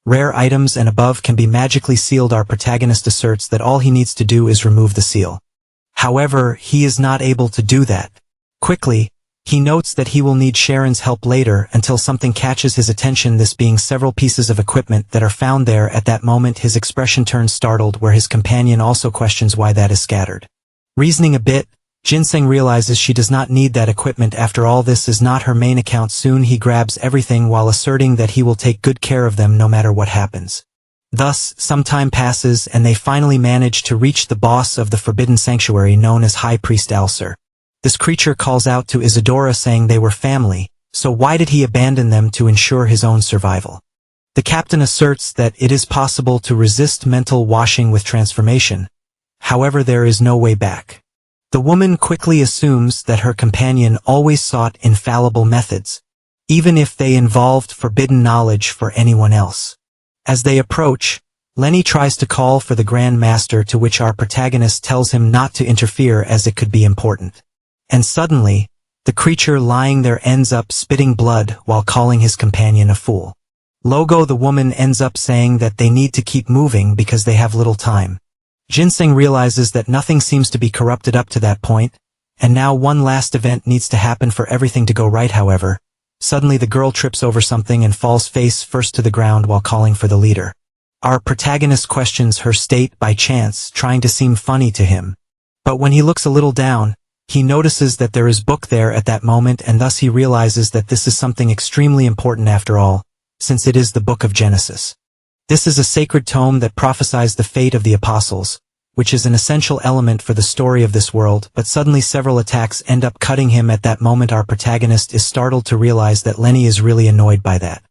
Rare items and above can be magically sealed. Our protagonist asserts that all he needs to do is remove the seal. However, he is not able to do that. Quickly, he notes that he will need Sharon's help later, until something catches his attention, this being several pieces of equipment that are found there. At that moment his expression turns startled, where his companion also questions why that is scattered. Reasoning a bit, Ginseng realizes she does not need that equipment. After all, this is not her main account. Soon he grabs everything while asserting that he will take good care of them no matter what happens. Thus, some time passes and they finally manage to reach the boss of the Forbidden Sanctuary, known as High Priest Alcer. This creature calls out to Isadora saying they were family, so why did he abandon them to ensure his own survival? The captain asserts that it is possible to resist mental washing with transformation. However, there is no way back. The woman quickly assumes that her companion always sought infallible methods, even if they involved forbidden knowledge for anyone else. As they approach, Lenny tries to call for the Grand Master, to which our protagonist tells him not to interfere as it could be important. And suddenly, the creature lying there ends up spitting blood while calling his companion a fool. Logo, the woman, ends up saying that they need to keep moving because they have little time. Ginseng realizes that nothing seems to be corrupted up to that point, and now one last event needs to happen for everything to go right. However, suddenly the girl trips over something and falls face first to the ground while calling for the leader. Our protagonist questions her state by chance, trying to seem funny to him. But when he looks a little down, he notices that there is book there at that moment, and thus he realizes that this is something extremely important after all, since it is the Book of Genesis. This is a sacred tome that prophesies the fate of the apostles, which is an essential element for the story of this world. But suddenly several attacks end up cutting him. At that moment our protagonist is startled to realize that Lenny is really annoyed by that.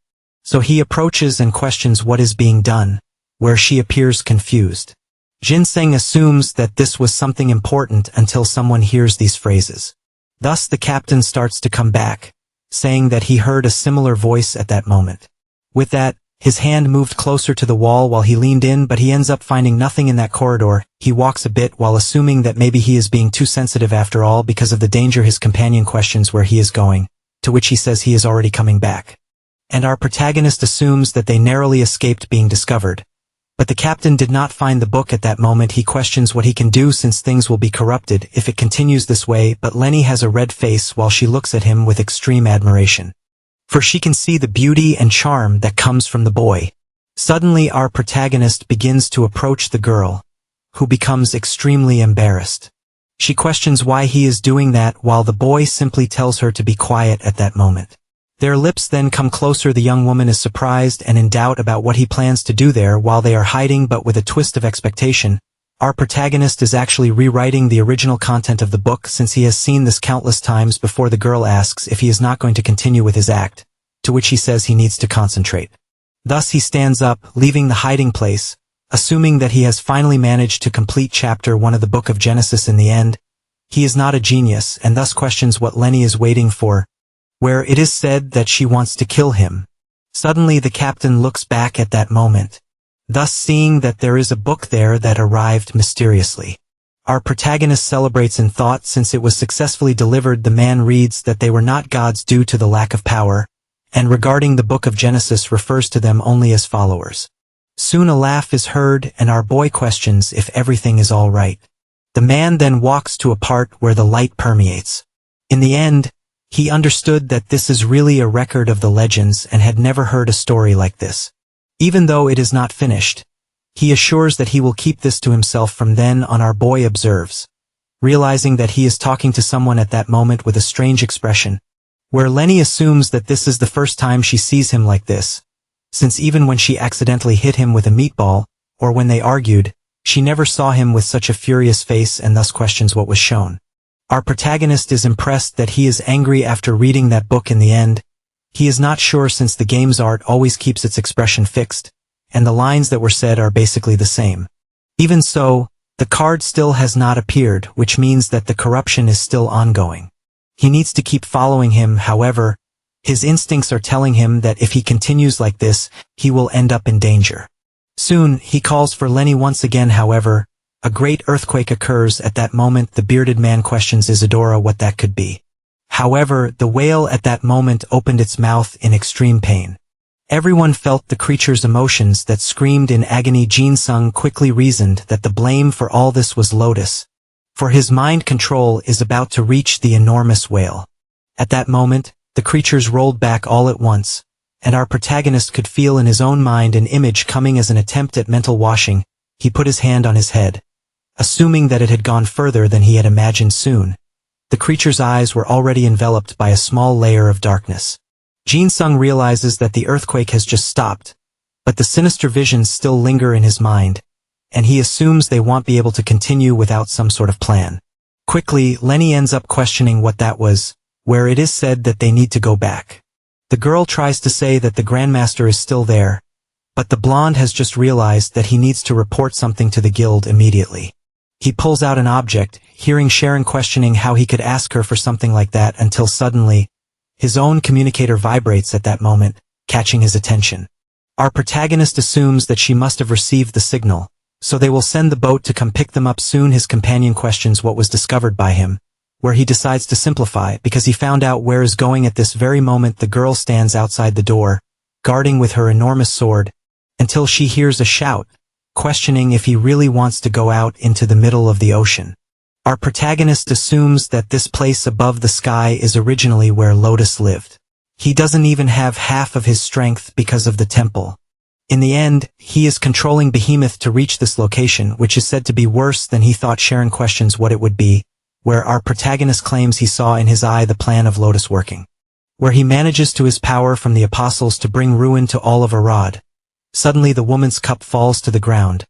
So he approaches and questions what is being done, where she appears confused. Ginseng assumes that this was something important until someone hears these phrases. Thus the captain starts to come back, saying that he heard a similar voice at that moment. With that, his hand moved closer to the wall while he leaned in, but he ends up finding nothing in that corridor. He walks a bit while assuming that maybe he is being too sensitive after all because of the danger. His companion questions where he is going, to which he says he is already coming back. And our protagonist assumes that they narrowly escaped being discovered. But the captain did not find the book at that moment. He questions what he can do since things will be corrupted if it continues this way, but Lenny has a red face while she looks at him with extreme admiration. For she can see the beauty and charm that comes from the boy. Suddenly our protagonist begins to approach the girl, who becomes extremely embarrassed. She questions why he is doing that while the boy simply tells her to be quiet at that moment. Their lips then come closer. The young woman is surprised and in doubt about what he plans to do there while they are hiding, but with a twist of expectation, our protagonist is actually rewriting the original content of the book since he has seen this countless times before. The girl asks if he is not going to continue with his act, to which he says he needs to concentrate. Thus he stands up, leaving the hiding place, assuming that he has finally managed to complete chapter 1 of the Book of Genesis. In the end, he is not a genius and thus questions what Lenny is waiting for, where it is said that she wants to kill him. Suddenly the captain looks back at that moment, thus seeing that there is a book there that arrived mysteriously. Our protagonist celebrates in thought since it was successfully delivered. The man reads that they were not gods due to the lack of power, and regarding the Book of Genesis refers to them only as followers. Soon a laugh is heard and our boy questions if everything is all right. The man then walks to a part where the light permeates. In the end, he understood that this is really a record of the legends and had never heard a story like this. Even though it is not finished, he assures that he will keep this to himself from then on. Our boy observes, realizing that he is talking to someone at that moment with a strange expression, where Lenny assumes that this is the first time she sees him like this, since even when she accidentally hit him with a meatball, or when they argued, she never saw him with such a furious face, and thus questions what was shown. Our protagonist is impressed that he is angry after reading that book. In the end, He is not sure since the game's art always keeps its expression fixed, and the lines that were said are basically the same. Even so, the card still has not appeared, which means that the corruption is still ongoing. He needs to keep following him, however, his instincts are telling him that if he continues like this, he will end up in danger. Soon, he calls for Lenny once again, however, a great earthquake occurs. At that moment the bearded man questions Isadora what that could be. However, the whale at that moment opened its mouth in extreme pain. Everyone felt the creature's emotions that screamed in agony. Jin-sung quickly reasoned that the blame for all this was Lotus, for his mind control is about to reach the enormous whale. At that moment, the creatures rolled back all at once, and our protagonist could feel in his own mind an image coming as an attempt at mental washing. He put his hand on his head, assuming that it had gone further than he had imagined. Soon, the creature's eyes were already enveloped by a small layer of darkness. Jin-sung realizes that the earthquake has just stopped, but the sinister visions still linger in his mind, and he assumes they won't be able to continue without some sort of plan. Quickly, Lenny ends up questioning what that was, where it is said that they need to go back. The girl tries to say that the Grandmaster is still there, but the blonde has just realized that he needs to report something to the guild immediately. He pulls out an object, hearing Sharon questioning how he could ask her for something like that, until suddenly, his own communicator vibrates at that moment, catching his attention. Our protagonist assumes that she must have received the signal, so they will send the boat to come pick them up soon. His companion questions what was discovered by him, where he decides to simplify because he found out where is going. At this very moment the girl stands outside the door, guarding with her enormous sword, until she hears a shout, questioning if he really wants to go out into the middle of the ocean. Our protagonist assumes that this place above the sky is originally where Lotus lived. He doesn't even have half of his strength because of the temple. In the end, he is controlling Behemoth to reach this location, which is said to be worse than he thought. Sharon questions what it would be, where our protagonist claims he saw in his eye the plan of Lotus working, where he manages to his power from the apostles to bring ruin to all of Arad. Suddenly the woman's cup falls to the ground,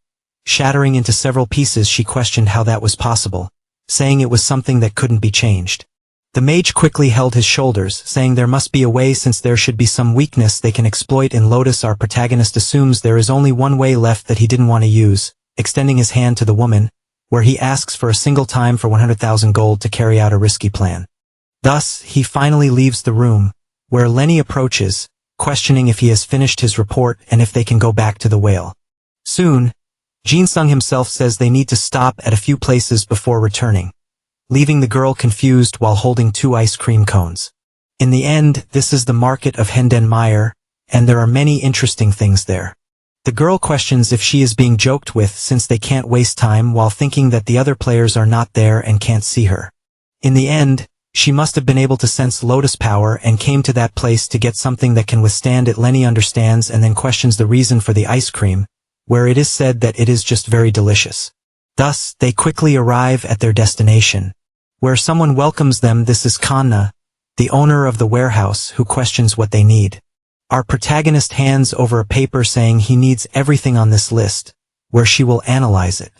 shattering into several pieces. She questioned how that was possible, saying it was something that couldn't be changed. The mage quickly held his shoulders, saying there must be a way since there should be some weakness they can exploit in Lotus. Our protagonist assumes there is only one way left that he didn't want to use, extending his hand to the woman, where he asks for a single time for 100,000 gold to carry out a risky plan. Thus, he finally leaves the room, where Lenny approaches, questioning if he has finished his report and if they can go back to the whale. Soon, Jin-sung himself says they need to stop at a few places before returning, leaving the girl confused while holding 2 ice cream cones. In the end, this is the market of Hendenmeyer, and there are many interesting things there. The girl questions if she is being joked with since they can't waste time while thinking that the other players are not there and can't see her. In the end, she must have been able to sense Lotus power and came to that place to get something that can withstand it. Lenny understands and then questions the reason for the ice cream, where it is said that it is just very delicious. Thus, they quickly arrive at their destination, where someone welcomes them. This is Kanna, the owner of the warehouse, who questions what they need. Our protagonist hands over a paper saying he needs everything on this list, where she will analyze it.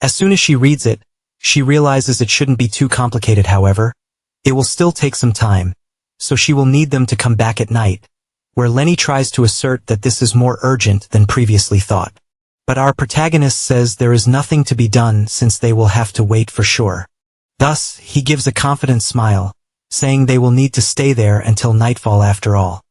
As soon as she reads it, she realizes it shouldn't be too complicated. However, it will still take some time, so she will need them to come back at night, where Lenny tries to assert that this is more urgent than previously thought. But our protagonist says there is nothing to be done since they will have to wait for sure. Thus, he gives a confident smile, saying they will need to stay there until nightfall after all.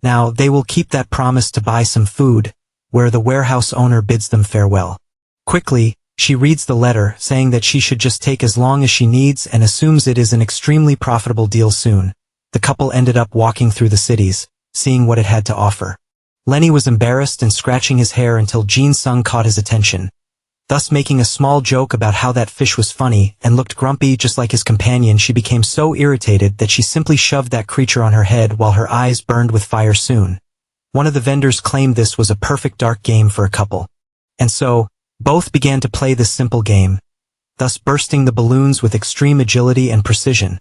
Now, they will keep that promise to buy some food, where the warehouse owner bids them farewell. Quickly, she reads the letter, saying that she should just take as long as she needs and assumes it is an extremely profitable deal. Soon, the couple ended up walking through the cities, seeing what it had to offer. Lenny was embarrassed and scratching his hair until Jin-sung caught his attention, thus making a small joke about how that fish was funny and looked grumpy just like his companion. She became so irritated that she simply shoved that creature on her head while her eyes burned with fire. Soon, one of the vendors claimed this was a perfect dark game for a couple. And so, both began to play this simple game, thus bursting the balloons with extreme agility and precision,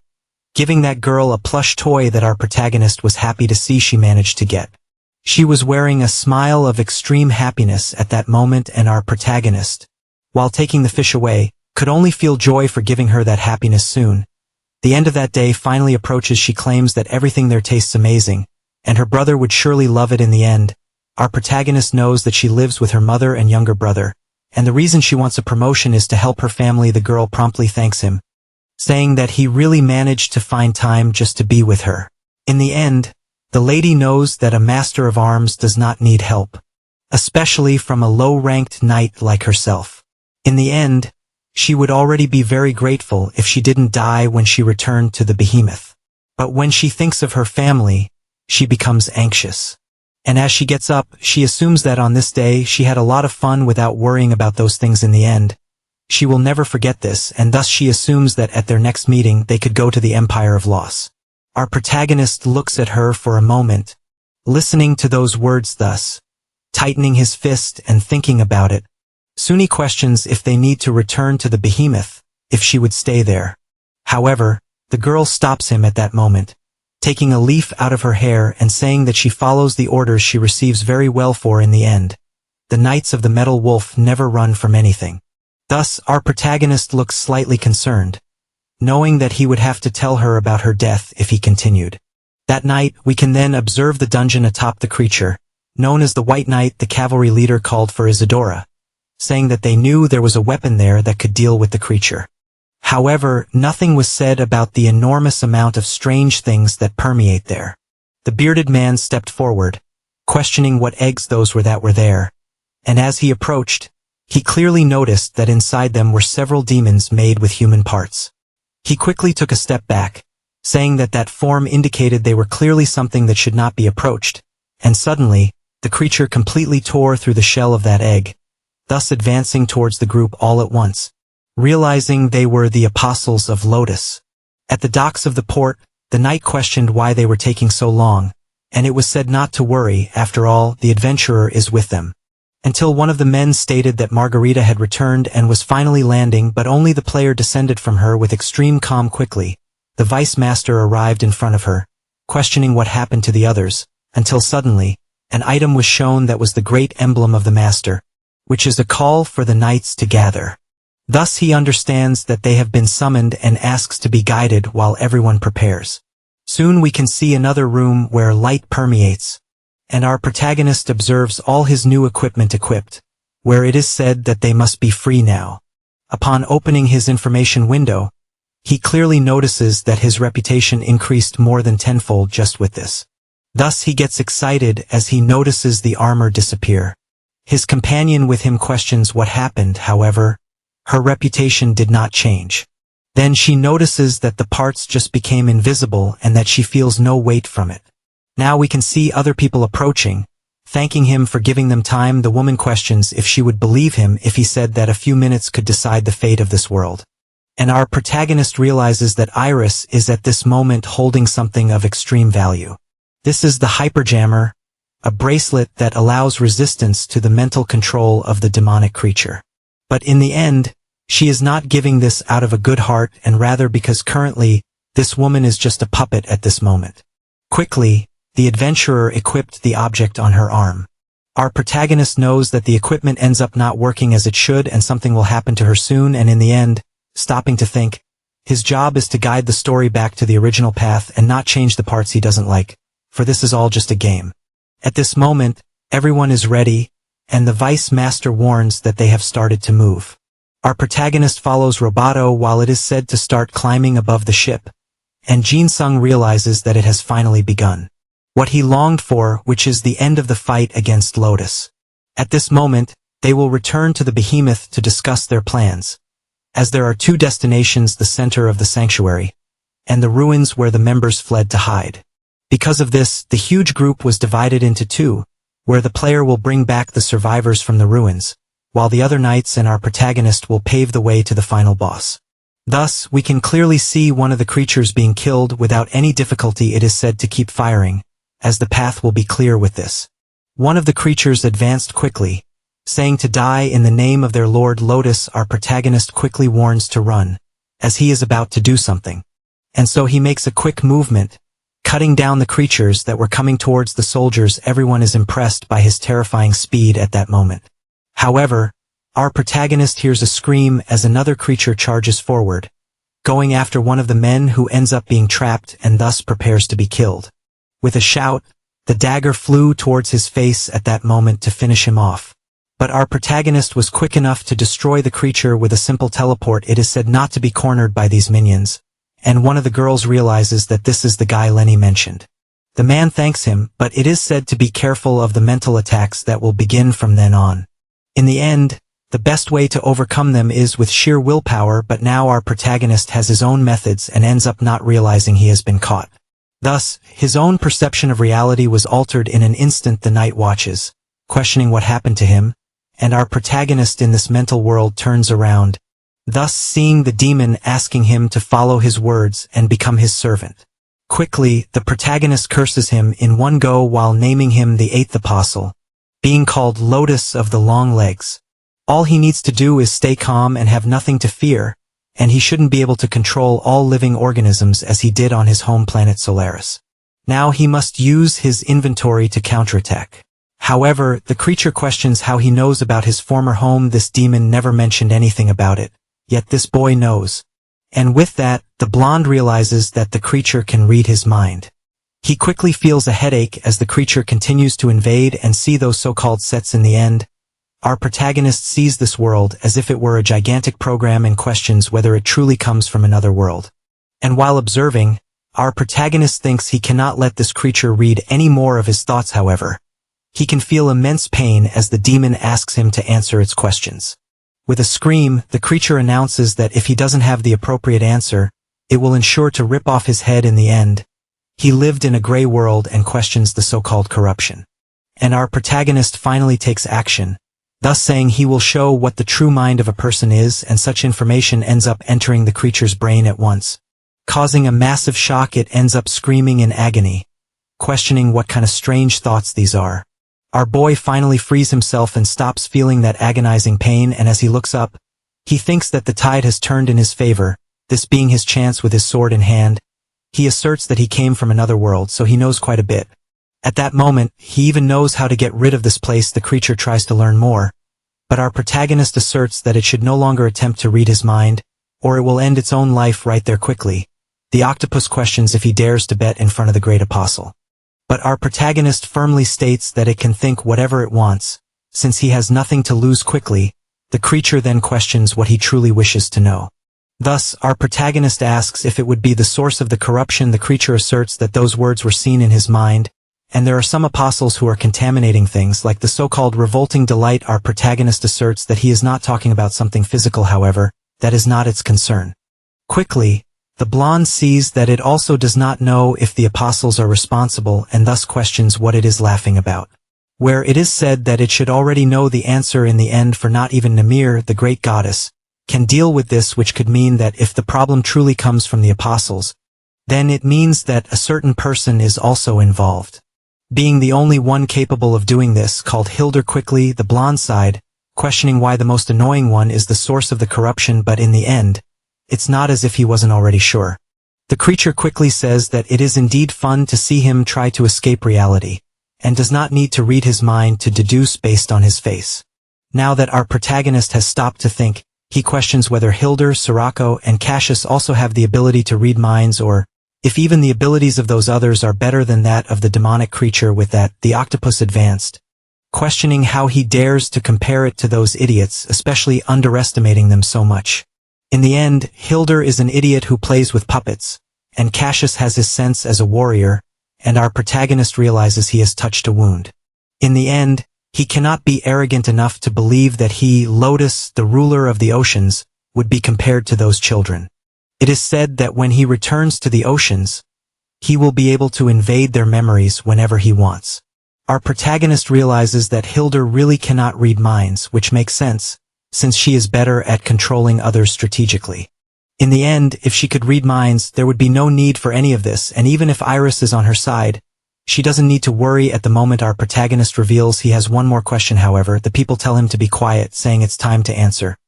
giving that girl a plush toy that our protagonist was happy to see she managed to get. She was wearing a smile of extreme happiness at that moment, and our protagonist, while taking the fish away, could only feel joy for giving her that happiness. Soon, the end of that day finally approaches. She claims that everything there tastes amazing, and her brother would surely love it in the end. Our protagonist knows that she lives with her mother and younger brother, and the reason she wants a promotion is to help her family. The girl promptly thanks him, saying that he really managed to find time just to be with her. In the end, the lady knows that a master of arms does not need help, especially from a low-ranked knight like herself. In the end, she would already be very grateful if she didn't die when she returned to the behemoth. But when she thinks of her family, she becomes anxious. And as she gets up, she assumes that on this day she had a lot of fun without worrying about those things in the end. She will never forget this, and thus she assumes that at their next meeting they could go to the Empire of Loss. Our protagonist looks at her for a moment, listening to those words thus, tightening his fist and thinking about it. Soon he questions if they need to return to the behemoth, if she would stay there. However, the girl stops him at that moment, taking a leaf out of her hair and saying that she follows the orders she receives very well. For in the end, the Knights of the Metal Wolf never run from anything. Thus, our protagonist looks slightly concerned, knowing that he would have to tell her about her death if he continued. That night, we can then observe the dungeon atop the creature, known as the White Knight. The cavalry leader called for Isadora, saying that they knew there was a weapon there that could deal with the creature. However, nothing was said about the enormous amount of strange things that permeate there. The bearded man stepped forward, questioning what eggs those were that were there, and as he approached, he clearly noticed that inside them were several demons made with human parts. He quickly took a step back, saying that that form indicated they were clearly something that should not be approached, and suddenly, the creature completely tore through the shell of that egg, thus advancing towards the group all at once, realizing they were the Apostles of Lotus. At the docks of the port, the knight questioned why they were taking so long, and it was said not to worry, after all, the adventurer is with them. Until one of the men stated that Margarita had returned and was finally landing, but only the player descended from her with extreme calm. Quickly, the vice master arrived in front of her, questioning what happened to the others, until suddenly, an item was shown that was the great emblem of the master, which is a call for the knights to gather. Thus he understands that they have been summoned and asks to be guided while everyone prepares. Soon we can see another room where light permeates, and our protagonist observes all his new equipment equipped, where it is said that they must be free now. Upon opening his information window, he clearly notices that his reputation increased more than tenfold just with this. Thus he gets excited as he notices the armor disappear. His companion with him questions what happened. However, her reputation did not change. Then she notices that the parts just became invisible and that she feels no weight from it. Now we can see other people approaching, thanking him for giving them time. The woman questions if she would believe him if he said that a few minutes could decide the fate of this world. And our protagonist realizes that Iris is at this moment holding something of extreme value. This is the Hyperjammer, a bracelet that allows resistance to the mental control of the demonic creature. But in the end, she is not giving this out of a good heart, and rather because currently, this woman is just a puppet at this moment. Quickly, the adventurer equipped the object on her arm. Our protagonist knows that the equipment ends up not working as it should and something will happen to her soon, and in the end, stopping to think, his job is to guide the story back to the original path and not change the parts he doesn't like, for this is all just a game. At this moment, everyone is ready, and the vice master warns that they have started to move. Our protagonist follows Roboto while it is said to start climbing above the ship, and Jin Sung realizes that it has finally begun. What he longed for, which is the end of the fight against Lotus. At this moment, they will return to the behemoth to discuss their plans, as there are two destinations: the center of the sanctuary, and the ruins where the members fled to hide. Because of this, the huge group was divided into two, where the player will bring back the survivors from the ruins, while the other knights and our protagonist will pave the way to the final boss. Thus, we can clearly see one of the creatures being killed without any difficulty. It is said to keep firing, as the path will be clear with this. One of the creatures advanced quickly, saying to die in the name of their Lord Lotus. Our protagonist quickly warns to run, as he is about to do something. And so he makes a quick movement, cutting down the creatures that were coming towards the soldiers. Everyone is impressed by his terrifying speed at that moment. However, our protagonist hears a scream as another creature charges forward, going after one of the men who ends up being trapped and thus prepares to be killed. With a shout, The dagger flew towards his face at that moment to finish him off. But our protagonist was quick enough to destroy the creature with a simple teleport. It is said not to be cornered by these minions, and one of the girls realizes that this is the guy Lenny mentioned. The man thanks him, but it is said to be careful of the mental attacks that will begin from then on. In the end, the best way to overcome them is with sheer willpower, but now our protagonist has his own methods and ends up not realizing he has been caught. Thus, his own perception of reality was altered in an instant. The night watches, questioning what happened to him, and our protagonist in this mental world turns around, thus seeing the demon asking him to follow his words and become his servant. Quickly, the protagonist curses him in one go while naming him the eighth apostle, being called Lotus of the Long Legs. All he needs to do is stay calm and have nothing to fear, and he shouldn't be able to control all living organisms as he did on his home planet Solaris. Now he must use his inventory to counterattack. However, the creature questions how he knows about his former home. This demon never mentioned anything about it, yet this boy knows. And with that, the blonde realizes that the creature can read his mind. He quickly feels a headache as the creature continues to invade and see those so-called sets. In the end, our protagonist sees this world as if it were a gigantic program and questions whether it truly comes from another world. And while observing, our protagonist thinks he cannot let this creature read any more of his thoughts. However, he can feel immense pain as the demon asks him to answer its questions. With a scream, the creature announces that if he doesn't have the appropriate answer, it will ensure to rip off his head. In the end, he lived in a gray world and questions the so-called corruption. And our protagonist finally takes action, thus saying he will show what the true mind of a person is, and such information ends up entering the creature's brain at once, causing a massive shock. It ends up screaming in agony, questioning what kind of strange thoughts these are. Our boy finally frees himself and stops feeling that agonizing pain, and as he looks up, he thinks that the tide has turned in his favor, this being his chance. With his sword in hand, he asserts that he came from another world, so he knows quite a bit. At that moment, he even knows how to get rid of this place. The creature tries to learn more, but our protagonist asserts that it should no longer attempt to read his mind, or it will end its own life right there. Quickly, the octopus questions if he dares to bet in front of the great apostle. But our protagonist firmly states that it can think whatever it wants, since he has nothing to lose. Quickly, the creature then questions what he truly wishes to know. Thus, our protagonist asks if it would be the source of the corruption. The creature asserts that those words were seen in his mind, and there are some apostles who are contaminating things like the so-called revolting delight. Our protagonist asserts that he is not talking about something physical. However, that is not its concern. Quickly, the blonde sees that it also does not know if the apostles are responsible, and thus questions what it is laughing about. Where it is said that it should already know the answer in the end, for not even Namir, the great goddess, can deal with this, which could mean that if the problem truly comes from the apostles, then it means that a certain person is also involved, being the only one capable of doing this, called Hildur. Quickly, the blonde sighed, questioning why the most annoying one is the source of the corruption, but in the end, it's not as if he wasn't already sure. The creature quickly says that it is indeed fun to see him try to escape reality, and does not need to read his mind to deduce based on his face. Now that our protagonist has stopped to think, he questions whether Hildur, Sirocco, and Cassius also have the ability to read minds, or if even the abilities of those others are better than that of the demonic creature. With that, the octopus advanced, questioning how he dares to compare it to those idiots, especially underestimating them so much. In the end, Hildur is an idiot who plays with puppets, and Cassius has his sense as a warrior, and our protagonist realizes he has touched a wound. In the end, he cannot be arrogant enough to believe that he, Lotus, the ruler of the oceans, would be compared to those children. It is said that when he returns to the oceans, he will be able to invade their memories whenever he wants. Our protagonist realizes that Hildur really cannot read minds, which makes sense, since she is better at controlling others strategically. In the end, if she could read minds, there would be no need for any of this, and even if Iris is on her side, she doesn't need to worry at the moment. Our protagonist reveals he has one more question. However, the people tell him to be quiet, saying it's time to answer.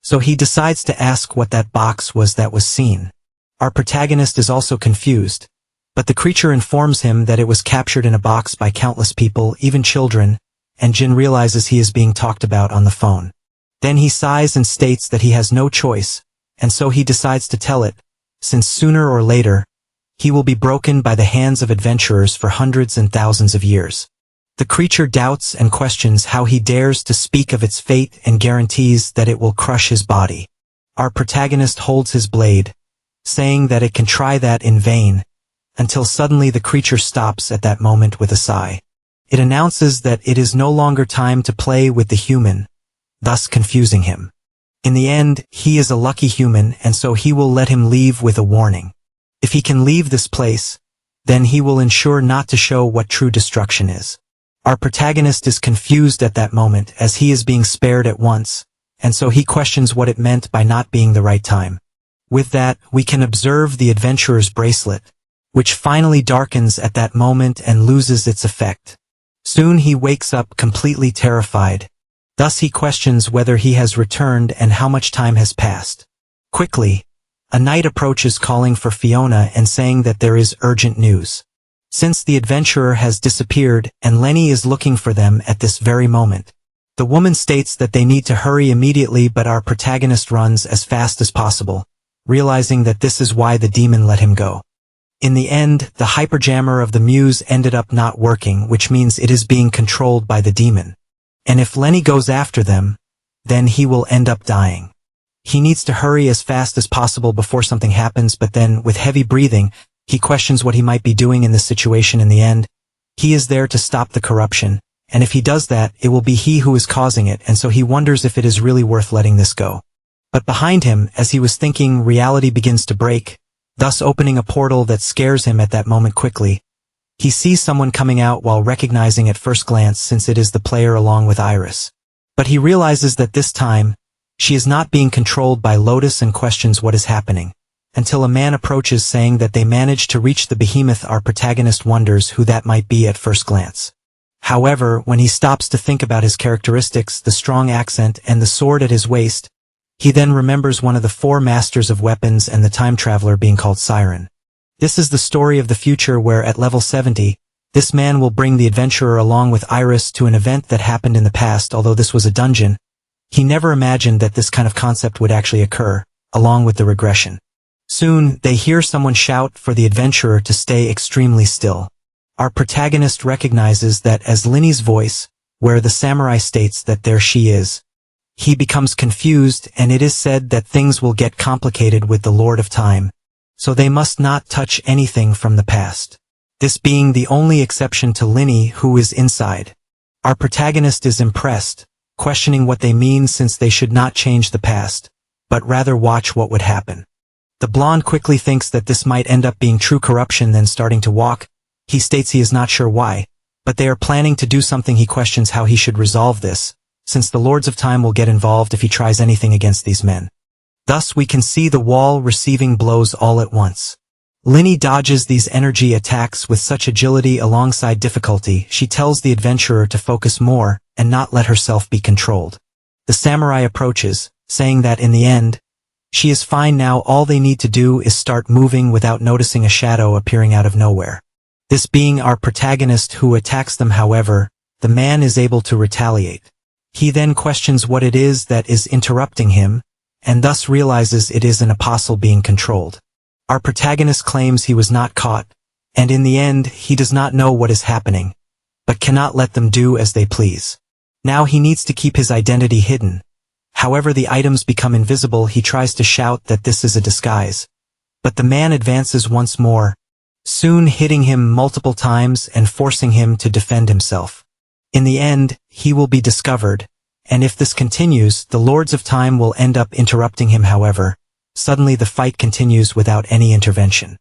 So he decides to ask what that box was that was seen. Our protagonist is also confused, but the creature informs him that it was captured in a box by countless people, even children, and Jin realizes he is being talked about on the phone. Then he sighs and states that he has no choice, and so he decides to tell it, since sooner or later, he will be broken by the hands of adventurers for hundreds and thousands of years. The creature doubts and questions how he dares to speak of its fate and guarantees that it will crush his body. Our protagonist holds his blade, saying that it can try that in vain, until suddenly the creature stops at that moment with a sigh. It announces that it is no longer time to play with the human, thus confusing him. In the end, he is a lucky human, and so he will let him leave with a warning. If he can leave this place, then he will ensure not to show what true destruction is. Our protagonist is confused at that moment as he is being spared at once, and so he questions what it meant by not being the right time. With that, we can observe the adventurer's bracelet, which finally darkens at that moment and loses its effect. Soon he wakes up completely terrified. Thus he questions whether he has returned and how much time has passed. Quickly, a knight approaches calling for Fiona and saying that there is urgent news. Since the adventurer has disappeared and Lenny is looking for them at this very moment. The woman states that they need to hurry immediately, but our protagonist runs as fast as possible, realizing that this is why the demon let him go. In the end, the hyperjammer of the muse ended up not working, which means it is being controlled by the demon. And if Lenny goes after them, then he will end up dying. He needs to hurry as fast as possible before something happens, but then, with heavy breathing, he questions what he might be doing in this situation. In the end, he is there to stop the corruption, and if he does that, it will be he who is causing it, and so he wonders if it is really worth letting this go. But behind him, as he was thinking, reality begins to break, thus opening a portal that scares him at that moment quickly. He sees someone coming out while recognizing at first glance since it is the player along with Iris. But he realizes that this time, she is not being controlled by Lotus and questions what is happening, until a man approaches saying that they managed to reach the behemoth. Our protagonist wonders who that might be at first glance. However, when he stops to think about his characteristics, the strong accent and the sword at his waist, he then remembers one of the 4 masters of weapons and the time traveler being called Siren. This is the story of the future where at level 70, this man will bring the adventurer along with Iris to an event that happened in the past. Although this was a dungeon, he never imagined that this kind of concept would actually occur, along with the regression. Soon, they hear someone shout for the adventurer to stay extremely still. Our protagonist recognizes that as Linny's voice, where the samurai states that there she is. He becomes confused, and it is said that things will get complicated with the Lord of Time, so they must not touch anything from the past. This being the only exception to Linny, who is inside. Our protagonist is impressed, questioning what they mean since they should not change the past, but rather watch what would happen. The blonde quickly thinks that this might end up being true corruption, then starting to walk. He states he is not sure why, but they are planning to do something. He questions how he should resolve this, since the Lords of Time will get involved if he tries anything against these men. Thus we can see the wall receiving blows all at once. Linny dodges these energy attacks with such agility alongside difficulty. She tells the adventurer to focus more and not let herself be controlled. The samurai approaches, saying that in the end, she is fine now. All they need to do is start moving without noticing a shadow appearing out of nowhere. This being our protagonist who attacks them. However, the man is able to retaliate. He then questions what it is that is interrupting him, and thus realizes it is an apostle being controlled. Our protagonist claims he was not caught, and in the end he does not know what is happening, but cannot let them do as they please. Now he needs to keep his identity hidden. However, the items become invisible. He tries to shout that this is a disguise, but the man advances once more, soon hitting him multiple times and forcing him to defend himself. In the end, he will be discovered, and if this continues, the Lords of Time will end up interrupting him. However, suddenly the fight continues without any intervention.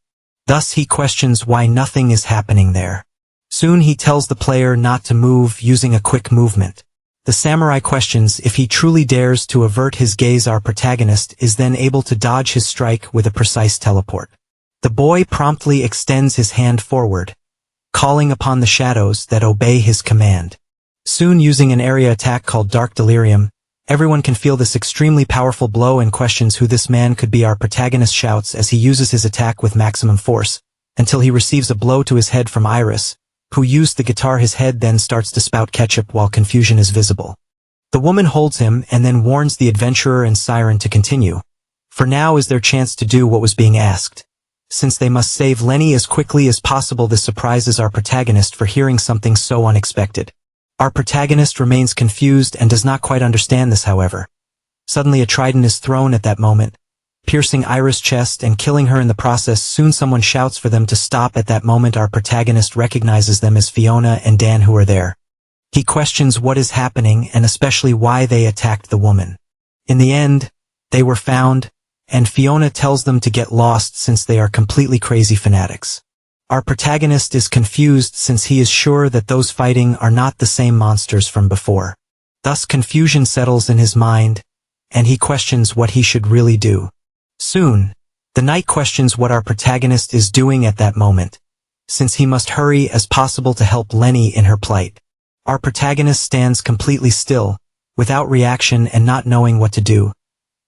Thus he questions why nothing is happening there. Soon he tells the player not to move using a quick movement. The samurai questions if he truly dares to avert his gaze. Our protagonist is then able to dodge his strike with a precise teleport. The boy promptly extends his hand forward, calling upon the shadows that obey his command. Soon, using an area attack called Dark Delirium, everyone can feel this extremely powerful blow and questions who this man could be. Our protagonist shouts as he uses his attack with maximum force, until he receives a blow to his head from Iris, who used the guitar. His head then starts to spout ketchup while confusion is visible. The woman holds him and then warns the adventurer and Siren to continue, for now is their chance to do what was being asked. Since they must save Lenny as quickly as possible, this surprises our protagonist for hearing something so unexpected. Our protagonist remains confused and does not quite understand this, however. Suddenly a trident is thrown at that moment, piercing Iris' chest and killing her in the process. Soon someone shouts for them to stop. At that moment our protagonist recognizes them as Fiona and Dan, who are there. He questions what is happening and especially why they attacked the woman. In the end, they were found, and Fiona tells them to get lost since they are completely crazy fanatics. Our protagonist is confused since he is sure that those fighting are not the same monsters from before. Thus confusion settles in his mind, and he questions what he should really do. Soon, the knight questions what our protagonist is doing at that moment, since he must hurry as possible to help Lenny in her plight. Our protagonist stands completely still, without reaction and not knowing what to do,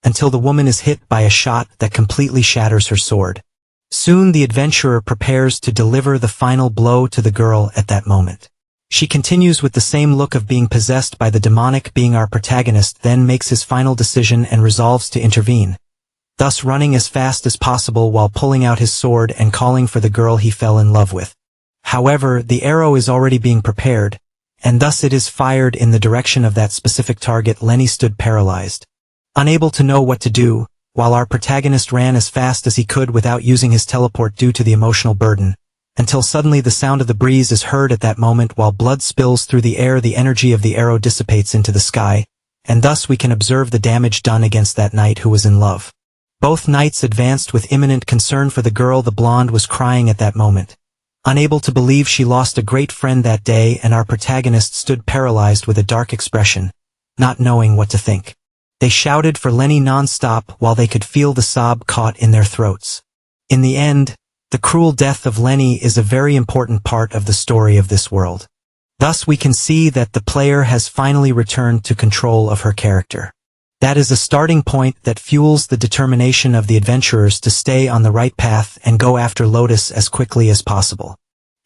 until the woman is hit by a shot that completely shatters her sword. Soon the adventurer prepares to deliver the final blow to the girl at that moment. She continues with the same look of being possessed by the demonic being. Our protagonist then makes his final decision and resolves to intervene, thus running as fast as possible while pulling out his sword and calling for the girl he fell in love with. However, the arrow is already being prepared, and thus it is fired in the direction of that specific target. Lenny stood paralyzed, unable to know what to do, while our protagonist ran as fast as he could without using his teleport due to the emotional burden, until suddenly the sound of the breeze is heard. At that moment, while blood spills through the air, the energy of the arrow dissipates into the sky, and thus we can observe the damage done against that knight who was in love. Both knights advanced with imminent concern for the girl. The blonde was crying at that moment, unable to believe she lost a great friend that day, and our protagonist stood paralyzed with a dark expression, not knowing what to think. They shouted for Lenny non-stop while they could feel the sob caught in their throats. In the end, the cruel death of Lenny is a very important part of the story of this world. Thus we can see that the player has finally returned to control of her character. That is a starting point that fuels the determination of the adventurers to stay on the right path and go after Lotus as quickly as possible.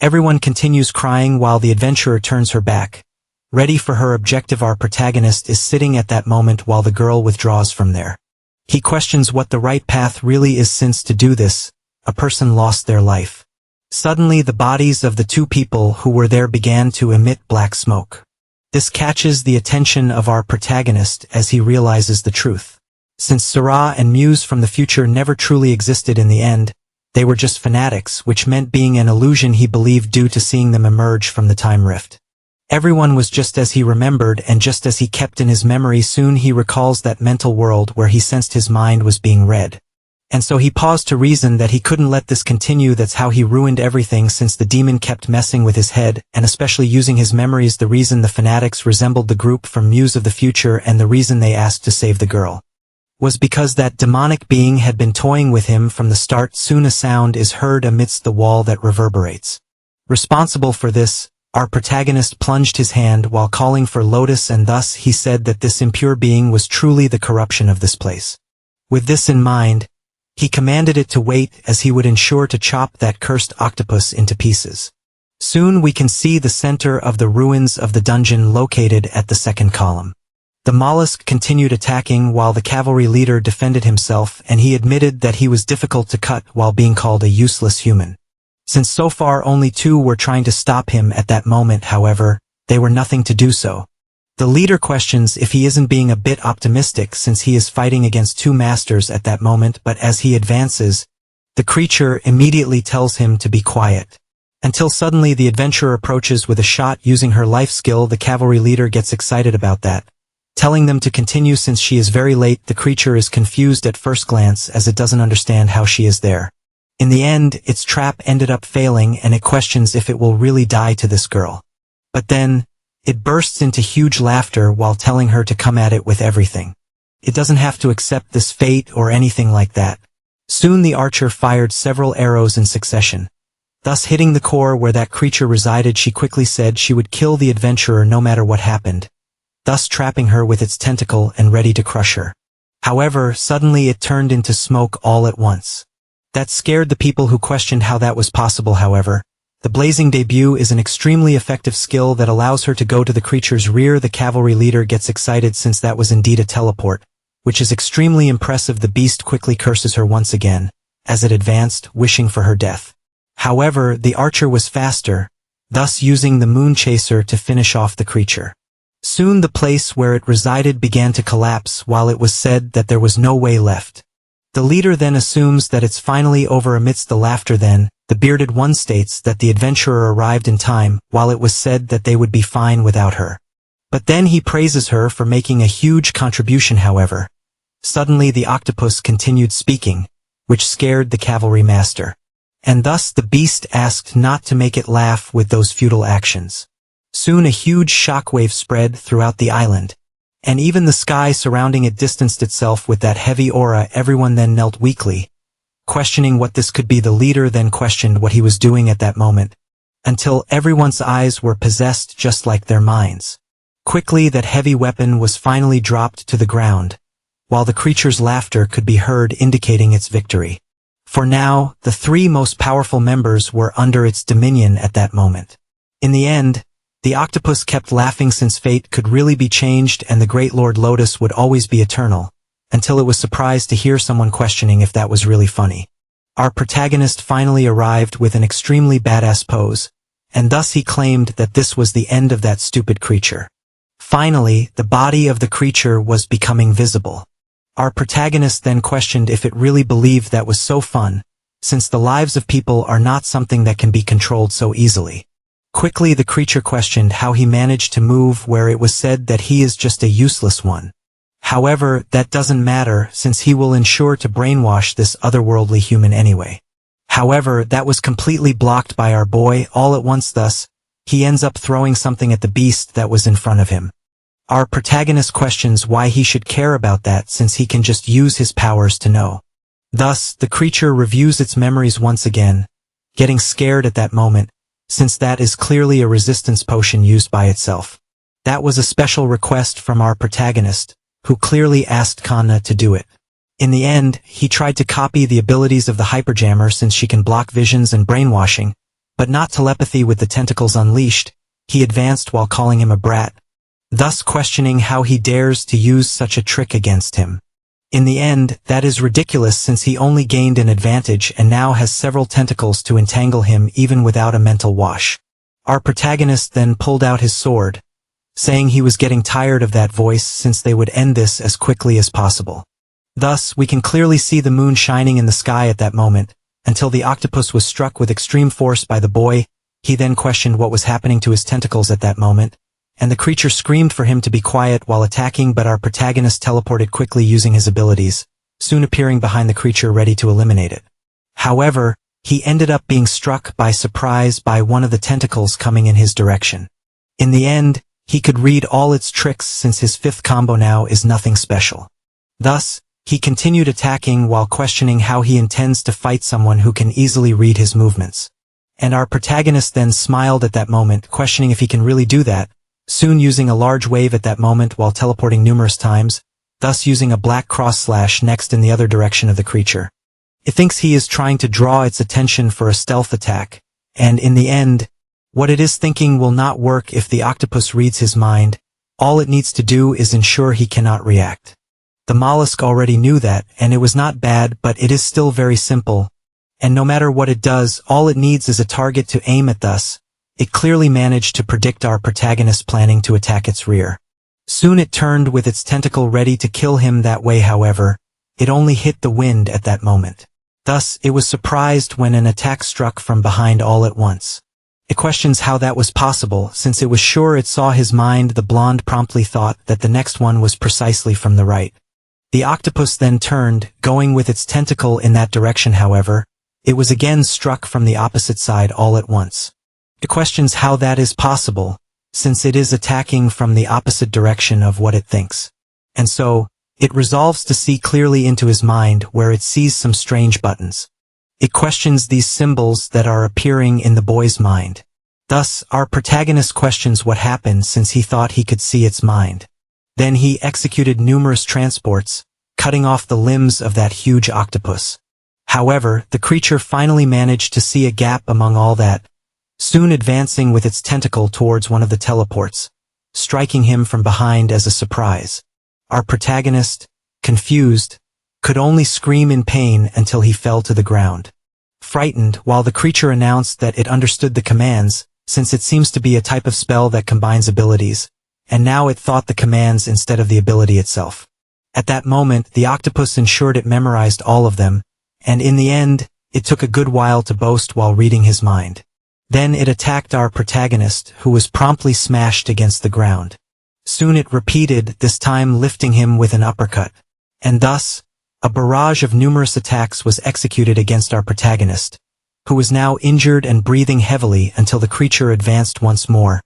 Everyone continues crying while the adventurer turns her back, ready for her objective. Our protagonist is sitting at that moment while the girl withdraws from there. He questions what the right path really is, since to do this, a person lost their life. Suddenly the bodies of the two people who were there began to emit black smoke. This catches the attention of our protagonist as he realizes the truth. Since Sarah and Muse from the future never truly existed in the end, they were just fanatics, which meant being an illusion he believed due to seeing them emerge from the time rift. Everyone was just as he remembered and just as he kept in his memory. Soon he recalls that mental world where he sensed his mind was being read. And so he paused to reason that he couldn't let this continue. That's how he ruined everything, since the demon kept messing with his head, and especially using his memories. The reason the fanatics resembled the group from Muse of the future and the reason they asked to save the girl was because that demonic being had been toying with him from the start. Soon a sound is heard amidst the wall that reverberates. Responsible for this, our protagonist plunged his hand while calling for Lotus, and thus he said that this impure being was truly the corruption of this place. With this in mind, he commanded it to wait, as he would ensure to chop that cursed octopus into pieces. Soon we can see the center of the ruins of the dungeon located at the second column. The mollusk continued attacking while the cavalry leader defended himself, and he admitted that he was difficult to cut while being called a useless human. Since so far only two were trying to stop him at that moment, however, they were nothing to do so. The leader questions if he isn't being a bit optimistic since he is fighting against two masters at that moment, but as he advances, the creature immediately tells him to be quiet. Until suddenly the adventurer approaches with a shot using her life skill. The cavalry leader gets excited about that, telling them to continue since she is very late. The creature is confused at first glance as it doesn't understand how she is there. In the end, its trap ended up failing and it questions if it will really die to this girl. But then, it bursts into huge laughter while telling her to come at it with everything. It doesn't have to accept this fate or anything like that. Soon the archer fired several arrows in succession, thus hitting the core where that creature resided. She quickly said she would kill the adventurer no matter what happened, thus trapping her with its tentacle and ready to crush her. However, suddenly it turned into smoke all at once. That scared the people who questioned how that was possible. However, the blazing debut is an extremely effective skill that allows her to go to the creature's rear. The cavalry leader gets excited since that was indeed a teleport, which is extremely impressive. The beast quickly curses her once again, as it advanced, wishing for her death. However, the archer was faster, thus using the moon chaser to finish off the creature. Soon the place where it resided began to collapse while it was said that there was no way left. The leader then assumes that it's finally over. Amidst the laughter then, the bearded one states that the adventurer arrived in time while it was said that they would be fine without her. But then he praises her for making a huge contribution. However, suddenly the octopus continued speaking, which scared the cavalry master. And thus the beast asked not to make it laugh with those futile actions. Soon a huge shockwave spread throughout the island, and even the sky surrounding it distanced itself with that heavy aura. Everyone then knelt weakly, questioning what this could be. The leader then questioned what he was doing at that moment, until everyone's eyes were possessed just like their minds. Quickly that heavy weapon was finally dropped to the ground, while the creature's laughter could be heard indicating its victory. For now, the three most powerful members were under its dominion at that moment. In the end, the octopus kept laughing since fate could really be changed and the Great Lord Lotus would always be eternal, until it was surprised to hear someone questioning if that was really funny. Our protagonist finally arrived with an extremely badass pose, and thus he claimed that this was the end of that stupid creature. Finally, the body of the creature was becoming visible. Our protagonist then questioned if it really believed that was so fun, since the lives of people are not something that can be controlled so easily. Quickly the creature questioned how he managed to move where it was said that he is just a useless one. However, that doesn't matter since he will ensure to brainwash this otherworldly human anyway. However, that was completely blocked by our boy all at once. Thus, he ends up throwing something at the beast that was in front of him. Our protagonist questions why he should care about that since he can just use his powers to know. Thus, the creature reviews its memories once again, getting scared at that moment, since that is clearly a resistance potion used by itself. That was a special request from our protagonist, who clearly asked Kanna to do it. In the end, he tried to copy the abilities of the hyperjammer since she can block visions and brainwashing, but not telepathy. With the tentacles unleashed, he advanced while calling him a brat, thus questioning how he dares to use such a trick against him. In the end, that is ridiculous since he only gained an advantage and now has several tentacles to entangle him even without a mental wash. Our protagonist then pulled out his sword, saying he was getting tired of that voice since they would end this as quickly as possible. Thus, we can clearly see the moon shining in the sky at that moment, until the octopus was struck with extreme force by the boy. He then questioned what was happening to his tentacles at that moment, and the creature screamed for him to be quiet while attacking, but our protagonist teleported quickly using his abilities, soon appearing behind the creature ready to eliminate it. However, he ended up being struck by surprise by one of the tentacles coming in his direction. In the end, he could read all its tricks since his fifth combo now is nothing special. Thus, he continued attacking while questioning how he intends to fight someone who can easily read his movements. And our protagonist then smiled at that moment, questioning if he can really do that, soon using a large wave at that moment while teleporting numerous times, thus using a black cross / next in the other direction of the creature. It thinks he is trying to draw its attention for a stealth attack, and in the end, what it is thinking will not work if the octopus reads his mind. All it needs to do is ensure he cannot react. The mollusk already knew that, and it was not bad, but it is still very simple, and no matter what it does, all it needs is a target to aim at. Thus, it clearly managed to predict our protagonist planning to attack its rear. Soon it turned with its tentacle ready to kill him that way. However, it only hit the wind at that moment. Thus, it was surprised when an attack struck from behind all at once. It questions how that was possible, since it was sure it saw his mind. The blonde promptly thought that the next one was precisely from the right. The octopus then turned, going with its tentacle in that direction. However, it was again struck from the opposite side all at once. It questions how that is possible, since it is attacking from the opposite direction of what it thinks. And so, it resolves to see clearly into his mind where it sees some strange buttons. It questions these symbols that are appearing in the boy's mind. Thus, our protagonist questions what happened since he thought he could see its mind. Then he executed numerous transports, cutting off the limbs of that huge octopus. However, the creature finally managed to see a gap among all that, soon advancing with its tentacle towards one of the teleports, striking him from behind as a surprise. Our protagonist, confused, could only scream in pain until he fell to the ground. Frightened, while the creature announced that it understood the commands, since it seems to be a type of spell that combines abilities, and now it thought the commands instead of the ability itself. At that moment, the octopus ensured it memorized all of them, and in the end, it took a good while to boast while reading his mind. Then it attacked our protagonist, who was promptly smashed against the ground. Soon it repeated, this time lifting him with an uppercut. And thus, a barrage of numerous attacks was executed against our protagonist, who was now injured and breathing heavily until the creature advanced once more,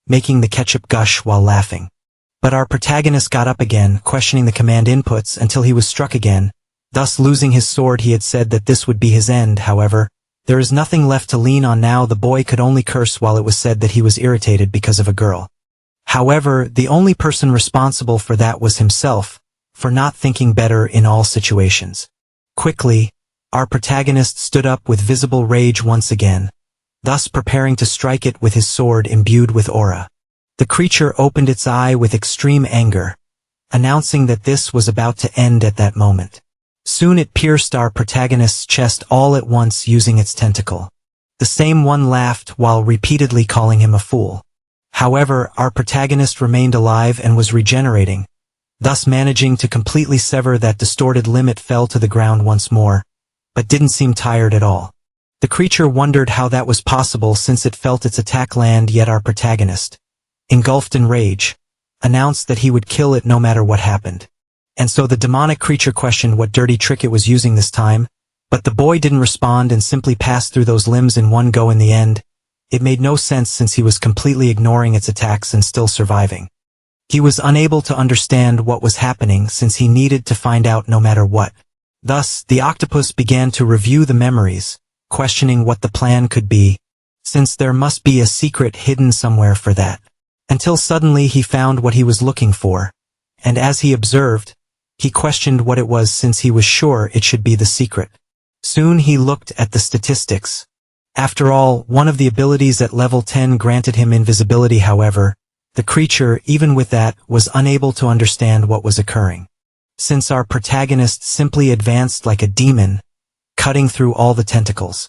making the ketchup gush while laughing. But our protagonist got up again, questioning the command inputs until he was struck again, thus losing his sword. He had said that this would be his end. However, there is nothing left to lean on now. The boy could only curse while it was said that he was irritated because of a girl. However, the only person responsible for that was himself, for not thinking better in all situations. Quickly, our protagonist stood up with visible rage once again, thus preparing to strike it with his sword imbued with aura. The creature opened its eye with extreme anger, announcing that this was about to end at that moment. Soon it pierced our protagonist's chest all at once using its tentacle. The same one laughed while repeatedly calling him a fool. However, our protagonist remained alive and was regenerating, thus managing to completely sever that distorted limb. It fell to the ground once more, but didn't seem tired at all. The creature wondered how that was possible since it felt its attack land, yet our protagonist, engulfed in rage, announced that he would kill it no matter what happened. And so the demonic creature questioned what dirty trick it was using this time, but the boy didn't respond and simply passed through those limbs in one go. In the end, it made no sense since he was completely ignoring its attacks and still surviving. He was unable to understand what was happening since he needed to find out no matter what. Thus, the octopus began to review the memories, questioning what the plan could be, since there must be a secret hidden somewhere for that. Until suddenly he found what he was looking for, and as he observed, he questioned what it was since he was sure it should be the secret. Soon he looked at the statistics. After all, one of the abilities at level 10 granted him invisibility. However, the creature, even with that, was unable to understand what was occurring, since our protagonist simply advanced like a demon, cutting through all the tentacles.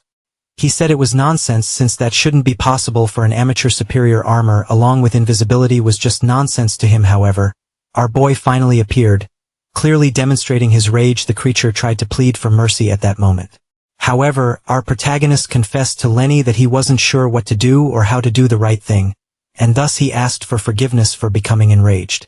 He said it was nonsense since that shouldn't be possible for an amateur. Superior armor along with invisibility was just nonsense to him. However, our boy finally appeared, clearly demonstrating his rage. The creature tried to plead for mercy at that moment. However, our protagonist confessed to Lenny that he wasn't sure what to do or how to do the right thing, and thus he asked for forgiveness for becoming enraged,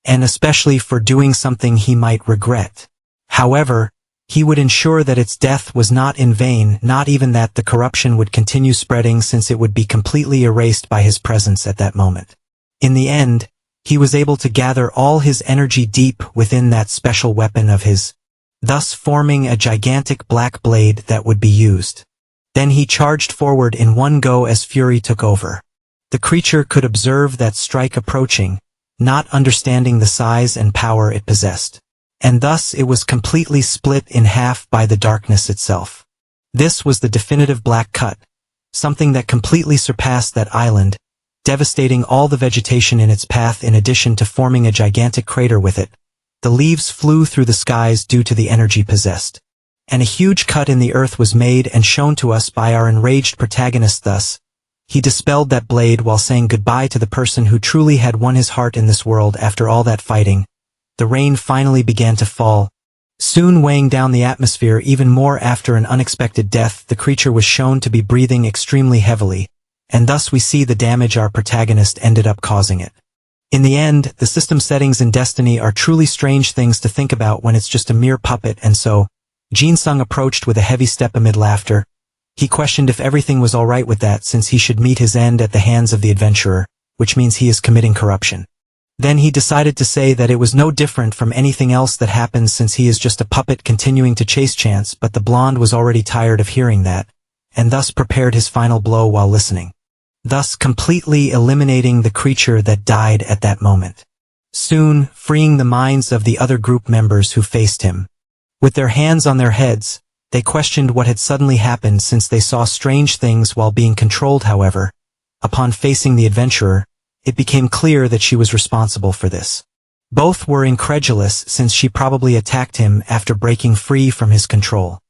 and especially for doing something he might regret. However, he would ensure that its death was not in vain, not even that the corruption would continue spreading since it would be completely erased by his presence at that moment. In the end, he was able to gather all his energy deep within that special weapon of his, thus forming a gigantic black blade that would be used. Then he charged forward in one go as fury took over. The creature could observe that strike approaching, not understanding the size and power it possessed. And thus it was completely split in half by the darkness itself. This was the definitive black cut, something that completely surpassed that island, devastating all the vegetation in its path in addition to forming a gigantic crater with it. The leaves flew through the skies due to the energy possessed. And a huge cut in the earth was made and shown to us by our enraged protagonist. Thus, he dispelled that blade while saying goodbye to the person who truly had won his heart in this world. After all that fighting, the rain finally began to fall, soon weighing down the atmosphere even more. After an unexpected death, the creature was shown to be breathing extremely heavily, and thus we see the damage our protagonist ended up causing it. In the end, the system settings in Destiny are truly strange things to think about when it's just a mere puppet. And so, Jin Sung approached with a heavy step amid laughter. He questioned if everything was alright with that since he should meet his end at the hands of the adventurer, which means he is committing corruption. Then he decided to say that it was no different from anything else that happens since he is just a puppet continuing to chase Chance, but the blonde was already tired of hearing that, and thus prepared his final blow while listening, thus completely eliminating the creature that died at that moment, soon freeing the minds of the other group members who faced him. With their hands on their heads, they questioned what had suddenly happened since they saw strange things while being controlled. However, upon facing the adventurer, it became clear that she was responsible for this. Both were incredulous since she probably attacked him after breaking free from his control.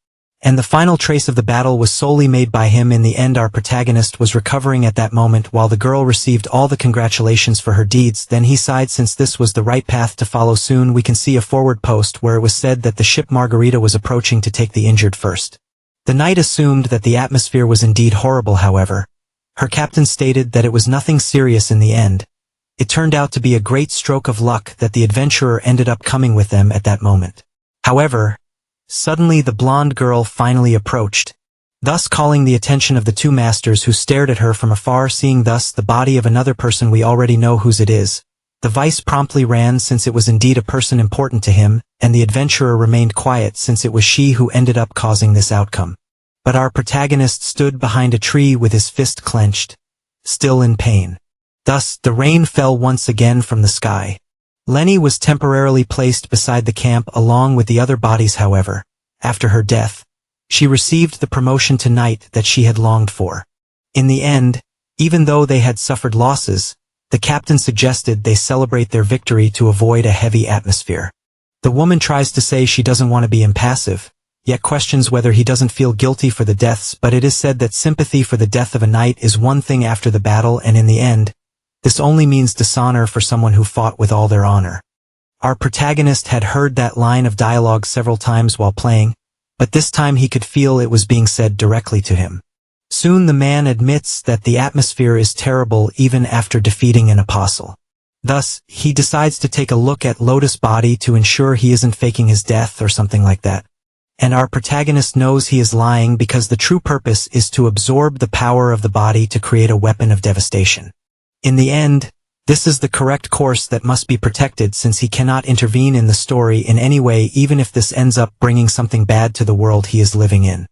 And the final trace of the battle was solely made by him. In the end, our protagonist was recovering at that moment while the girl received all the congratulations for her deeds. Then he sighed since this was the right path to follow. Soon we can see a forward post where it was said that the ship Margarita was approaching to take the injured first. The knight assumed that the atmosphere was indeed horrible. However, her captain stated that it was nothing serious in the end. It turned out to be a great stroke of luck that the adventurer ended up coming with them at that moment. However, suddenly the blonde girl finally approached, thus calling the attention of the two masters, who stared at her from afar. Seeing thus the body of another person we already know whose it is, the vice promptly ran since it was indeed a person important to him, and the adventurer remained quiet since it was she who ended up causing this outcome. But our protagonist stood behind a tree with his fist clenched, still in pain. Thus the rain fell once again from the sky. Lenny was temporarily placed beside the camp along with the other bodies. However, after her death, she received the promotion to knight that she had longed for. In the end, even though they had suffered losses, the captain suggested they celebrate their victory to avoid a heavy atmosphere. The woman tries to say she doesn't want to be impassive, yet questions whether he doesn't feel guilty for the deaths. But it is said that sympathy for the death of a knight is one thing after the battle, and in the end, this only means dishonor for someone who fought with all their honor. Our protagonist had heard that line of dialogue several times while playing, but this time he could feel it was being said directly to him. Soon the man admits that the atmosphere is terrible even after defeating an apostle. Thus, he decides to take a look at Lotus' body to ensure he isn't faking his death or something like that. And our protagonist knows he is lying because the true purpose is to absorb the power of the body to create a weapon of devastation. In the end, this is the correct course that must be protected since he cannot intervene in the story in any way, even if this ends up bringing something bad to the world he is living in.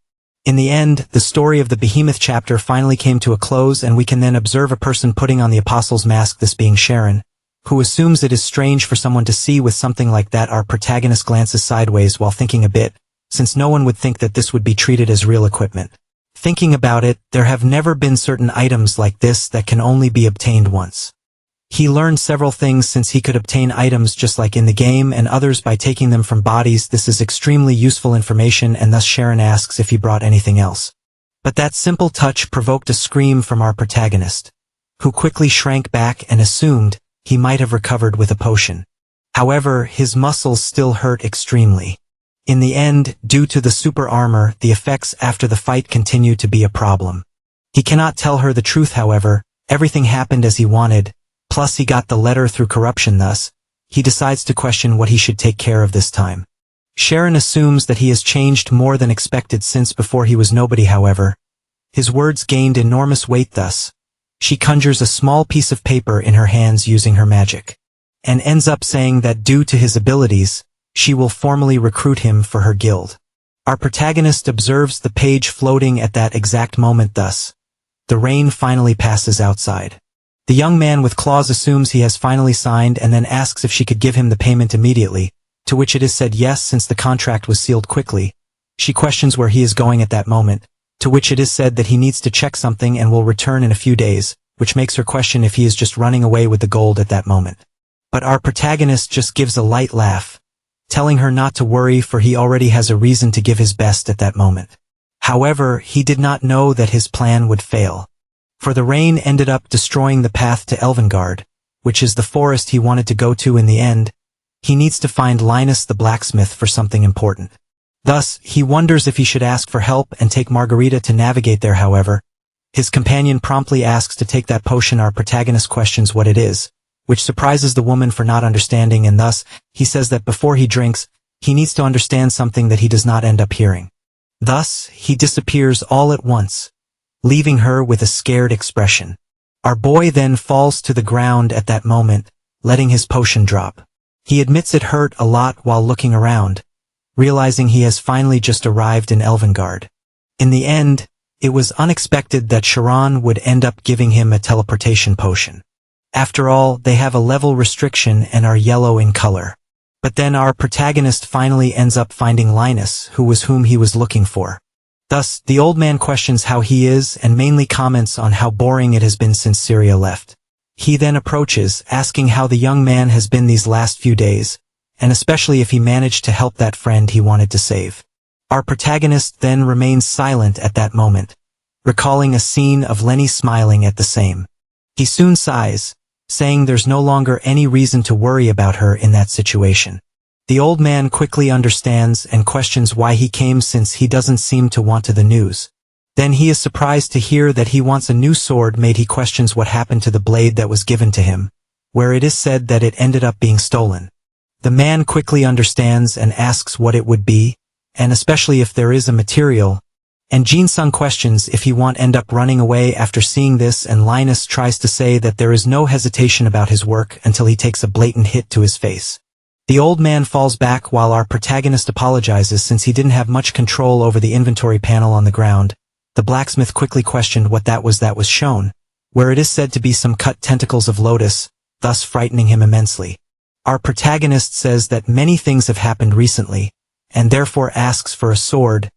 In the end, the story of the Behemoth chapter finally came to a close, and we can then observe a person putting on the apostle's mask, this being Sharon, who assumes it is strange for someone to see with something like that. Our protagonist glances sideways while thinking a bit, since no one would think that this would be treated as real equipment. Thinking about it, there have never been certain items like this that can only be obtained once. He learned several things since he could obtain items just like in the game, and others by taking them from bodies. This is extremely useful information, and thus Sharon asks if he brought anything else. But that simple touch provoked a scream from our protagonist, who quickly shrank back and assumed he might have recovered with a potion. However, his muscles still hurt extremely. In the end, due to the super armor, the effects after the fight continue to be a problem. He cannot tell her the truth. However, everything happened as he wanted, plus he got the letter through corruption. Thus, he decides to question what he should take care of this time. Sharon assumes that he has changed more than expected since before he was nobody. However, his words gained enormous weight. Thus, she conjures a small piece of paper in her hands using her magic, and ends up saying that due to his abilities, she will formally recruit him for her guild. Our protagonist observes the page floating at that exact moment. Thus, the rain finally passes outside. The young man with claws assumes he has finally signed and then asks if she could give him the payment immediately, to which it is said yes since the contract was sealed quickly. She questions where he is going at that moment, to which it is said that he needs to check something and will return in a few days, which makes her question if he is just running away with the gold at that moment. But our protagonist just gives a light laugh, telling her not to worry for he already has a reason to give his best at that moment. However, he did not know that his plan would fail, for the rain ended up destroying the path to Elvengard, which is the forest he wanted to go to. In the end, he needs to find Linus the blacksmith for something important. Thus, he wonders if he should ask for help and take Margarita to navigate there. However, his companion promptly asks to take that potion. Our protagonist questions what it is, which surprises the woman for not understanding, and thus, he says that before he drinks, he needs to understand something that he does not end up hearing. Thus, he disappears all at once, leaving her with a scared expression. Our boy then falls to the ground at that moment, letting his potion drop. He admits it hurt a lot while looking around, realizing he has finally just arrived in Elvengard. In the end, it was unexpected that Sharon would end up giving him a teleportation potion. After all, they have a level restriction and are yellow in color. But then our protagonist finally ends up finding Linus, who was whom he was looking for. Thus, the old man questions how he is and mainly comments on how boring it has been since Syria left. He then approaches, asking how the young man has been these last few days, and especially if he managed to help that friend he wanted to save. Our protagonist then remains silent at that moment, recalling a scene of Lenny smiling at the same. He soon sighs, saying there's no longer any reason to worry about her in that situation. The old man quickly understands and questions why he came since he doesn't seem to want the news. Then he is surprised to hear that he wants a new sword made. He questions what happened to the blade that was given to him, where it is said that it ended up being stolen. The man quickly understands and asks what it would be, and especially if there is a material, and Jin-sung questions if he won't end up running away after seeing this, and Linus tries to say that there is no hesitation about his work until he takes a blatant hit to his face. The old man falls back while our protagonist apologizes since he didn't have much control over the inventory panel on the ground. The blacksmith quickly questioned what that was shown, where it is said to be some cut tentacles of lotus, thus frightening him immensely. Our protagonist says that many things have happened recently, and therefore asks for a sword,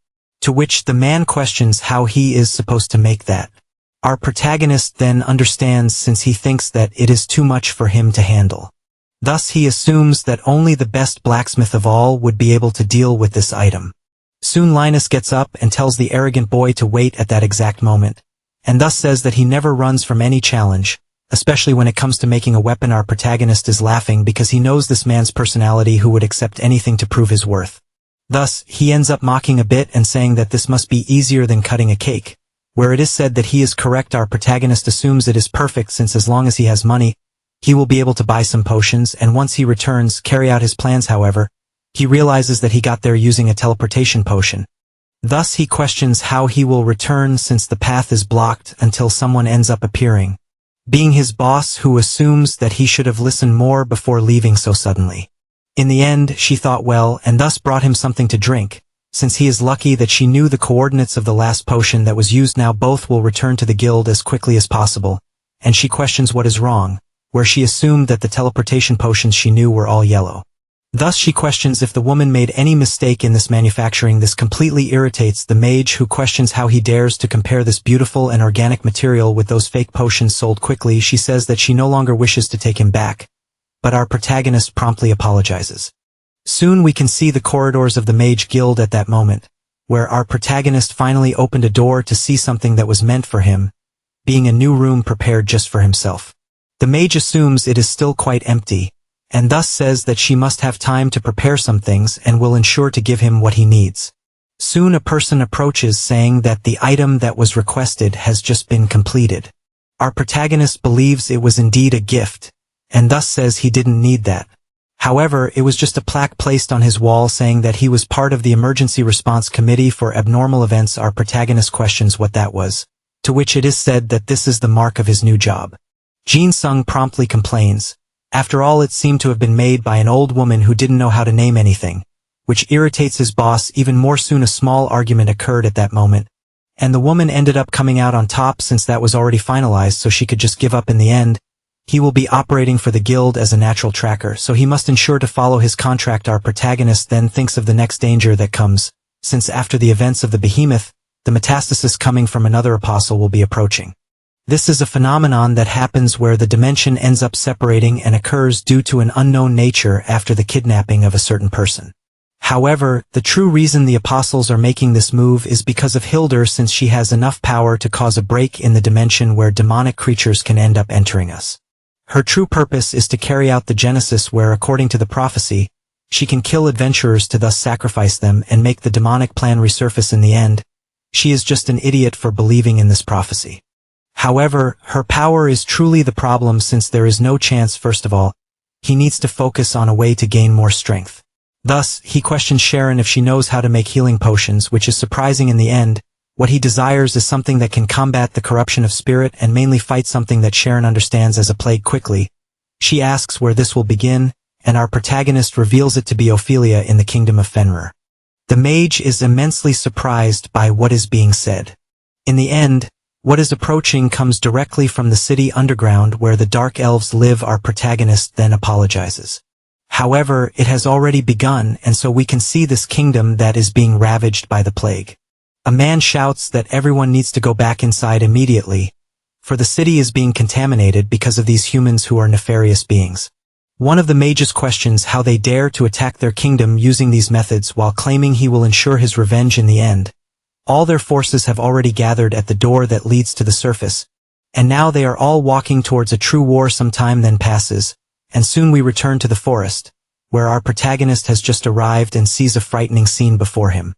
to which the man questions how he is supposed to make that. Our protagonist then understands since he thinks that it is too much for him to handle. Thus he assumes that only the best blacksmith of all would be able to deal with this item. Soon Linus gets up and tells the arrogant boy to wait at that exact moment, and thus says that he never runs from any challenge, especially when it comes to making a weapon. Our protagonist is laughing because he knows this man's personality, who would accept anything to prove his worth. Thus, he ends up mocking a bit and saying that this must be easier than cutting a cake, where it is said that he is correct. Our protagonist assumes it is perfect since as long as he has money, he will be able to buy some potions, and once he returns, carry out his plans. However, he realizes that he got there using a teleportation potion. Thus he questions how he will return since the path is blocked until someone ends up appearing, being his boss, who assumes that he should have listened more before leaving so suddenly. In the end, she thought well and thus brought him something to drink, since he is lucky that she knew the coordinates of the last potion that was used. Now both will return to the guild as quickly as possible, and she questions what is wrong, where she assumed that the teleportation potions she knew were all yellow. Thus she questions if the woman made any mistake in this manufacturing. This completely irritates the mage, who questions how he dares to compare this beautiful and organic material with those fake potions sold. Quickly she says that she no longer wishes to take him back, but our protagonist promptly apologizes. Soon we can see the corridors of the mage guild at that moment, where our protagonist finally opened a door to see something that was meant for him, being a new room prepared just for himself. The mage assumes it is still quite empty, and thus says that she must have time to prepare some things and will ensure to give him what he needs. Soon a person approaches saying that the item that was requested has just been completed. Our protagonist believes it was indeed a gift, and thus says he didn't need that. However, it was just a plaque placed on his wall saying that he was part of the emergency response committee for abnormal events. Our protagonist questions what that was, to which it is said that this is the mark of his new job. Jin-sung promptly complains. After all, it seemed to have been made by an old woman who didn't know how to name anything, which irritates his boss even more. Soon a small argument occurred at that moment, and the woman ended up coming out on top since that was already finalized, so she could just give up in the end. He will be operating for the guild as a natural tracker, so he must ensure to follow his contract. Our protagonist then thinks of the next danger that comes, since after the events of the behemoth, the metastasis coming from another apostle will be approaching. This is a phenomenon that happens where the dimension ends up separating and occurs due to an unknown nature after the kidnapping of a certain person. However, the true reason the apostles are making this move is because of Hildur, since she has enough power to cause a break in the dimension where demonic creatures can end up entering us. Her true purpose is to carry out the Genesis, where according to the prophecy, she can kill adventurers to thus sacrifice them and make the demonic plan resurface in the end. She is just an idiot for believing in this prophecy. However, her power is truly the problem, since there is no chance. First of all, he needs to focus on a way to gain more strength. Thus, he questions Sharon if she knows how to make healing potions, which is surprising in the end. What he desires is something that can combat the corruption of spirit and mainly fight something that Sharon understands as a plague. Quickly, she asks where this will begin, and our protagonist reveals it to be Ophelia in the kingdom of Fenrir. The mage is immensely surprised by what is being said. In the end, what is approaching comes directly from the city underground where the dark elves live. Our protagonist then apologizes. However, it has already begun, and so we can see this kingdom that is being ravaged by the plague. A man shouts that everyone needs to go back inside immediately, for the city is being contaminated because of these humans who are nefarious beings. One of the mages questions how they dare to attack their kingdom using these methods while claiming he will ensure his revenge in the end. All their forces have already gathered at the door that leads to the surface, and now they are all walking towards a true war. Some time then passes, and soon we return to the forest, where our protagonist has just arrived and sees a frightening scene before him.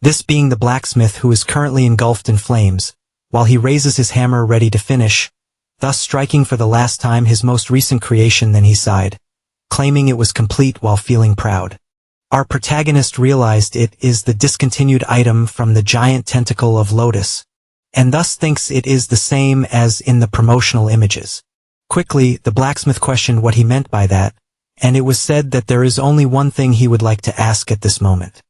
This being the blacksmith who is currently engulfed in flames, while he raises his hammer ready to finish, thus striking for the last time his most recent creation. Then he sighed, claiming it was complete while feeling proud. Our protagonist realized it is the discontinued item from the giant tentacle of Lotus, and thus thinks it is the same as in the promotional images. Quickly, the blacksmith questioned what he meant by that, and it was said that there is only one thing he would like to ask at this moment.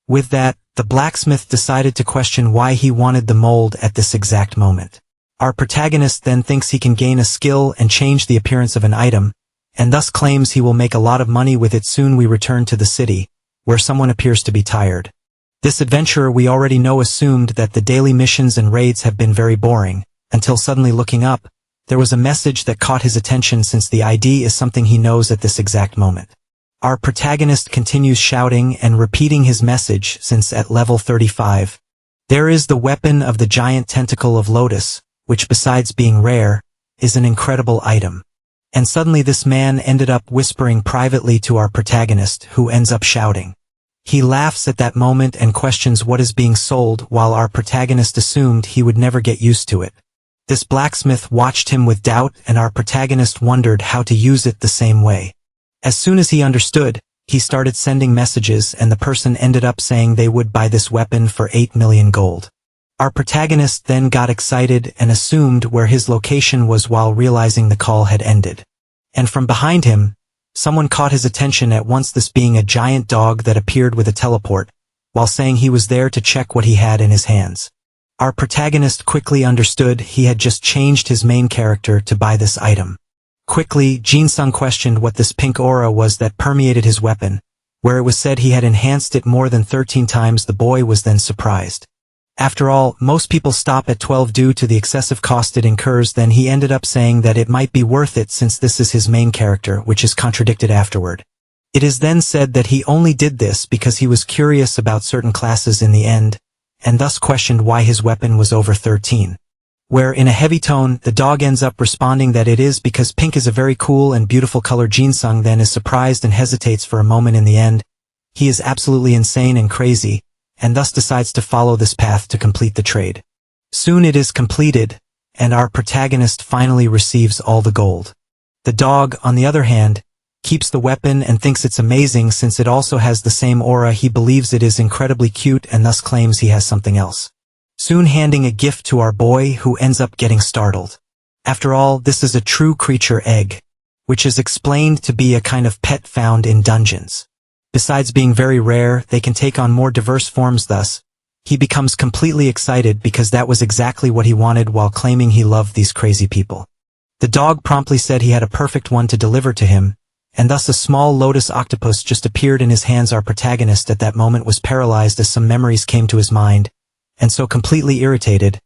With that, the blacksmith decided to question why he wanted the mold at this exact moment. Our protagonist then thinks he can gain a skill and change the appearance of an item, and thus claims he will make a lot of money with it. Soon we return to the city, where someone appears to be tired. This adventurer we already know assumed that the daily missions and raids have been very boring, until suddenly looking up, there was a message that caught his attention since the ID is something he knows at this exact moment. Our protagonist continues shouting and repeating his message since at level 35. There is the weapon of the giant tentacle of Lotus, which besides being rare, is an incredible item. And suddenly this man ended up whispering privately to our protagonist, who ends up shouting. He laughs at that moment and questions what is being sold, while our protagonist assumed he would never get used to it. This blacksmith watched him with doubt, and our protagonist wondered how to use it the same way. As soon as he understood, he started sending messages, and the person ended up saying they would buy this weapon for 8 million gold. Our protagonist then got excited and assumed where his location was while realizing the call had ended. And from behind him, someone caught his attention at once, this being a giant dog that appeared with a teleport, while saying he was there to check what he had in his hands. Our protagonist quickly understood he had just changed his main character to buy this item. Quickly, Jin-sung questioned what this pink aura was that permeated his weapon, where it was said he had enhanced it more than 13 times. The boy was then surprised. After all, most people stop at 12 due to the excessive cost it incurs. Then he ended up saying that it might be worth it since this is his main character, which is contradicted afterward. It is then said that he only did this because he was curious about certain classes in the end, and thus questioned why his weapon was over 13. Where in a heavy tone, the dog ends up responding that it is because pink is a very cool and beautiful color. Jin-sung then is surprised and hesitates for a moment. In the end, he is absolutely insane and crazy, and thus decides to follow this path to complete the trade. Soon it is completed, and our protagonist finally receives all the gold. The dog, on the other hand, keeps the weapon and thinks it's amazing since it also has the same aura. He believes it is incredibly cute and thus claims he has something else. Soon handing a gift to our boy, who ends up getting startled. After all, this is a true creature egg, which is explained to be a kind of pet found in dungeons. Besides being very rare, they can take on more diverse forms. Thus, he becomes completely excited because that was exactly what he wanted while claiming he loved these crazy people. The dog promptly said he had a perfect one to deliver to him, and thus a small lotus octopus just appeared in his hands. Our protagonist at that moment was paralyzed as some memories came to his mind, and so completely irritated,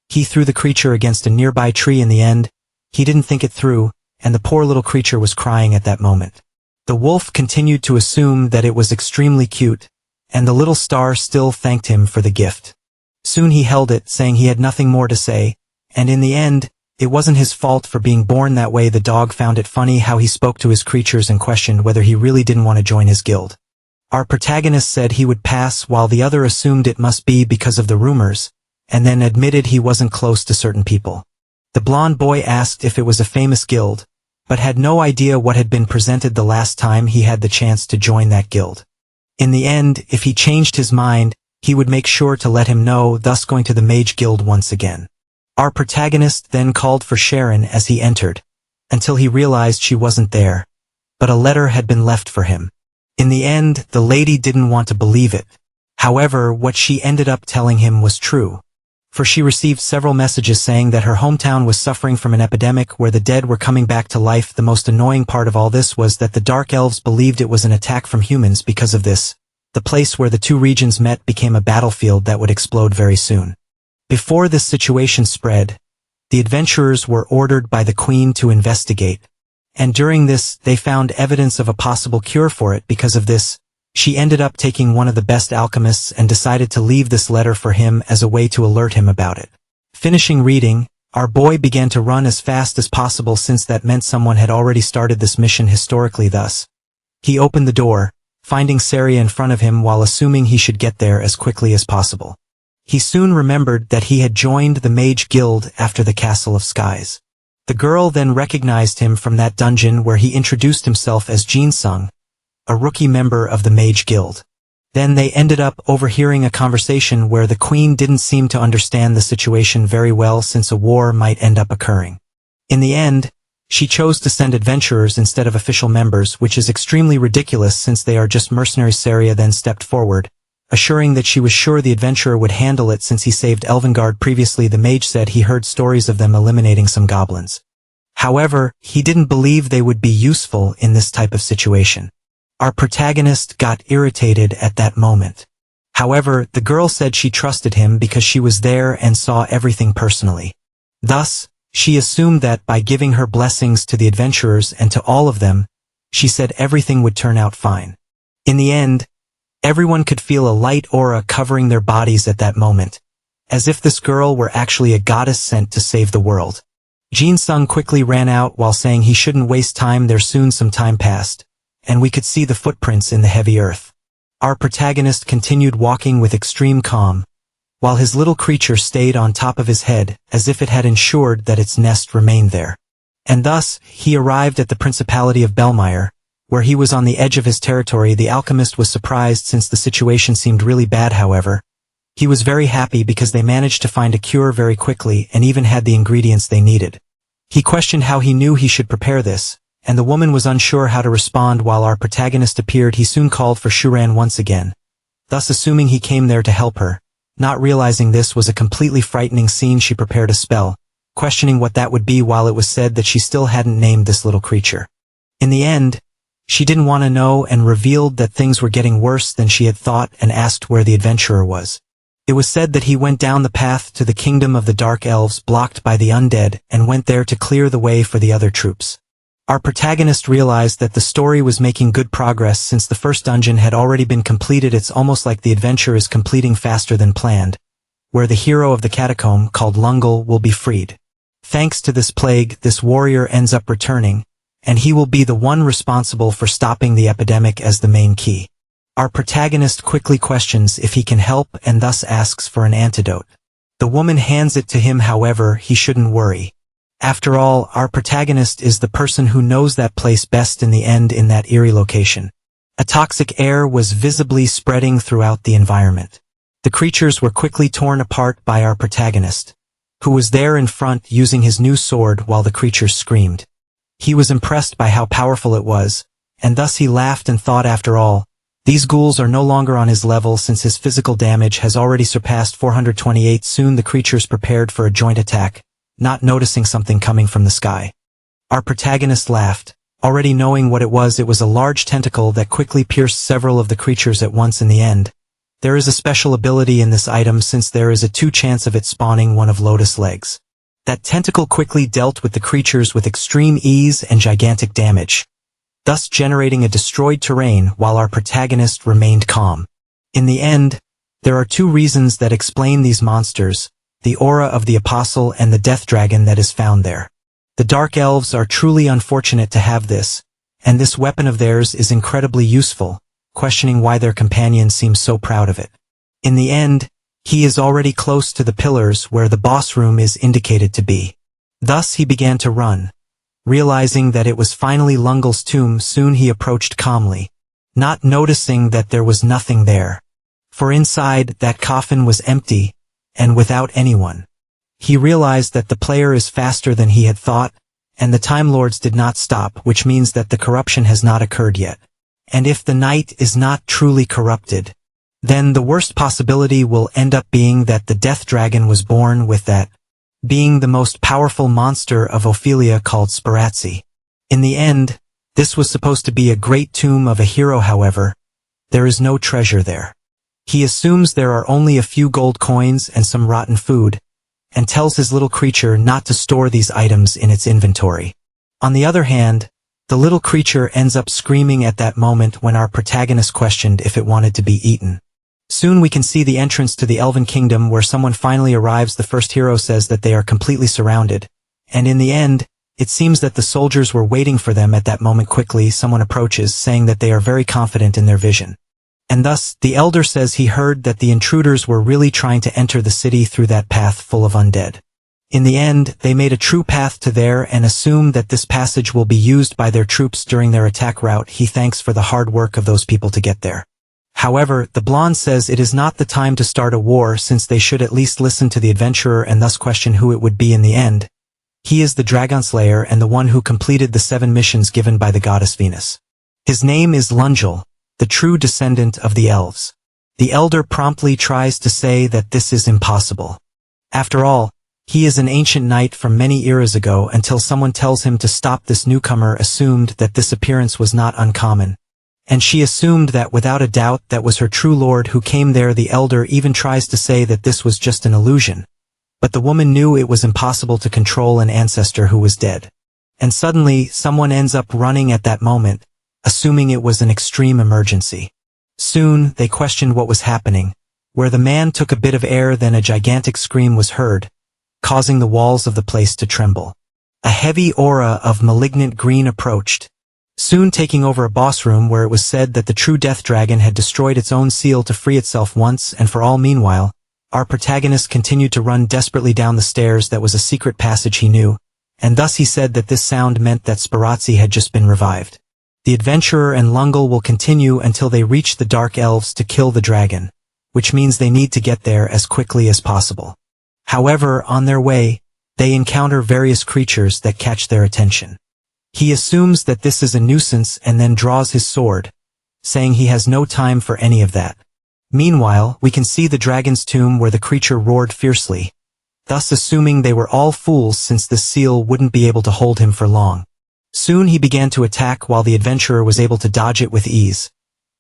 he threw the creature against a nearby tree. In the end, he didn't think it through, and the poor little creature was crying at that moment. The wolf continued to assume that it was extremely cute, and the little star still thanked him for the gift. Soon he held it, saying he had nothing more to say, and in the end, it wasn't his fault for being born that way. The dog found it funny how he spoke to his creatures and questioned whether he really didn't want to join his guild. Our protagonist said he would pass, while the other assumed it must be because of the rumors, and then admitted he wasn't close to certain people. The blonde boy asked if it was a famous guild, but had no idea what had been presented the last time he had the chance to join that guild. In the end, if he changed his mind, he would make sure to let him know, thus going to the Mage Guild once again. Our protagonist then called for Sharon as he entered, until he realized she wasn't there, but a letter had been left for him. In the end, the lady didn't want to believe it. However, what she ended up telling him was true, for she received several messages saying that her hometown was suffering from an epidemic where the dead were coming back to life. The most annoying part of all this was that the Dark Elves believed it was an attack from humans. Because of this, the place where the two regions met became a battlefield that would explode very soon. Before this situation spread, The adventurers were ordered by the queen to investigate, and during this they found evidence of a possible cure for it. Because of this, she ended up taking one of the best alchemists and decided to leave this letter for him as a way to alert him about it. Finishing reading, our boy began to run as fast as possible since that meant someone had already started this mission historically. Thus, he opened the door, finding Saria in front of him while assuming he should get there as quickly as possible. He soon remembered that he had joined the Mage Guild after the Castle of Skies. The girl then recognized him from that dungeon where he introduced himself as Jin-sung, a rookie member of the Mage Guild. Then they ended up overhearing a conversation where the queen didn't seem to understand the situation very well since a war might end up occurring. In the end, she chose to send adventurers instead of official members, which is extremely ridiculous since they are just mercenaries. Saria then stepped forward, assuring that she was sure the adventurer would handle it since he saved Elvengard previously. The mage said he heard stories of them eliminating some goblins. However, he didn't believe they would be useful in this type of situation. Our protagonist got irritated at that moment. However, the girl said she trusted him because she was there and saw everything personally. Thus, she assumed that by giving her blessings to the adventurers and to all of them, she said everything would turn out fine. In the end, everyone could feel a light aura covering their bodies at that moment, as if this girl were actually a goddess sent to save the world. Jin-sung quickly ran out while saying he shouldn't waste time there. Soon some time passed, and we could see the footprints in the heavy earth. Our protagonist continued walking with extreme calm, while his little creature stayed on top of his head, as if it had ensured that its nest remained there. And thus, he arrived at the Principality of Belmire, where he was on the edge of his territory. The alchemist was surprised since the situation seemed really bad. However, he was very happy because they managed to find a cure very quickly and even had the ingredients they needed. He questioned how he knew he should prepare this, and the woman was unsure how to respond. While our protagonist appeared, he soon called for Shuran once again, thus assuming he came there to help her. Not realizing this was a completely frightening scene, she prepared a spell, questioning what that would be while it was said that she still hadn't named this little creature. In the end, she didn't want to know and revealed that things were getting worse than she had thought and asked where the adventurer was. It was said that he went down the path to the kingdom of the Dark Elves blocked by the undead and went there to clear the way for the other troops. Our protagonist realized that the story was making good progress since the first dungeon had already been completed. It's almost like the adventure is completing faster than planned, where the hero of the catacomb called Lungal will be freed. Thanks to this plague, this warrior ends up returning, and he will be the one responsible for stopping the epidemic as the main key. Our protagonist quickly questions if he can help and thus asks for an antidote. The woman hands it to him. However, he shouldn't worry. After all, our protagonist is the person who knows that place best. In the end, in that eerie location, a toxic air was visibly spreading throughout the environment. The creatures were quickly torn apart by our protagonist, who was there in front using his new sword while the creatures screamed. He was impressed by how powerful it was, and thus he laughed and thought, after all, these ghouls are no longer on his level since his physical damage has already surpassed 428. Soon the creatures prepared for a joint attack, not noticing something coming from the sky. Our protagonist laughed, already knowing what it was. It was a large tentacle that quickly pierced several of the creatures at once. In the end, there is a special ability in this item since there is a 2 chance of it spawning one of Lotus legs. That tentacle quickly dealt with the creatures with extreme ease and gigantic damage, thus generating a destroyed terrain while our protagonist remained calm. In the end, there are 2 reasons that explain these monsters: the aura of the apostle and the death dragon that is found there. The Dark Elves are truly unfortunate to have this, and this weapon of theirs is incredibly useful, questioning why their companion seems so proud of it. In the end, he is already close to the pillars where the boss room is indicated to be. Thus he began to run, realizing that it was finally Lungal's tomb. Soon he approached calmly, not noticing that there was nothing there, for inside that coffin was empty, and without anyone. He realized that the player is faster than he had thought, and the Time Lords did not stop, which means that the corruption has not occurred yet. And if the knight is not truly corrupted, then the worst possibility will end up being that the Death Dragon was born with that, being the most powerful monster of Ophelia called Sparatzi. In the end, this was supposed to be a great tomb of a hero. However, there is no treasure there. He assumes there are only a few gold coins and some rotten food, and tells his little creature not to store these items in its inventory. On the other hand, the little creature ends up screaming at that moment when our protagonist questioned if it wanted to be eaten. Soon we can see the entrance to the Elven Kingdom where someone finally arrives. The first hero says that they are completely surrounded, and in the end, it seems that the soldiers were waiting for them at that moment. Quickly, someone approaches, saying that they are very confident in their vision. And thus, the elder says he heard that the intruders were really trying to enter the city through that path full of undead. In the end, they made a true path to there and assume that this passage will be used by their troops during their attack route. He thanks for the hard work of those people to get there. However, the blonde says it is not the time to start a war since they should at least listen to the adventurer and thus question who it would be in the end. He is the Dragon Slayer and the one who completed the 7 missions given by the goddess Venus. His name is Lungel, the true descendant of the elves. The elder promptly tries to say that this is impossible. After all, he is an ancient knight from many eras ago until someone tells him to stop. This newcomer assumed that this appearance was not uncommon. And she assumed that without a doubt that was her true lord who came there. The elder even tries to say that this was just an illusion. But the woman knew it was impossible to control an ancestor who was dead. And suddenly, someone ends up running at that moment, assuming it was an extreme emergency. Soon, they questioned what was happening. Where the man took a bit of air, then a gigantic scream was heard, causing the walls of the place to tremble. A heavy aura of malignant green approached, soon taking over a boss room where it was said that the true death dragon had destroyed its own seal to free itself once and for all. Meanwhile, our protagonist continued to run desperately down the stairs. That was a secret passage he knew, and thus he said that this sound meant that Sparazzi had just been revived. The adventurer and Lungel will continue until they reach the Dark Elves to kill the dragon, which means they need to get there as quickly as possible. However, on their way, they encounter various creatures that catch their attention. He assumes that this is a nuisance and then draws his sword, saying he has no time for any of that. Meanwhile, we can see the dragon's tomb where the creature roared fiercely, thus assuming they were all fools since the seal wouldn't be able to hold him for long. Soon he began to attack while the adventurer was able to dodge it with ease.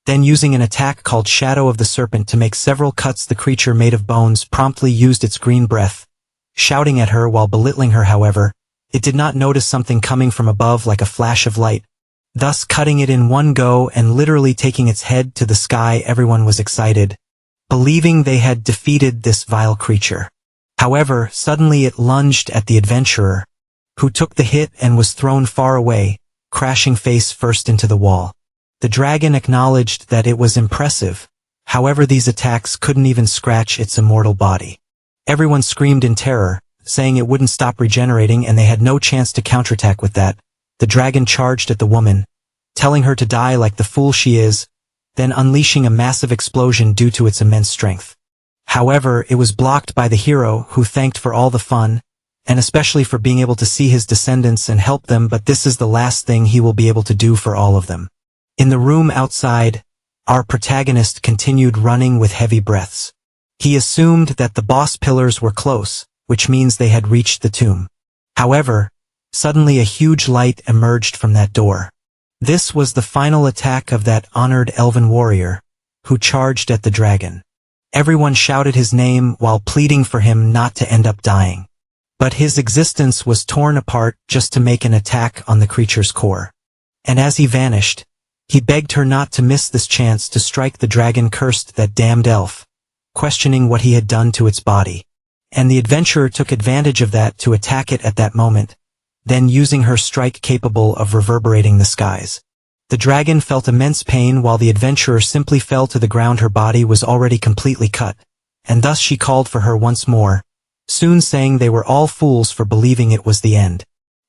Then using an attack called Shadow of the Serpent to make several cuts, the creature made of bones promptly used its green breath, shouting at her while belittling her. However, it did not notice something coming from above like a flash of light, thus cutting it in one go and literally taking its head to the sky. Everyone was excited, believing they had defeated this vile creature. However, suddenly it lunged at the adventurer, who took the hit and was thrown far away, crashing face first into the wall. The dragon acknowledged that it was impressive. However, these attacks couldn't even scratch its immortal body. Everyone screamed in terror, saying it wouldn't stop regenerating and they had no chance to counterattack with that. The dragon charged at the woman, telling her to die like the fool she is, then unleashing a massive explosion due to its immense strength. However, it was blocked by the hero, who thanked for all the fun, and especially for being able to see his descendants and help them, but this is the last thing he will be able to do for all of them. In the room outside, our protagonist continued running with heavy breaths. He assumed that the boss pillars were close, which means they had reached the tomb. However, suddenly a huge light emerged from that door. This was the final attack of that honored elven warrior, who charged at the dragon. Everyone shouted his name while pleading for him not to end up dying. But his existence was torn apart just to make an attack on the creature's core. And as he vanished, he begged her not to miss this chance to strike the dragon. Cursed that damned elf, questioning what he had done to its body. And the adventurer took advantage of that to attack it at that moment, then using her strike capable of reverberating the skies. The dragon felt immense pain while the adventurer simply fell to the ground. Her body was already completely cut, and thus she called for her once more, soon saying they were all fools for believing it was the end.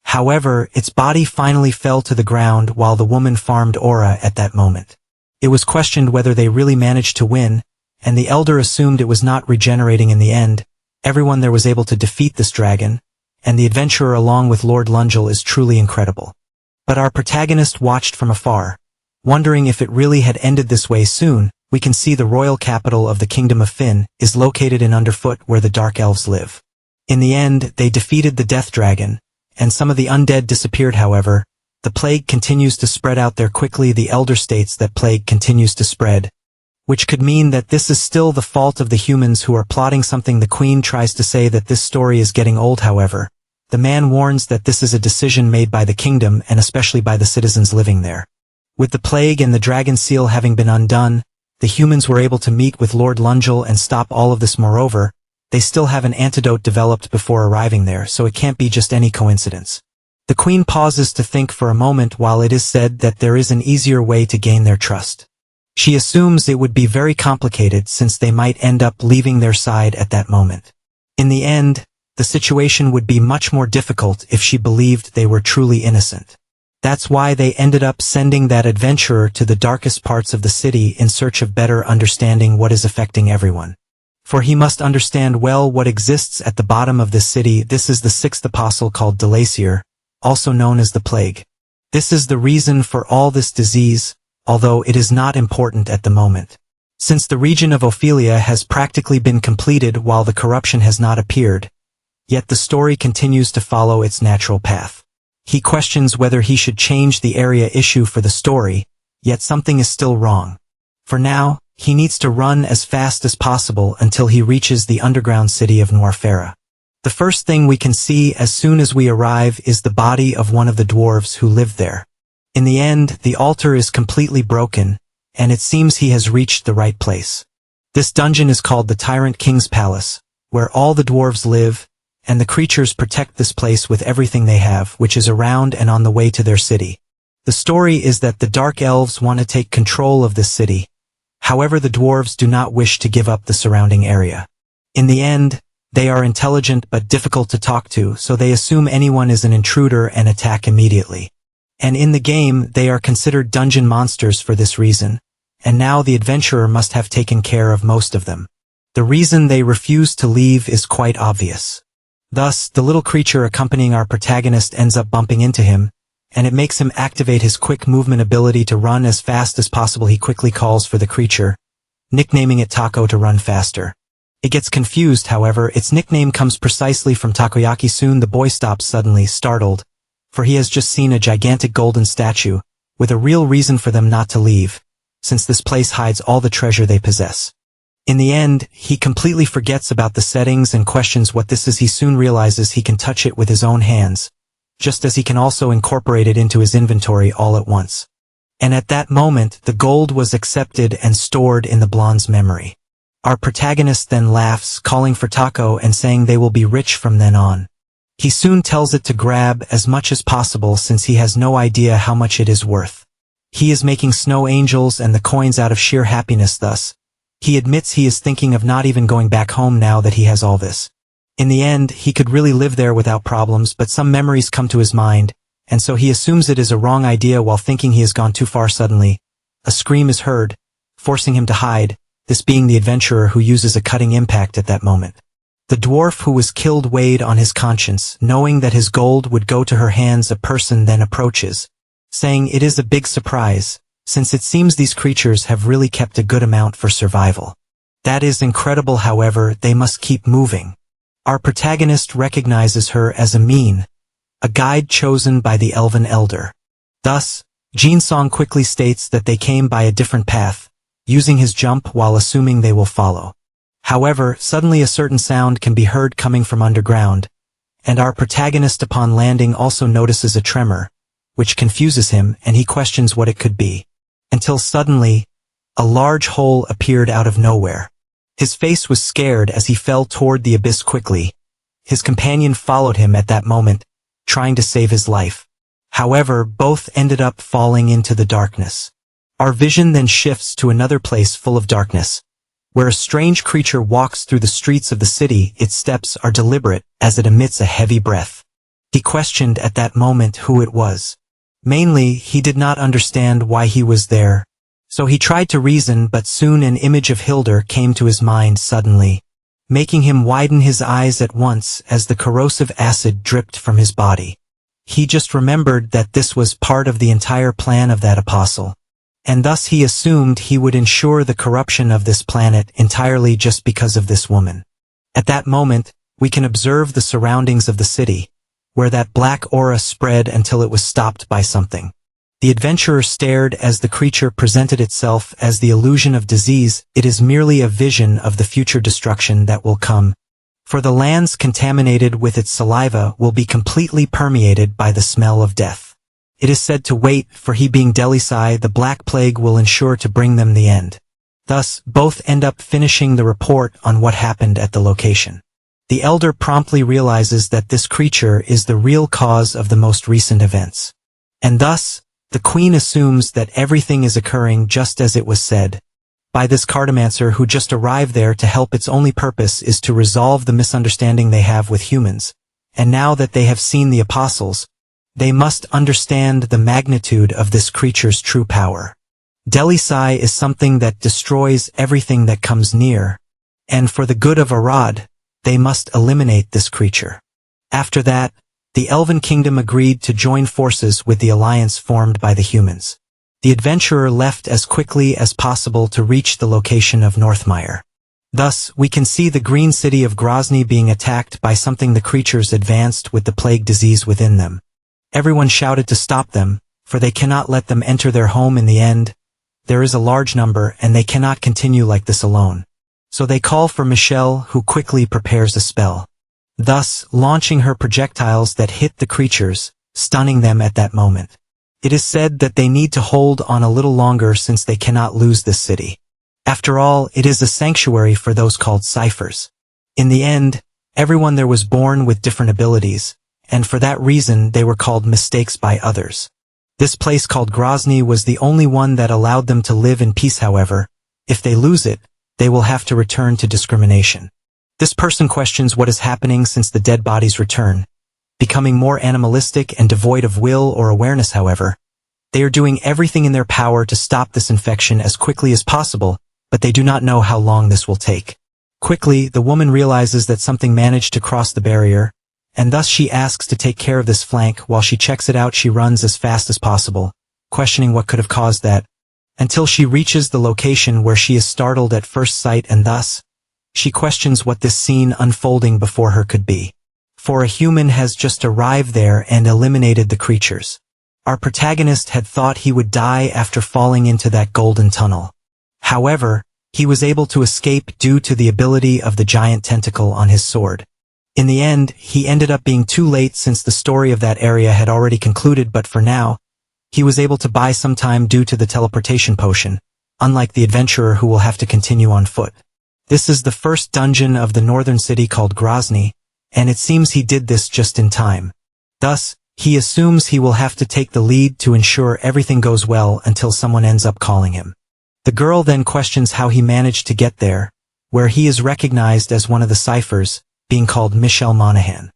However, its body finally fell to the ground while the woman farmed aura at that moment. It was questioned whether they really managed to win, and the elder assumed it was not regenerating in the end. Everyone there was able to defeat this dragon, and the adventurer along with Lord Lungel is truly incredible. But our protagonist watched from afar, wondering if it really had ended this way. Soon, we can see the royal capital of the Kingdom of Fin is located in Underfoot where the Dark Elves live. In the end, they defeated the Death Dragon, and some of the undead disappeared. However, the plague continues to spread out there quickly. The elder states that plague continues to spread, which could mean that this is still the fault of the humans who are plotting something. The queen tries to say that this story is getting old. However, the man warns that this is a decision made by the kingdom and especially by the citizens living there. With the plague and the dragon seal having been undone, the humans were able to meet with Lord Lungel and stop all of this. Moreover, they still have an antidote developed before arriving there, so it can't be just any coincidence. The queen pauses to think for a moment while it is said that there is an easier way to gain their trust. She assumes it would be very complicated since they might end up leaving their side at that moment. In the end, the situation would be much more difficult if she believed they were truly innocent. That's why they ended up sending that adventurer to the darkest parts of the city in search of better understanding what is affecting everyone. For he must understand well what exists at the bottom of this city. This is the sixth apostle called Delacier, also known as the plague. This is the reason for all this disease, although it is not important at the moment. Since the region of Ophelia has practically been completed while the corruption has not appeared, yet the story continues to follow its natural path. He questions whether he should change the area issue for the story, yet something is still wrong. For now, he needs to run as fast as possible until he reaches the underground city of Noirfera. The first thing we can see as soon as we arrive is the body of one of the dwarves who lived there. In the end, the altar is completely broken, and it seems he has reached the right place. This dungeon is called the Tyrant King's Palace, where all the dwarves live, and the creatures protect this place with everything they have, which is around and on the way to their city. The story is that the Dark Elves want to take control of this city. However, the dwarves do not wish to give up the surrounding area. In the end, they are intelligent but difficult to talk to, so they assume anyone is an intruder and attack immediately. And in the game, they are considered dungeon monsters for this reason, and now the adventurer must have taken care of most of them. The reason they refuse to leave is quite obvious. Thus, the little creature accompanying our protagonist ends up bumping into him, and it makes him activate his quick movement ability to run as fast as possible. He quickly calls for the creature, nicknaming it Taco to run faster. It gets confused, however, its nickname comes precisely from takoyaki. Soon the boy stops suddenly, startled, for he has just seen a gigantic golden statue, with a real reason for them not to leave, since this place hides all the treasure they possess. In the end, he completely forgets about the settings and questions what this is. He soon realizes he can touch it with his own hands, just as he can also incorporate it into his inventory all at once. And at that moment, the gold was accepted and stored in the blonde's memory. Our protagonist then laughs, calling for Taco and saying they will be rich from then on. He soon tells it to grab as much as possible since he has no idea how much it is worth. He is making snow angels and the coins out of sheer happiness. Thus, he admits he is thinking of not even going back home now that he has all this. In the end, he could really live there without problems, but some memories come to his mind, and so he assumes it is a wrong idea. While thinking he has gone too far, suddenly, a scream is heard, forcing him to hide, this being the adventurer who uses a cutting impact at that moment. The dwarf who was killed weighed on his conscience, knowing that his gold would go to her hands. A person then approaches, saying it is a big surprise, since it seems these creatures have really kept a good amount for survival. That is incredible. However, they must keep moving. Our protagonist recognizes her as Amin, a guide chosen by the elven elder. Thus, Jin Song quickly states that they came by a different path, using his jump while assuming they will follow. However, suddenly a certain sound can be heard coming from underground, and our protagonist upon landing also notices a tremor, which confuses him and he questions what it could be. Until suddenly, a large hole appeared out of nowhere. His face was scared as he fell toward the abyss quickly. His companion followed him at that moment, trying to save his life. However, both ended up falling into the darkness. Our vision then shifts to another place full of darkness, where a strange creature walks through the streets of the city. Its steps are deliberate as it emits a heavy breath. He questioned at that moment who it was. Mainly, he did not understand why he was there, so he tried to reason, but soon an image of Hildur came to his mind suddenly, making him widen his eyes at once as the corrosive acid dripped from his body. He just remembered that this was part of the entire plan of that apostle, and thus he assumed he would ensure the corruption of this planet entirely just because of this woman. At that moment, we can observe the surroundings of the city, where that black aura spread until it was stopped by something. The adventurer stared as the creature presented itself as the illusion of disease. It is merely a vision of the future destruction that will come. For the lands contaminated with its saliva will be completely permeated by the smell of death. It is said to wait, for he being Delisai, the Black Plague will ensure to bring them the end. Thus, both end up finishing the report on what happened at the location. The elder promptly realizes that this creature is the real cause of the most recent events. And thus, the queen assumes that everything is occurring just as it was said. By this cartomancer who just arrived there to help, its only purpose is to resolve the misunderstanding they have with humans. And now that they have seen the apostles, they must understand the magnitude of this creature's true power. Delisai is something that destroys everything that comes near, and for the good of Arad, they must eliminate this creature. After that, the Elven Kingdom agreed to join forces with the alliance formed by the humans. The adventurer left as quickly as possible to reach the location of Northmire. Thus, we can see the green city of Grozny being attacked by something. The creatures advanced with the plague disease within them. Everyone shouted to stop them, for they cannot let them enter their home in the end. There is a large number, and they cannot continue like this alone. So they call for Michelle, who quickly prepares a spell, thus launching her projectiles that hit the creatures, stunning them at that moment. It is said that they need to hold on a little longer since they cannot lose this city. After all, it is a sanctuary for those called ciphers. In the end, everyone there was born with different abilities, and for that reason they were called mistakes by others. This place called Grozny was the only one that allowed them to live in peace. However, if they lose it, they will have to return to discrimination. This person questions what is happening since the dead bodies return, becoming more animalistic and devoid of will or awareness. However, they are doing everything in their power to stop this infection as quickly as possible, but they do not know how long this will take. Quickly, the woman realizes that something managed to cross the barrier, and thus she asks to take care of this flank. While she checks it out, she runs as fast as possible, questioning what could have caused that, until she reaches the location where she is startled at first sight, and thus, she questions what this scene unfolding before her could be. For a human has just arrived there and eliminated the creatures. Our protagonist had thought he would die after falling into that golden tunnel. However, he was able to escape due to the ability of the giant tentacle on his sword. In the end, he ended up being too late since the story of that area had already concluded, but for now, he was able to buy some time due to the teleportation potion, unlike the adventurer who will have to continue on foot. This is the first dungeon of the northern city called Grozny, and it seems he did this just in time. Thus, he assumes he will have to take the lead to ensure everything goes well until someone ends up calling him. The girl then questions how he managed to get there, where he is recognized as one of the ciphers, being called Michelle Monaghan.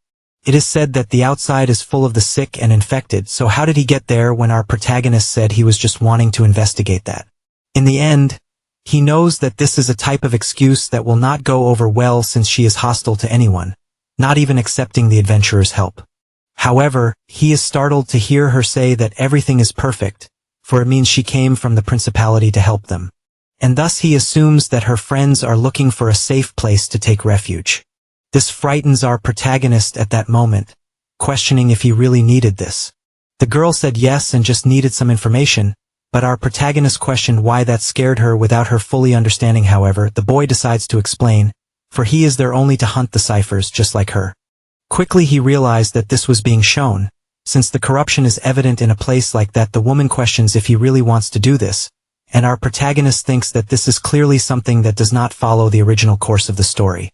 It is said that the outside is full of the sick and infected, so how did he get there when our protagonist said he was just wanting to investigate that? In the end, he knows that this is a type of excuse that will not go over well since she is hostile to anyone, not even accepting the adventurer's help. However, he is startled to hear her say that everything is perfect, for it means she came from the principality to help them. And thus he assumes that her friends are looking for a safe place to take refuge. This frightens our protagonist at that moment, questioning if he really needed this. The girl said yes and just needed some information, but our protagonist questioned why that scared her without her fully understanding. However, the boy decides to explain, for he is there only to hunt the ciphers just like her. Quickly he realized that this was being shown. Since the corruption is evident in a place like that, the woman questions if he really wants to do this, and our protagonist thinks that this is clearly something that does not follow the original course of the story.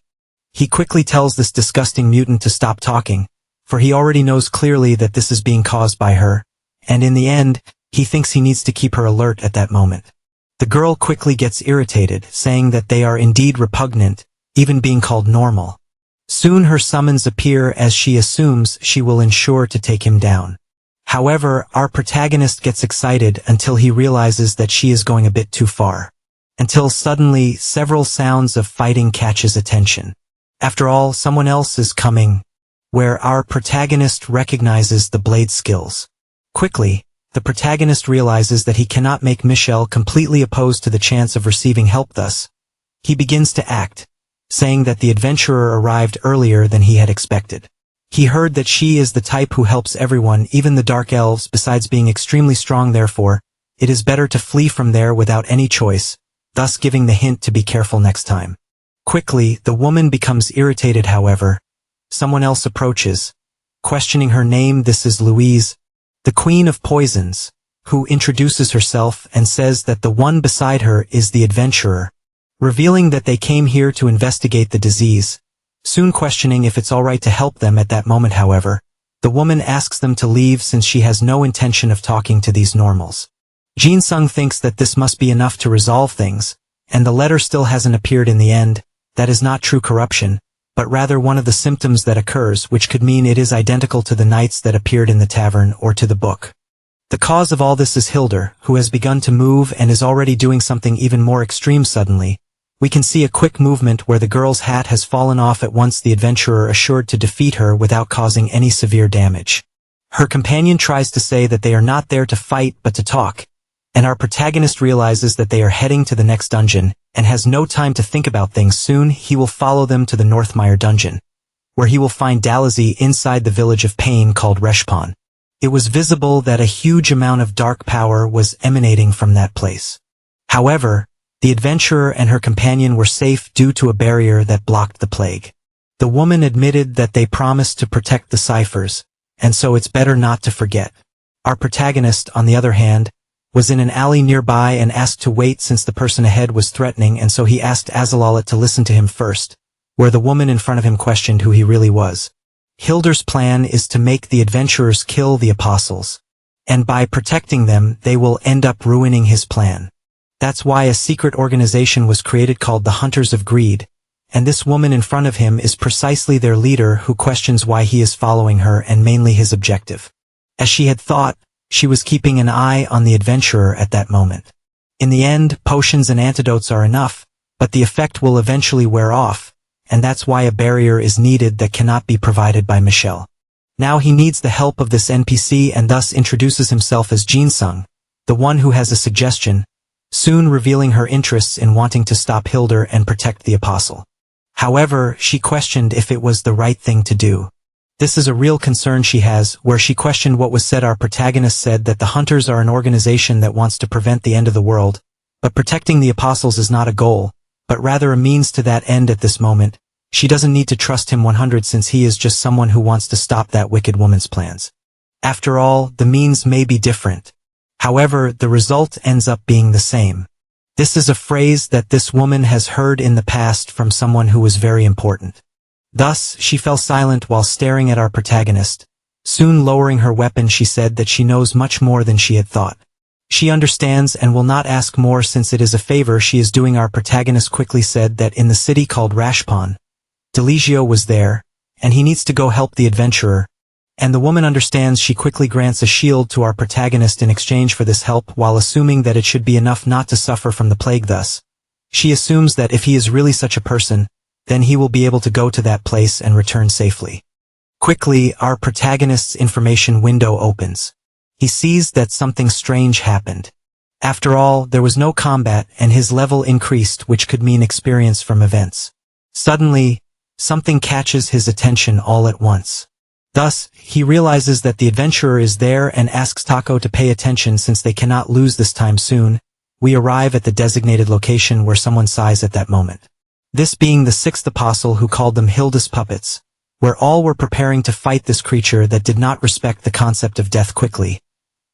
He quickly tells this disgusting mutant to stop talking, for he already knows clearly that this is being caused by her, and in the end, he thinks he needs to keep her alert at that moment. The girl quickly gets irritated, saying that they are indeed repugnant, even being called normal. Soon her summons appear as she assumes she will ensure to take him down. However, our protagonist gets excited until he realizes that she is going a bit too far. Until suddenly, several sounds of fighting catch his attention. After all, someone else is coming, where our protagonist recognizes the blade skills. Quickly, the protagonist realizes that he cannot make Michelle completely opposed to the chance of receiving help. Thus, he begins to act, saying that the adventurer arrived earlier than he had expected. He heard that she is the type who helps everyone, even the dark elves, besides being extremely strong. Therefore, it is better to flee from there without any choice, thus giving the hint to be careful next time. Quickly, the woman becomes irritated. However, someone else approaches, questioning her name. This is Louise, the Queen of Poisons, who introduces herself and says that the one beside her is the adventurer, revealing that they came here to investigate the disease, soon questioning if it's alright to help them. At that moment, however, the woman asks them to leave since she has no intention of talking to these normals. Jin-sung thinks that this must be enough to resolve things, and the letter still hasn't appeared in the end. That is not true corruption, but rather one of the symptoms that occurs, which could mean it is identical to the knights that appeared in the tavern or to the book. The cause of all this is Hilda, who has begun to move and is already doing something even more extreme. Suddenly, we can see a quick movement where the girl's hat has fallen off at once, the adventurer assured to defeat her without causing any severe damage. Her companion tries to say that they are not there to fight but to talk, and our protagonist realizes that they are heading to the next dungeon and has no time to think about things. Soon he will follow them to the Northmire dungeon, where he will find Dalazi inside the village of pain called Reshpon. It was visible that a huge amount of dark power was emanating from that place. However, the adventurer and her companion were safe due to a barrier that blocked the plague. The woman admitted that they promised to protect the ciphers, and so it's better not to forget. Our protagonist, on the other hand, was in an alley nearby and asked to wait since the person ahead was threatening, and so he asked Azalalet to listen to him first, where the woman in front of him questioned who he really was. Hilda's plan is to make the adventurers kill the apostles, and by protecting them they will end up ruining his plan. That's why a secret organization was created called the Hunters of Greed, and this woman in front of him is precisely their leader, who questions why he is following her and mainly his objective. As she had thought, she was keeping an eye on the adventurer at that moment. In the end, potions and antidotes are enough, but the effect will eventually wear off, and that's why a barrier is needed that cannot be provided by Michelle. Now he needs the help of this NPC and thus introduces himself as Jin-sung, the one who has a suggestion, soon revealing her interests in wanting to stop Hilda and protect the apostle. However, she questioned if it was the right thing to do. This is a real concern she has, where she questioned what was said. Our protagonist said that the Hunters are an organization that wants to prevent the end of the world, but protecting the apostles is not a goal, but rather a means to that end. At this moment, she doesn't need to trust him 100 since he is just someone who wants to stop that wicked woman's plans. After all, the means may be different. However, the result ends up being the same. This is a phrase that this woman has heard in the past from someone who was very important. Thus, she fell silent while staring at our protagonist. Soon lowering her weapon, she said that she knows much more than she had thought. She understands and will not ask more since it is a favor she is doing. Our protagonist quickly said that in the city called Rashpon, Deligio was there, and he needs to go help the adventurer. And the woman understands. She quickly grants a shield to our protagonist in exchange for this help, while assuming that it should be enough not to suffer from the plague. Thus, she assumes that if he is really such a person, then he will be able to go to that place and return safely. Quickly, our protagonist's information window opens. He sees that something strange happened. After all, there was no combat and his level increased, which could mean experience from events. Suddenly, something catches his attention all at once. Thus, he realizes that the adventurer is there and asks Taco to pay attention since they cannot lose this time. Soon, we arrive at the designated location where someone sighs at that moment. This being the sixth apostle, who called them Hilda's puppets, where all were preparing to fight this creature that did not respect the concept of death. Quickly,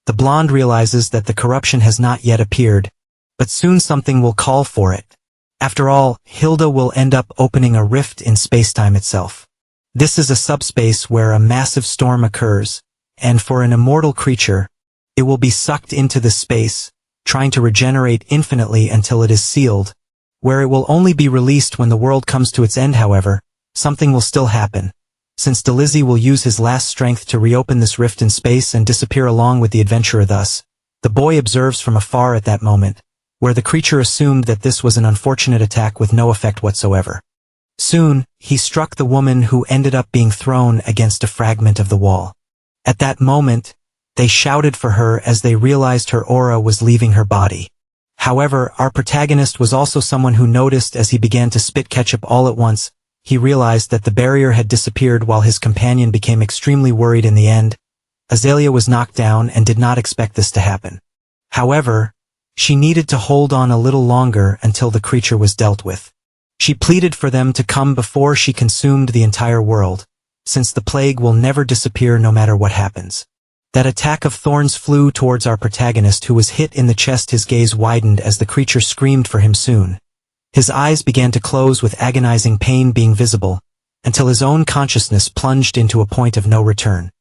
the blonde realizes that the corruption has not yet appeared, but soon something will call for it. After all, Hilda will end up opening a rift in space-time itself. This is a subspace where a massive storm occurs, and for an immortal creature, it will be sucked into this space, trying to regenerate infinitely until it is sealed, where it will only be released when the world comes to its end. However, something will still happen, since Delizzi will use his last strength to reopen this rift in space and disappear along with the adventurer. Thus, the boy observes from afar at that moment, where the creature assumed that this was an unfortunate attack with no effect whatsoever. Soon, he struck the woman, who ended up being thrown against a fragment of the wall. At that moment, they shouted for her as they realized her aura was leaving her body. However, our protagonist was also someone who noticed as he began to spit ketchup all at once. he realized that the barrier had disappeared while his companion became extremely worried in the end. Azalea was knocked down and did not expect this to happen. However, she needed to hold on a little longer until the creature was dealt with. She pleaded for them to come before she consumed the entire world, since the plague will never disappear no matter what happens. That attack of thorns flew towards our protagonist, who was hit in the chest. His gaze widened as the creature screamed for him soon. His eyes began to close with agonizing pain being visible, until his own consciousness plunged into a point of no return.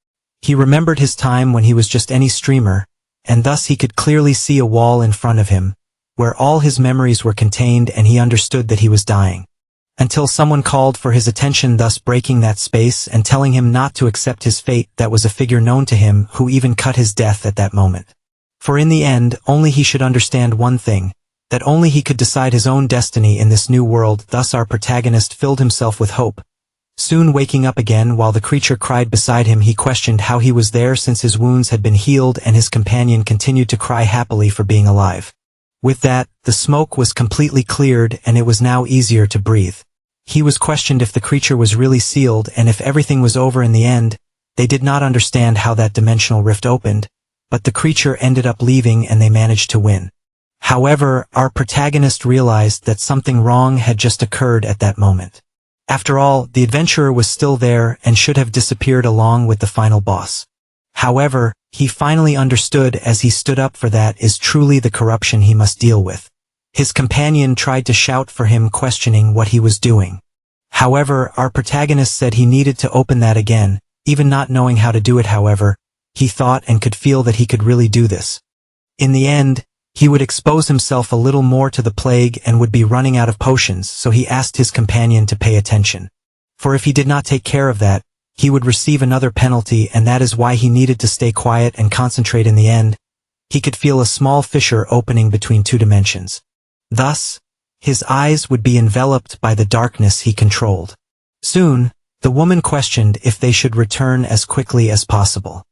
He remembered his time when he was just any streamer, and thus he could clearly see a wall in front of him, where all his memories were contained, and he understood that he was dying. Until someone called for his attention, thus breaking that space and telling him not to accept his fate. That was a figure known to him who even cut his death at that moment. For in the end, only he should understand one thing, that only he could decide his own destiny in this new world. Thus our protagonist filled himself with hope. Soon waking up again while the creature cried beside him, he questioned how he was there since his wounds had been healed, and his companion continued to cry happily for being alive. With that, the smoke was completely cleared and it was now easier to breathe. He was questioned if the creature was really sealed and if everything was over in the end. They did not understand how that dimensional rift opened, but the creature ended up leaving and they managed to win. However, our protagonist realized that something wrong had just occurred at that moment. After all, the adventurer was still there and should have disappeared along with the final boss. However, he finally understood as he stood up, for that is truly the corruption he must deal with. His companion tried to shout for him, questioning what he was doing. However, our protagonist said he needed to open that again, even not knowing how to do it. However, he thought and could feel that he could really do this. In the end, he would expose himself a little more to the plague and would be running out of potions, so he asked his companion to pay attention. For if he did not take care of that, he would receive another penalty, and that is why he needed to stay quiet and concentrate. In the end, he could feel a small fissure opening between two dimensions. Thus, his eyes would be enveloped by the darkness he controlled. Soon, the woman questioned if they should return as quickly as possible.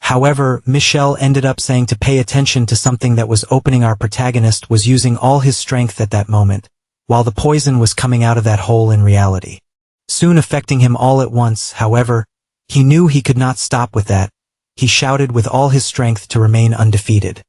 However, Michel ended up saying to pay attention to something that was opening. Our protagonist was using all his strength at that moment, while the poison was coming out of that hole in reality, soon affecting him all at once. However, he knew he could not stop with that. He shouted with all his strength to remain undefeated.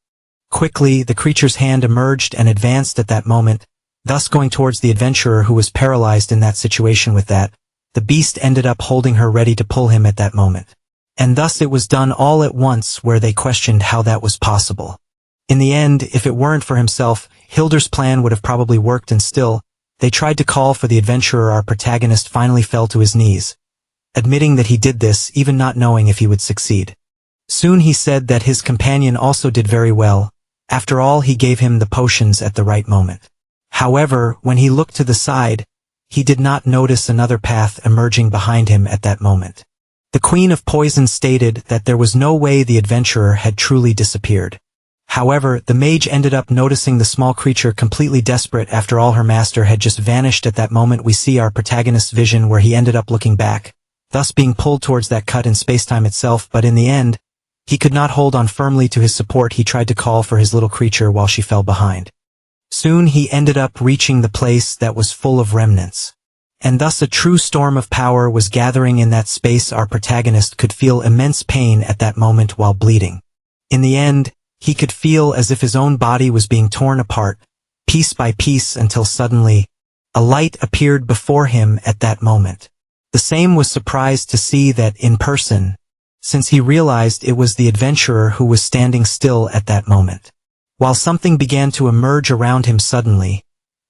Quickly, the creature's hand emerged and advanced at that moment, thus going towards the adventurer who was paralyzed in that situation. With that, the beast ended up holding her ready to pull him at that moment. And thus it was done all at once, where they questioned how that was possible. In the end, if it weren't for himself, Hilder's plan would have probably worked, and still, they tried to call for the adventurer. Our protagonist finally fell to his knees, admitting that he did this, even not knowing if he would succeed. Soon he said that his companion also did very well. After all, he gave him the potions at the right moment. However, when he looked to the side, he did not notice another path emerging behind him at that moment. The Queen of Poison stated that there was no way the adventurer had truly disappeared. However, the mage ended up noticing the small creature completely desperate. After all, her master had just vanished. At that moment, we see our protagonist's vision, where he ended up looking back, thus being pulled towards that cut in spacetime itself. But in the end, he could not hold on firmly to his support. He tried to call for his little creature while she fell behind. Soon he ended up reaching the place that was full of remnants. And thus a true storm of power was gathering in that space. Our protagonist could feel immense pain at that moment while bleeding. In the end, he could feel as if his own body was being torn apart, piece by piece, until suddenly, a light appeared before him at that moment. The same was surprised to see that in person, since he realized it was the adventurer who was standing still at that moment. While something began to emerge around him suddenly,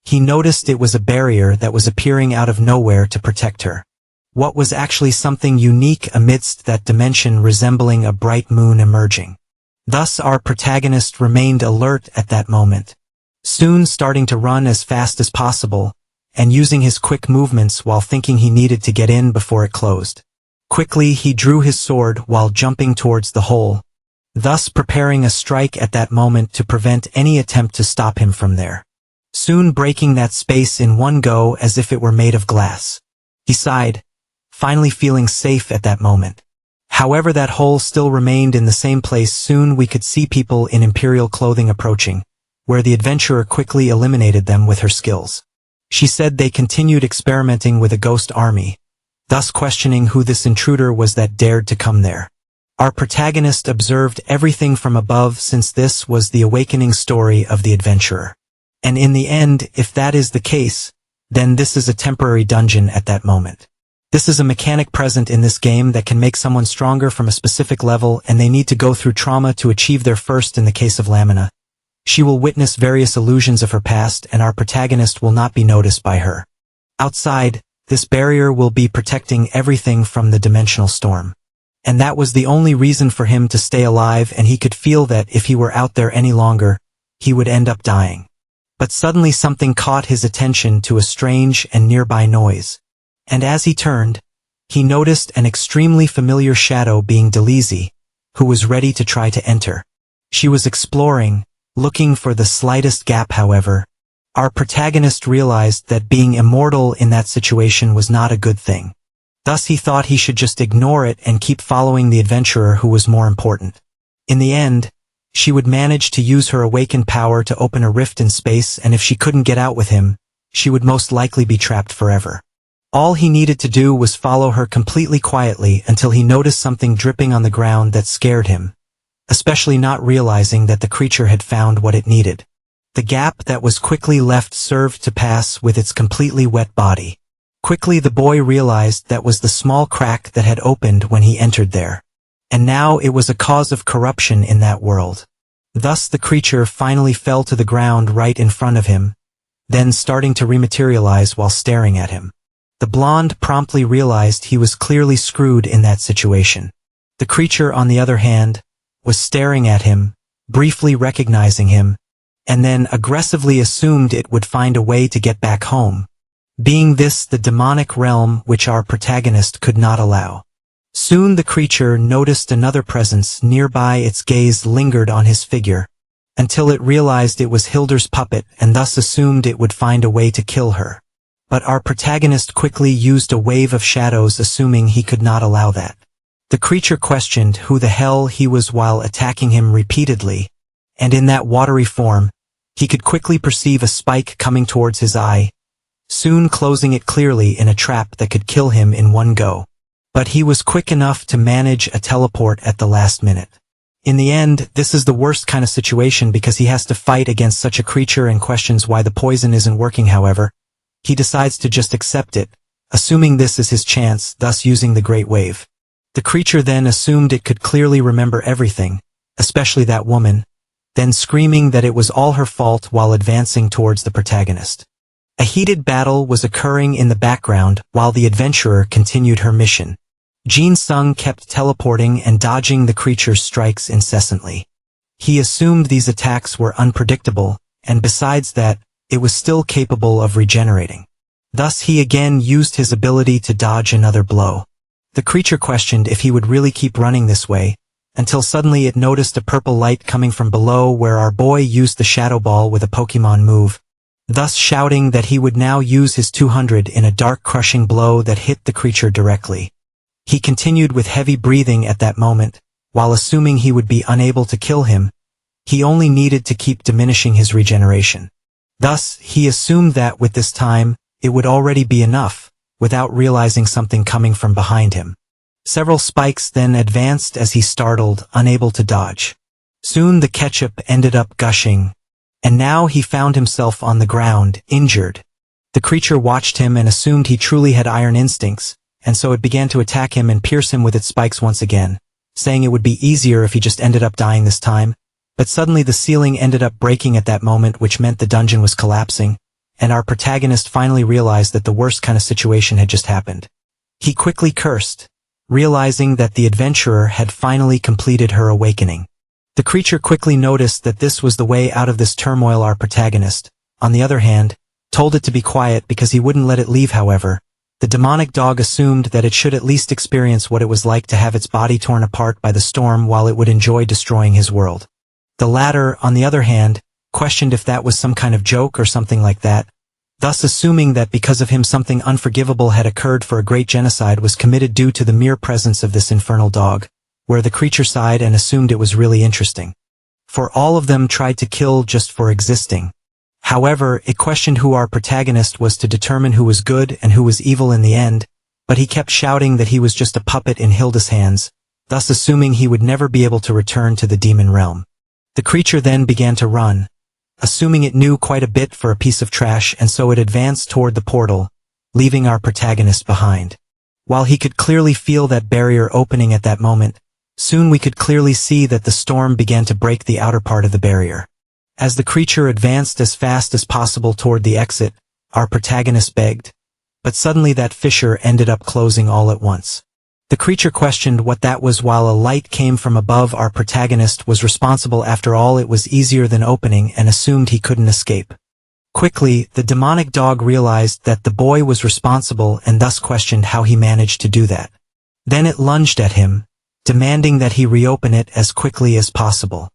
he noticed it was a barrier that was appearing out of nowhere to protect her. What was actually something unique amidst that dimension, resembling a bright moon emerging. Thus our protagonist remained alert at that moment, soon starting to run as fast as possible, and using his quick movements while thinking he needed to get in before it closed. Quickly he drew his sword while jumping towards the hole, thus preparing a strike at that moment to prevent any attempt to stop him from there, soon breaking that space in one go as if it were made of glass. He sighed, finally feeling safe at that moment. However, that hole still remained in the same place. Soon we could see people in imperial clothing approaching, where the adventurer quickly eliminated them with her skills. She said they continued experimenting with a ghost army, thus questioning who this intruder was that dared to come there. Our protagonist observed everything from above since this was the awakening story of the adventurer. And in the end, if that is the case, then this is a temporary dungeon at that moment. This is a mechanic present in this game that can make someone stronger from a specific level, and they need to go through trauma to achieve their first. In the case of Lamina, she will witness various illusions of her past, and our protagonist will not be noticed by her. Outside, this barrier will be protecting everything from the dimensional storm. And that was the only reason for him to stay alive, and he could feel that if he were out there any longer, he would end up dying. But suddenly something caught his attention to a strange and nearby noise. And as he turned, he noticed an extremely familiar shadow being Delisi, who was ready to try to enter. She was exploring, looking for the slightest gap. However, our protagonist realized that being immortal in that situation was not a good thing. Thus he thought he should just ignore it and keep following the adventurer who was more important. In the end, she would manage to use her awakened power to open a rift in space, and if she couldn't get out with him, she would most likely be trapped forever. All he needed to do was follow her completely quietly until he noticed something dripping on the ground that scared him, especially not realizing that the creature had found what it needed. The gap that was quickly left served to pass with its completely wet body. Quickly the boy realized that was the small crack that had opened when he entered there. And now it was a cause of corruption in that world. Thus the creature finally fell to the ground right in front of him, then starting to rematerialize while staring at him. The blonde promptly realized he was clearly screwed in that situation. The creature, on the other hand, was staring at him, briefly recognizing him, and then aggressively assumed it would find a way to get back home. Being this the demonic realm which our protagonist could not allow. Soon the creature noticed another presence nearby. Its gaze lingered on his figure, until it realized it was Hilder's puppet and thus assumed it would find a way to kill her. But our protagonist quickly used a wave of shadows, assuming he could not allow that. The creature questioned who the hell he was while attacking him repeatedly, and in that watery form, he could quickly perceive a spike coming towards his eye, soon closing it clearly in a trap that could kill him in one go. But he was quick enough to manage a teleport at the last minute. In the end, this is the worst kind of situation because he has to fight against such a creature and questions why the poison isn't working. However, he decides to just accept it, assuming this is his chance, thus using the Great Wave. The creature then assumed it could clearly remember everything, especially that woman, then screaming that it was all her fault while advancing towards the protagonist. A heated battle was occurring in the background while the adventurer continued her mission. Jin Sung kept teleporting and dodging the creature's strikes incessantly. He assumed these attacks were unpredictable, and besides that, it was still capable of regenerating. Thus he again used his ability to dodge another blow. The creature questioned if he would really keep running this way, until suddenly it noticed a purple light coming from below where our boy used the Shadow Ball with a Pokemon move, thus shouting that he would now use his 200 in a dark crushing blow that hit the creature directly. He continued with heavy breathing at that moment, while assuming he would be unable to kill him. He only needed to keep diminishing his regeneration. Thus, he assumed that with this time, it would already be enough, without realizing something coming from behind him. Several spikes then advanced as he startled, unable to dodge. Soon the ketchup ended up gushing, and now he found himself on the ground, injured. The creature watched him and assumed he truly had iron instincts, and so it began to attack him and pierce him with its spikes once again, saying it would be easier if he just ended up dying this time. But suddenly the ceiling ended up breaking at that moment, which meant the dungeon was collapsing, and our protagonist finally realized that the worst kind of situation had just happened. He quickly cursed, realizing that the adventurer had finally completed her awakening. The creature quickly noticed that this was the way out of this turmoil. Our protagonist, on the other hand, told it to be quiet because he wouldn't let it leave. However, the demonic dog assumed that it should at least experience what it was like to have its body torn apart by the storm while it would enjoy destroying his world. The latter, on the other hand, questioned if that was some kind of joke or something like that, thus assuming that because of him something unforgivable had occurred, for a great genocide was committed due to the mere presence of this infernal dog, where the creature sighed and assumed it was really interesting. For all of them tried to kill just for existing. However, it questioned who our protagonist was to determine who was good and who was evil in the end, but he kept shouting that he was just a puppet in Hilda's hands, thus assuming he would never be able to return to the demon realm. The creature then began to run, assuming it knew quite a bit for a piece of trash, and so it advanced toward the portal, leaving our protagonist behind. While he could clearly feel that barrier opening at that moment, soon we could clearly see that the storm began to break the outer part of the barrier. As the creature advanced as fast as possible toward the exit, our protagonist begged, but suddenly that fissure ended up closing all at once. The creature questioned what that was while a light came from above. Our protagonist was responsible after all. It was easier than opening and assumed he couldn't escape. Quickly, the demonic dog realized that the boy was responsible and thus questioned how he managed to do that. Then it lunged at him, demanding that he reopen it as quickly as possible.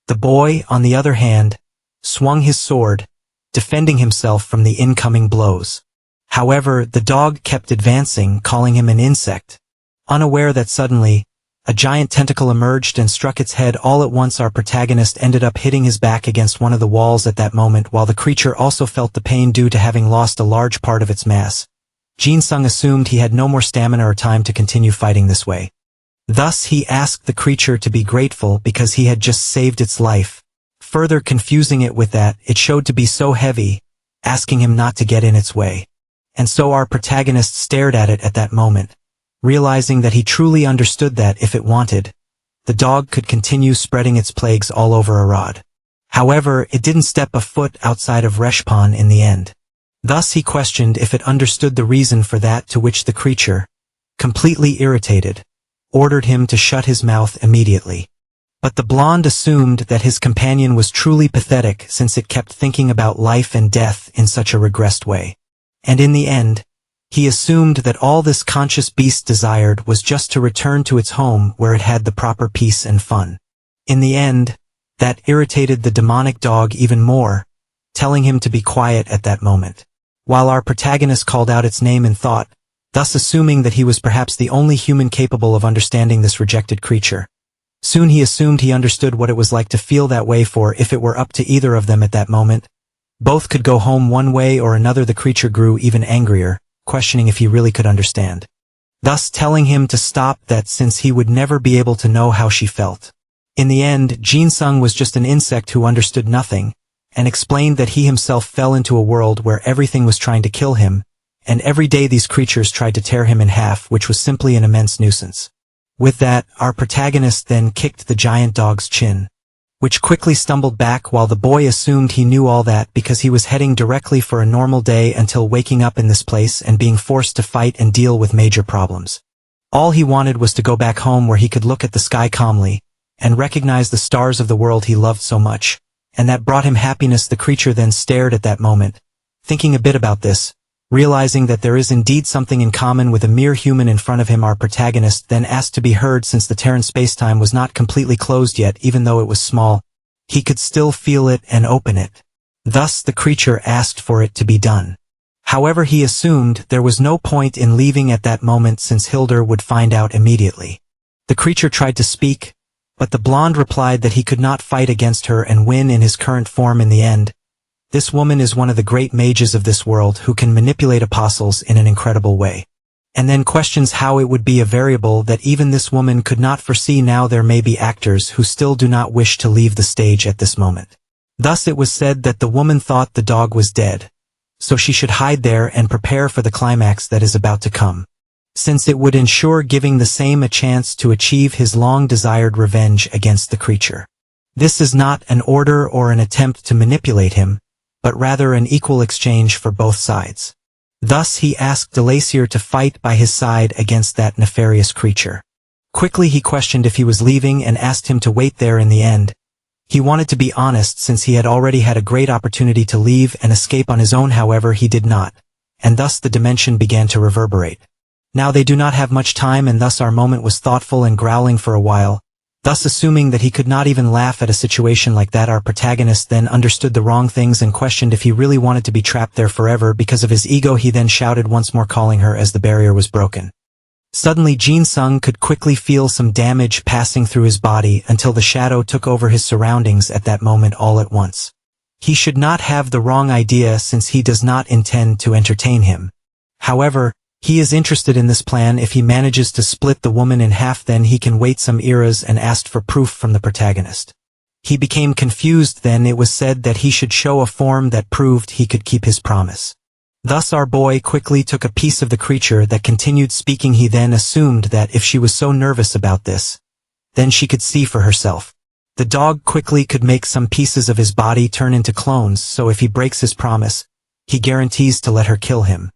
The boy, on the other hand, swung his sword, defending himself from the incoming blows. However, the dog kept advancing, calling him an insect. Unaware that suddenly, a giant tentacle emerged and struck its head. All at once our protagonist ended up hitting his back against one of the walls at that moment, while the creature also felt the pain due to having lost a large part of its mass. Jin-sung assumed he had no more stamina or time to continue fighting this way. Thus he asked the creature to be grateful because he had just saved its life. Further confusing it with that, it showed to be so heavy, asking him not to get in its way. And so our protagonist stared at it at that moment, realizing that he truly understood that if it wanted, the dog could continue spreading its plagues all over Arad. However, it didn't step a foot outside of Reshpan in the end. Thus he questioned if it understood the reason for that, to which the creature, completely irritated, ordered him to shut his mouth immediately. But the blonde assumed that his companion was truly pathetic since it kept thinking about life and death in such a regressed way. And in the end, he assumed that all this conscious beast desired was just to return to its home where it had the proper peace and fun. In the end, that irritated the demonic dog even more, telling him to be quiet at that moment. While our protagonist called out its name in thought, thus assuming that he was perhaps the only human capable of understanding this rejected creature. Soon he assumed he understood what it was like to feel that way, for if it were up to either of them at that moment, both could go home one way or another. The creature grew even angrier, questioning if he really could understand, thus telling him to stop that since he would never be able to know how she felt. In the end, Jin-sung was just an insect who understood nothing, and explained that he himself fell into a world where everything was trying to kill him, and every day these creatures tried to tear him in half, which was simply an immense nuisance. With that, our protagonist then kicked the giant dog's chin, which quickly stumbled back, while the boy assumed he knew all that because he was heading directly for a normal day until waking up in this place and being forced to fight and deal with major problems. All he wanted was to go back home where he could look at the sky calmly and recognize the stars of the world he loved so much, and that brought him happiness. The creature then stared at that moment, thinking a bit about this, realizing that there is indeed something in common with a mere human in front of him. Our protagonist then asked to be heard. Since the Terran spacetime was not completely closed yet, even though it was small, he could still feel it and open it. Thus the creature asked for it to be done. However, he assumed there was no point in leaving at that moment since Hilda would find out immediately. The creature tried to speak, but the blonde replied that he could not fight against her and win in his current form in the end. This woman is one of the great mages of this world who can manipulate apostles in an incredible way. And then questions how it would be a variable that even this woman could not foresee. Now there may be actors who still do not wish to leave the stage at this moment. Thus it was said that the woman thought the dog was dead, so she should hide there and prepare for the climax that is about to come, since it would ensure giving the same a chance to achieve his long-desired revenge against the creature. This is not an order or an attempt to manipulate him, but rather an equal exchange for both sides. Thus he asked Delacier to fight by his side against that nefarious creature. Quickly he questioned if he was leaving and asked him to wait there. In the end, he wanted to be honest since he had already had a great opportunity to leave and escape on his own. However, he did not, and thus the dimension began to reverberate. Now they do not have much time, and thus our moment was thoughtful and growling for a while. Thus assuming that he could not even laugh at a situation like that, our protagonist then understood the wrong things and questioned if he really wanted to be trapped there forever because of his ego. He then shouted once more, calling her as the barrier was broken. Suddenly Jin-sung could quickly feel some damage passing through his body until the shadow took over his surroundings at that moment all at once. He should not have the wrong idea since he does not intend to entertain him. However, he is interested in this plan. If he manages to split the woman in half, then he can wait some eras and asked for proof from the protagonist. He became confused. Then it was said that he should show a form that proved he could keep his promise. Thus our boy quickly took a piece of the creature that continued speaking. He then assumed that if she was so nervous about this, then she could see for herself. The dog quickly could make some pieces of his body turn into clones, so if he breaks his promise, he guarantees to let her kill him.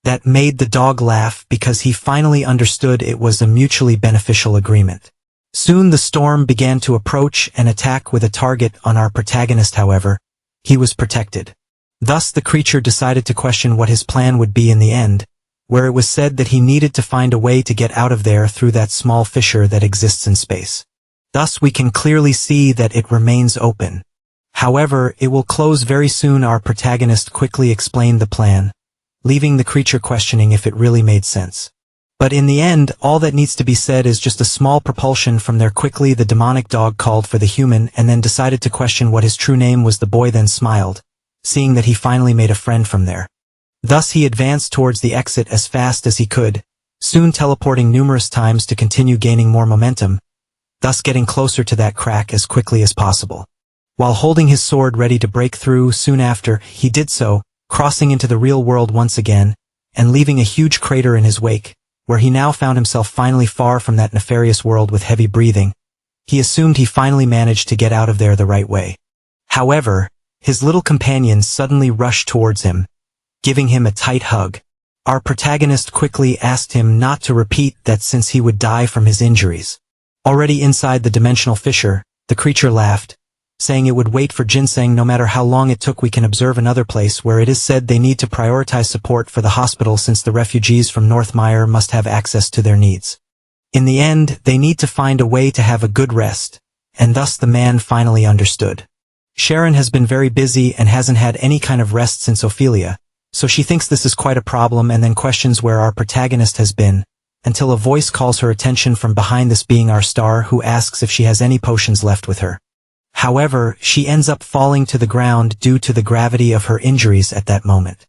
That made the dog laugh because he finally understood it was a mutually beneficial agreement. Soon the storm began to approach and attack with a target on our protagonist. However, he was protected. Thus the creature decided to question what his plan would be in the end, where it was said that he needed to find a way to get out of there through that small fissure that exists in space. Thus we can clearly see that it remains open. However, it will close very soon. Our protagonist quickly explained the plan, leaving the creature questioning if it really made sense. But in the end, all that needs to be said is just a small propulsion from there. Quickly the demonic dog called for the human and then decided to question what his true name was. The boy then smiled, seeing that he finally made a friend from there. Thus he advanced towards the exit as fast as he could, soon teleporting numerous times to continue gaining more momentum, thus getting closer to that crack as quickly as possible. While holding his sword ready to break through, soon after, he did so, crossing into the real world once again, and leaving a huge crater in his wake, where he now found himself finally far from that nefarious world. With heavy breathing, he assumed he finally managed to get out of there the right way. However, his little companions suddenly rushed towards him, giving him a tight hug. Our protagonist quickly asked him not to repeat that since he would die from his injuries. Already inside the dimensional fissure, the creature laughed, saying it would wait for ginseng no matter how long it took. We can observe another place where it is said they need to prioritize support for the hospital since the refugees from North Mire must have access to their needs. In the end, they need to find a way to have a good rest, and thus the man finally understood. Sharon has been very busy and hasn't had any kind of rest since Ophelia, so she thinks this is quite a problem and then questions where our protagonist has been, until a voice calls her attention from behind, this being our star, who asks if she has any potions left with her. However, she ends up falling to the ground due to the gravity of her injuries at that moment.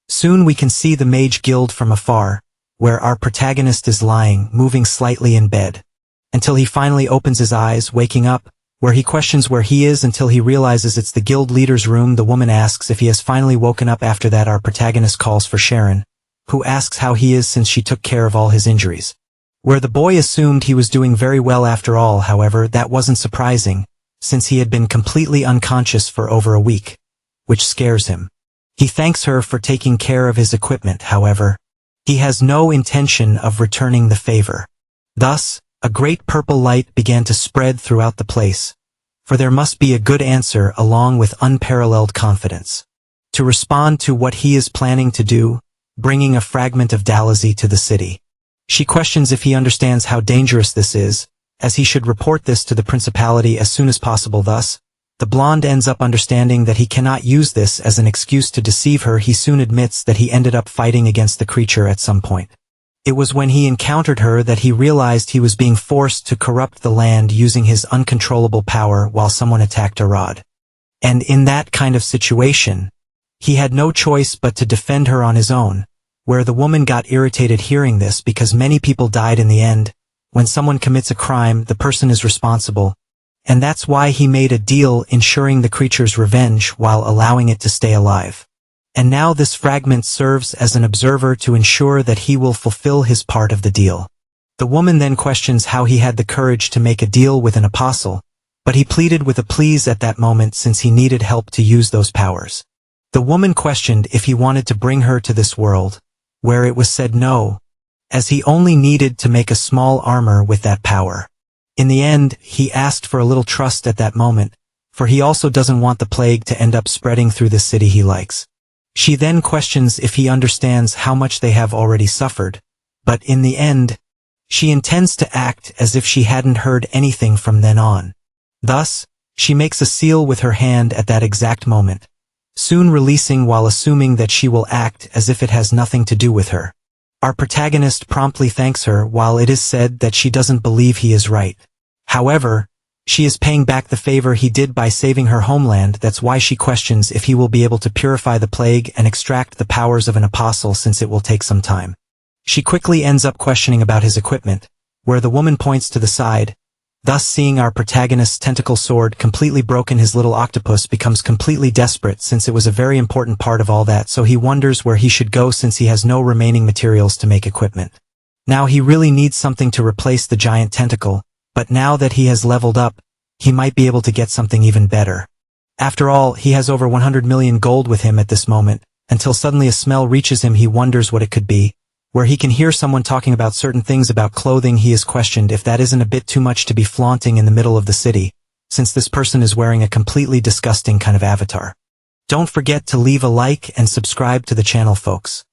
Soon we can see the Mage Guild from afar, where our protagonist is lying, moving slightly in bed, until he finally opens his eyes, waking up, where he questions where he is until he realizes it's the guild leader's room. The woman asks if he has finally woken up. After that, our protagonist calls for Sharon, who asks how he is since she took care of all his injuries. Where the boy assumed he was doing very well after all. However, that wasn't surprising, since he had been completely unconscious for over a week, which scares him. He thanks her for taking care of his equipment. However, he has no intention of returning the favor. Thus, a great purple light began to spread throughout the place, for there must be a good answer along with unparalleled confidence, to respond to what he is planning to do, bringing a fragment of Dalazi to the city. She questions if he understands how dangerous this is, as he should report this to the principality as soon as possible. Thus, the blonde ends up understanding that he cannot use this as an excuse to deceive her. He soon admits that he ended up fighting against the creature at some point. It was when he encountered her that he realized he was being forced to corrupt the land using his uncontrollable power while someone attacked Arad. And in that kind of situation, he had no choice but to defend her on his own, where the woman got irritated hearing this because many people died in the end. When someone commits a crime, the person is responsible, and that's why he made a deal ensuring the creature's revenge while allowing it to stay alive. And now this fragment serves as an observer to ensure that he will fulfill his part of the deal. The woman then questions how he had the courage to make a deal with an apostle, but he pleaded with a please at that moment since he needed help to use those powers. The woman questioned if he wanted to bring her to this world, where it was said no, as he only needed to make a small armor with that power. In the end, he asked for a little trust at that moment, for he also doesn't want the plague to end up spreading through the city he likes. She then questions if he understands how much they have already suffered, but in the end, she intends to act as if she hadn't heard anything from then on. Thus, she makes a seal with her hand at that exact moment, soon releasing while assuming that she will act as if it has nothing to do with her. Our protagonist promptly thanks her while it is said that she doesn't believe he is right. However, She is paying back the favor he did by saving her homeland. That's why she questions if he will be able to purify the plague and extract the powers of an apostle, since it will take some time. She quickly ends up questioning about his equipment, where the woman points to the side. Thus, seeing our protagonist's tentacle sword completely broken, his little octopus becomes completely desperate, since it was a very important part of all that, so he wonders where he should go since he has no remaining materials to make equipment. Now he really needs something to replace the giant tentacle, but now that he has leveled up, he might be able to get something even better. After all, he has over 100 million gold with him at this moment, until suddenly a smell reaches him. He wonders what it could be. Where he can hear someone talking about certain things about clothing. He is questioned if that isn't a bit too much to be flaunting in the middle of the city, since this person is wearing a completely disgusting kind of avatar. Don't forget to leave a like and subscribe to the channel, folks.